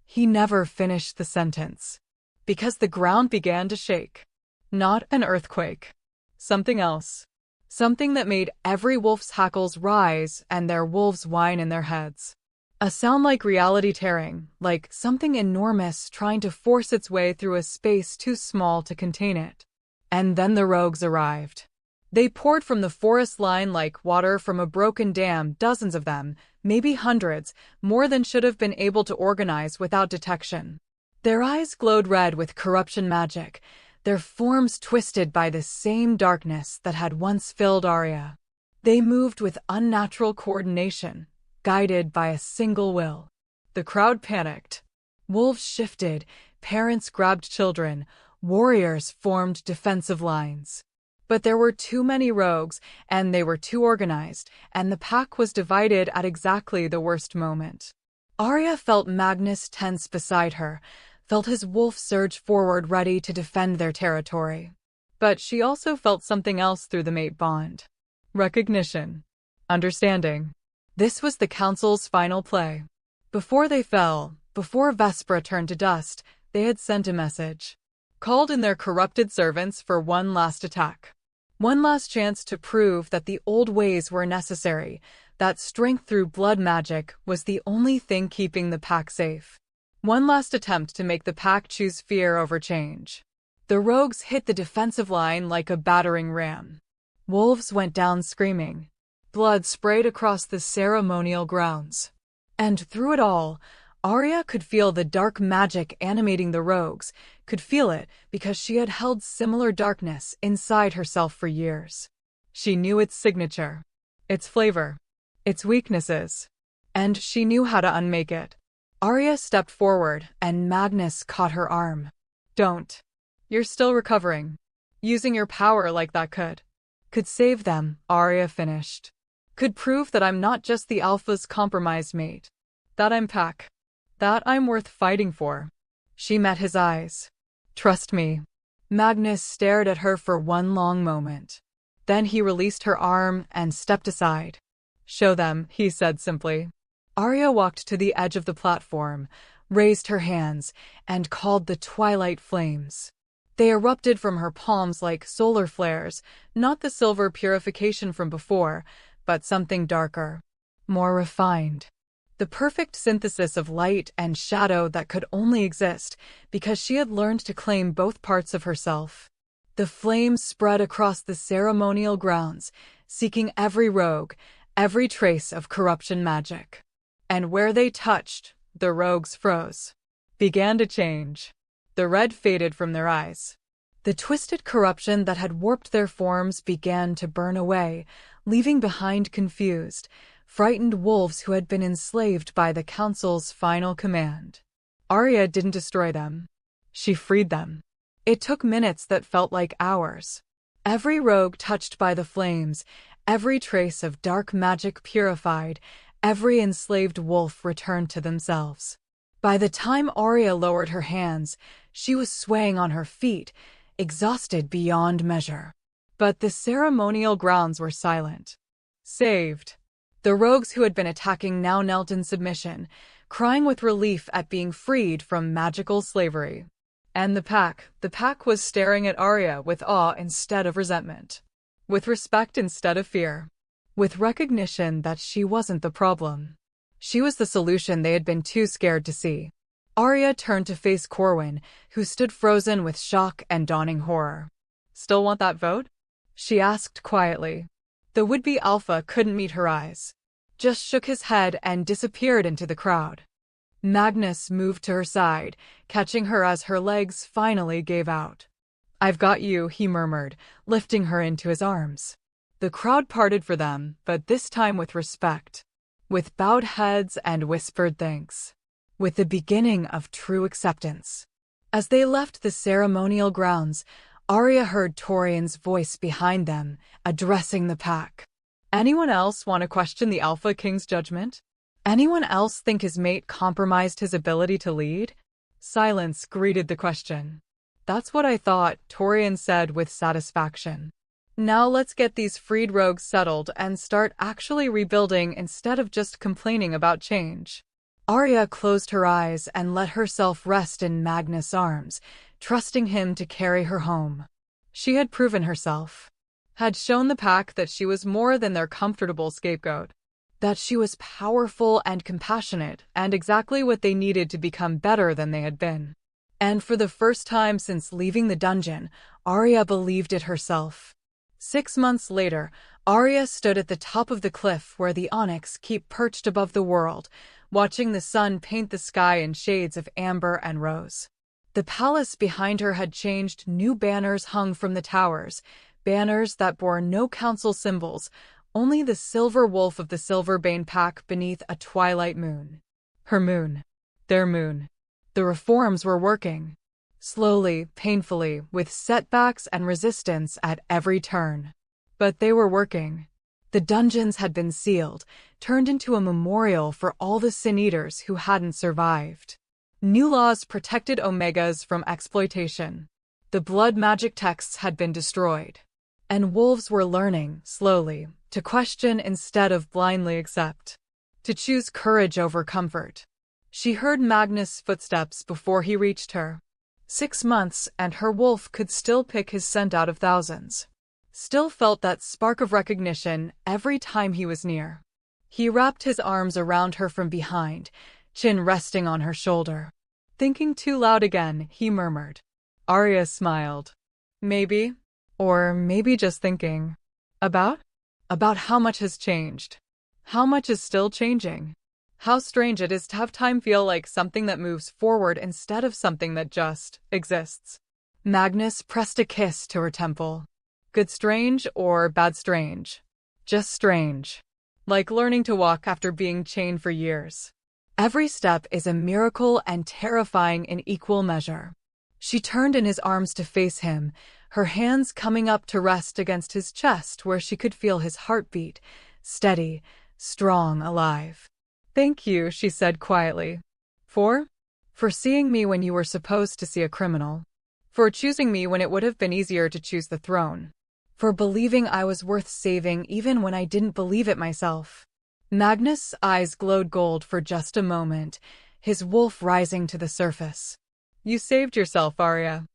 He never finished the sentence. Because the ground began to shake. Not an earthquake. Something else. Something that made every wolf's hackles rise and their wolves whine in their heads. A sound like reality tearing, like something enormous trying to force its way through a space too small to contain it. And then the rogues arrived. They poured from the forest line like water from a broken dam, dozens of them, maybe hundreds, more than should have been able to organize without detection. Their eyes glowed red with corruption magic, their forms twisted by the same darkness that had once filled Arya. They moved with unnatural coordination, guided by a single will. The crowd panicked. Wolves shifted, parents grabbed children, warriors formed defensive lines. But there were too many rogues, and they were too organized, and the pack was divided at exactly the worst moment. Arya felt Magnus tense beside her, felt his wolf surge forward ready to defend their territory. But she also felt something else through the mate bond. Recognition. Understanding. This was the Council's final play. Before they fell, before Vespra turned to dust, they had sent a message. Called in their corrupted servants for one last attack. One last chance to prove that the old ways were necessary, that strength through blood magic was the only thing keeping the pack safe. One last attempt to make the pack choose fear over change. The rogues hit the defensive line like a battering ram. Wolves went down screaming. Blood sprayed across the ceremonial grounds. And through it all, Arya could feel the dark magic animating the rogues, could feel it because she had held similar darkness inside herself for years. She knew its signature, its flavor, its weaknesses, and she knew how to unmake it. Arya stepped forward, and Magnus caught her arm. Don't. You're still recovering. Using your power like that could save them, Arya finished. Could prove that I'm not just the Alpha's compromised mate. That I'm pack. That I'm worth fighting for. She met his eyes. Trust me. Magnus stared at her for one long moment. Then he released her arm and stepped aside. Show them, he said simply. Arya walked to the edge of the platform, raised her hands, and called the twilight flames. They erupted from her palms like solar flares, not the silver purification from before, but something darker, more refined. The perfect synthesis of light and shadow that could only exist because she had learned to claim both parts of herself. The flames spread across the ceremonial grounds, seeking every rogue, every trace of corruption magic. And where they touched, the rogues froze, began to change. The red faded from their eyes. The twisted corruption that had warped their forms began to burn away, leaving behind confused, frightened wolves who had been enslaved by the Council's final command. Arya didn't destroy them. She freed them. It took minutes that felt like hours. Every rogue touched by the flames, every trace of dark magic purified, every enslaved wolf returned to themselves. By the time Arya lowered her hands, she was swaying on her feet, exhausted beyond measure. But the ceremonial grounds were silent. Saved. The rogues who had been attacking now knelt in submission, crying with relief at being freed from magical slavery. And the pack was staring at Arya with awe instead of resentment. With respect instead of fear. With recognition that she wasn't the problem. She was the solution they had been too scared to see. Arya turned to face Corwin, who stood frozen with shock and dawning horror. Still want that vote? She asked quietly. The would-be alpha couldn't meet her eyes. Just shook his head and disappeared into the crowd. Magnus moved to her side, catching her as her legs finally gave out. I've got you, he murmured, lifting her into his arms. The crowd parted for them, but this time with respect. With bowed heads and whispered thanks. With the beginning of true acceptance. As they left the ceremonial grounds, Arya heard Torian's voice behind them, addressing the pack. Anyone else want to question the Alpha King's judgment? Anyone else think his mate compromised his ability to lead? Silence greeted the question. That's what I thought, Torian said with satisfaction. Now let's get these freed rogues settled and start actually rebuilding instead of just complaining about change. Arya closed her eyes and let herself rest in Magnus' arms, trusting him to carry her home. She had proven herself, had shown the pack that she was more than their comfortable scapegoat, that she was powerful and compassionate and exactly what they needed to become better than they had been. And for the first time since leaving the dungeon, Arya believed it herself. 6 months later, Arya stood at the top of the cliff where the onyx keep perched above the world, watching the sun paint the sky in shades of amber and rose. The palace behind her had changed. New banners hung from the towers, banners that bore no council symbols, only the silver wolf of the Silverbane pack beneath a twilight moon. Her moon. Their moon. The reforms were working. Slowly, painfully, with setbacks and resistance at every turn. But they were working. The dungeons had been sealed, turned into a memorial for all the sin-eaters who hadn't survived. New laws protected Omegas from exploitation. The blood magic texts had been destroyed. And wolves were learning, slowly, to question instead of blindly accept. To choose courage over comfort. She heard Magnus' footsteps before he reached her. 6 months, and her wolf could still pick his scent out of thousands. Still felt that spark of recognition every time he was near. He wrapped his arms around her from behind, chin resting on her shoulder. Thinking too loud again, he murmured. Arya smiled. Maybe. Or maybe just thinking. About how much has changed. How much is still changing. How strange it is to have time feel like something that moves forward instead of something that just exists. Magnus pressed a kiss to her temple. Good strange or bad strange? Just strange. Like learning to walk after being chained for years. Every step is a miracle and terrifying in equal measure. She turned in his arms to face him, her hands coming up to rest against his chest where she could feel his heartbeat, steady, strong, alive. Thank you, she said quietly. For seeing me when you were supposed to see a criminal. For choosing me when it would have been easier to choose the throne. For believing I was worth saving even when I didn't believe it myself. Magnus' eyes glowed gold for just a moment, his wolf rising to the surface. You saved yourself, Arya.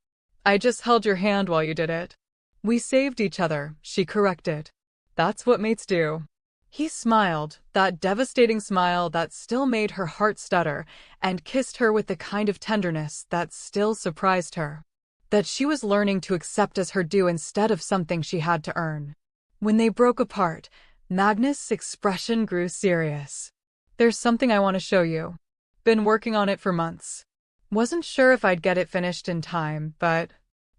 I just held your hand while you did it. We saved each other, she corrected. That's what mates do. He smiled, that devastating smile that still made her heart stutter, and kissed her with the kind of tenderness that still surprised her. That she was learning to accept as her due instead of something she had to earn. When they broke apart, Magnus' expression grew serious. There's something I want to show you. Been working on it for months. Wasn't sure if I'd get it finished in time, but...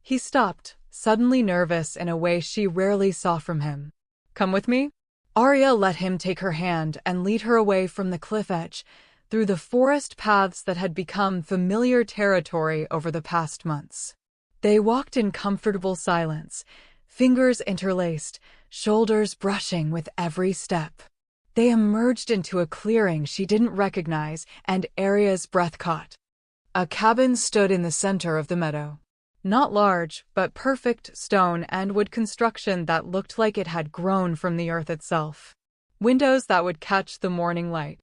He stopped, suddenly nervous in a way she rarely saw from him. Come with me? Arya let him take her hand and lead her away from the cliff edge, through the forest paths that had become familiar territory over the past months. They walked in comfortable silence, fingers interlaced, shoulders brushing with every step. They emerged into a clearing she didn't recognize, and Arya's breath caught. A cabin stood in the center of the meadow. Not large, but perfect stone and wood construction that looked like it had grown from the earth itself. Windows that would catch the morning light.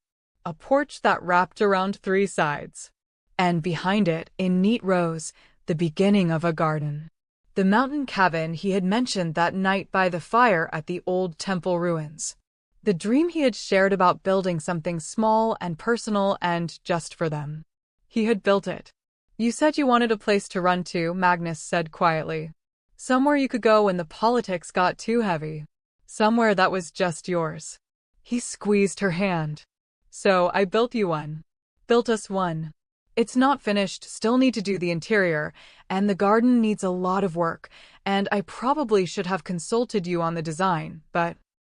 A porch that wrapped around 3 sides. And behind it, in neat rows, the beginning of a garden. The mountain cabin he had mentioned that night by the fire at the old temple ruins. The dream he had shared about building something small and personal and just for them. He had built it. You said you wanted a place to run to, Magnus said quietly. Somewhere you could go when the politics got too heavy. Somewhere that was just yours. He squeezed her hand. So I built you one. Built us one. It's not finished, still need to do the interior, and the garden needs a lot of work, and I probably should have consulted you on the design, but...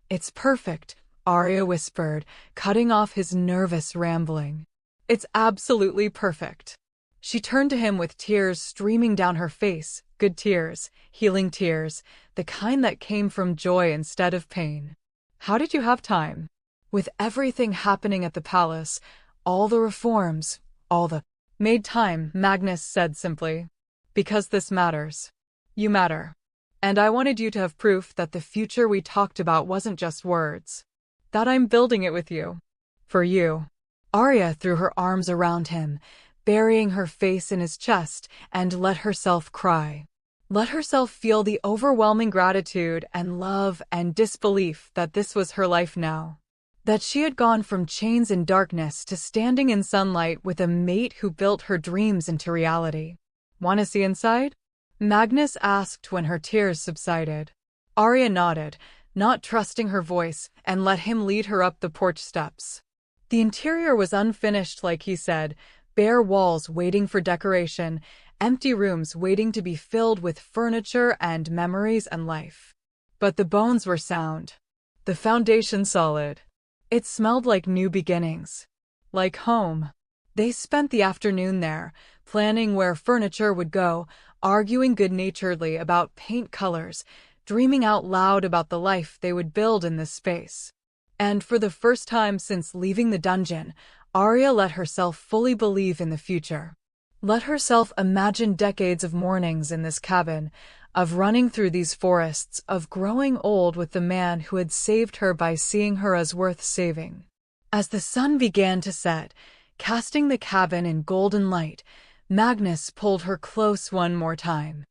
It's perfect, Arya whispered, cutting off his nervous rambling. It's absolutely perfect. She turned to him with tears streaming down her face, good tears, healing tears, the kind that came from joy instead of pain. How did you have time? With everything happening at the palace, all the reforms, all the made time, Magnus said simply. Because this matters. You matter. And I wanted you to have proof that the future we talked about wasn't just words. That I'm building it with you. For you. Arya threw her arms around him, burying her face in his chest, and let herself cry. Let herself feel the overwhelming gratitude and love and disbelief that this was her life now. That she had gone from chains and darkness to standing in sunlight with a mate who built her dreams into reality. Want to see inside? Magnus asked when her tears subsided. Arya nodded, not trusting her voice, and let him lead her up the porch steps. The interior was unfinished, like he said, bare walls waiting for decoration, empty rooms waiting to be filled with furniture and memories and life. But the bones were sound. The foundation solid. It smelled like new beginnings. Like home. They spent the afternoon there, planning where furniture would go, arguing good-naturedly about paint colors, dreaming out loud about the life they would build in this space. And for the first time since leaving the dungeon, Arya let herself fully believe in the future. Let herself imagine decades of mornings in this cabin, of running through these forests, of growing old with the man who had saved her by seeing her as worth saving. As the sun began to set, casting the cabin in golden light, Magnus pulled her close one more time.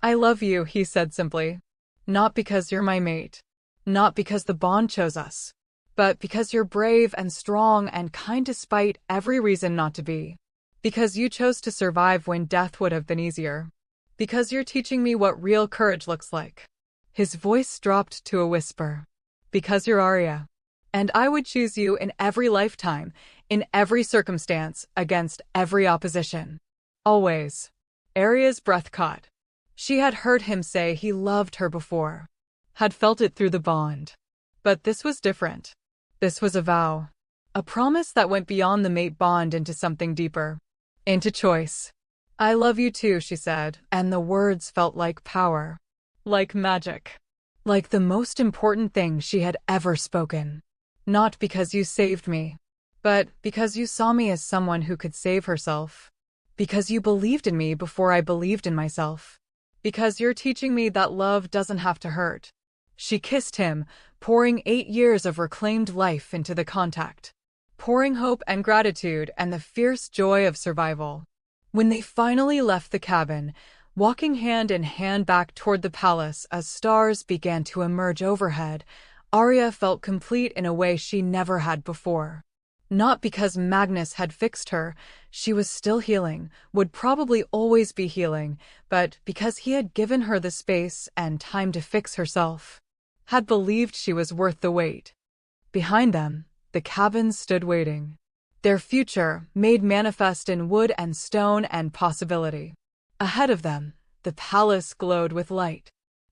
I love you, he said simply. Not because you're my mate. Not because the bond chose us. But because you're brave and strong and kind despite every reason not to be. Because you chose to survive when death would have been easier. Because you're teaching me what real courage looks like. His voice dropped to a whisper. Because you're Arya. And I would choose you in every lifetime, in every circumstance, against every opposition. Always. Arya's breath caught. She had heard him say he loved her before. Had felt it through the bond. But this was different. This was a vow. A promise that went beyond the mate bond into something deeper. Into choice. I love you too, she said, and the words felt like power. Like magic. Like the most important thing she had ever spoken. Not because you saved me, but because you saw me as someone who could save herself. Because you believed in me before I believed in myself. Because you're teaching me that love doesn't have to hurt. She kissed him, pouring 8 years of reclaimed life into the contact. Pouring hope and gratitude and the fierce joy of survival. When they finally left the cabin, walking hand in hand back toward the palace as stars began to emerge overhead, Arya felt complete in a way she never had before. Not because Magnus had fixed her, she was still healing, would probably always be healing, but because he had given her the space and time to fix herself. Had believed she was worth the wait. Behind them, the cabins stood waiting. Their future, made manifest in wood and stone and possibility. Ahead of them, the palace glowed with light.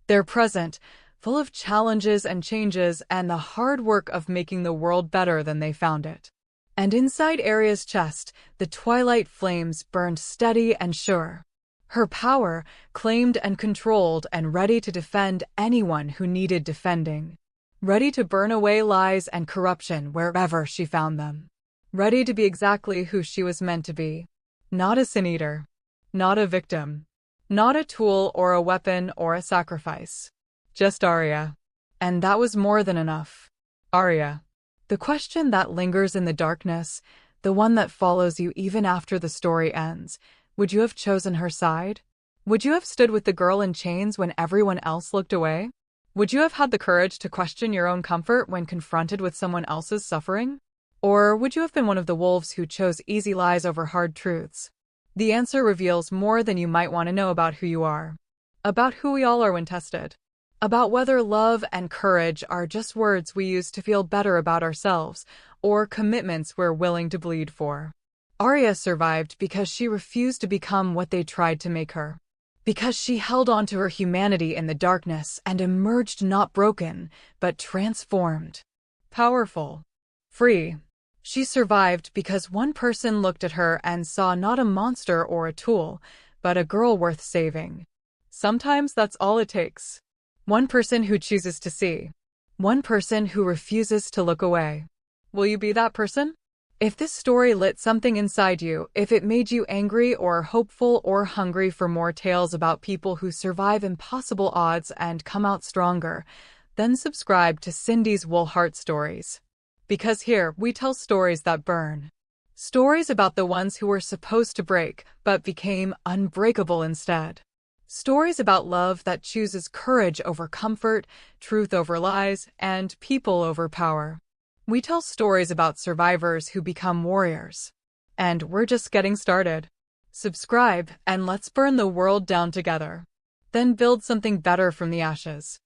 Their present, full of challenges and changes and the hard work of making the world better than they found it. And inside Arya's chest, the twilight flames burned steady and sure. Her power, claimed and controlled and ready to defend anyone who needed defending. Ready to burn away lies and corruption wherever she found them. Ready to be exactly who she was meant to be. Not a sin-eater. Not a victim. Not a tool or a weapon or a sacrifice. Just Arya. And that was more than enough. Arya. The question that lingers in the darkness, the one that follows you even after the story ends, would you have chosen her side? Would you have stood with the girl in chains when everyone else looked away? Would you have had the courage to question your own comfort when confronted with someone else's suffering? Or would you have been one of the wolves who chose easy lies over hard truths? The answer reveals more than you might want to know about who you are. About who we all are when tested. About whether love and courage are just words we use to feel better about ourselves, or commitments we're willing to bleed for. Arya survived because she refused to become what they tried to make her. Because she held on to her humanity in the darkness and emerged not broken, but transformed. Powerful. Free. She survived because one person looked at her and saw not a monster or a tool, but a girl worth saving. Sometimes that's all it takes. One person who chooses to see. One person who refuses to look away. Will you be that person? If this story lit something inside you, if it made you angry or hopeful or hungry for more tales about people who survive impossible odds and come out stronger, then subscribe to Cindy's Wolfheart Stories. Because here, we tell stories that burn. Stories about the ones who were supposed to break, but became unbreakable instead. Stories about love that chooses courage over comfort, truth over lies, and people over power. We tell stories about survivors who become warriors. And we're just getting started. Subscribe, and let's burn the world down together. Then build something better from the ashes.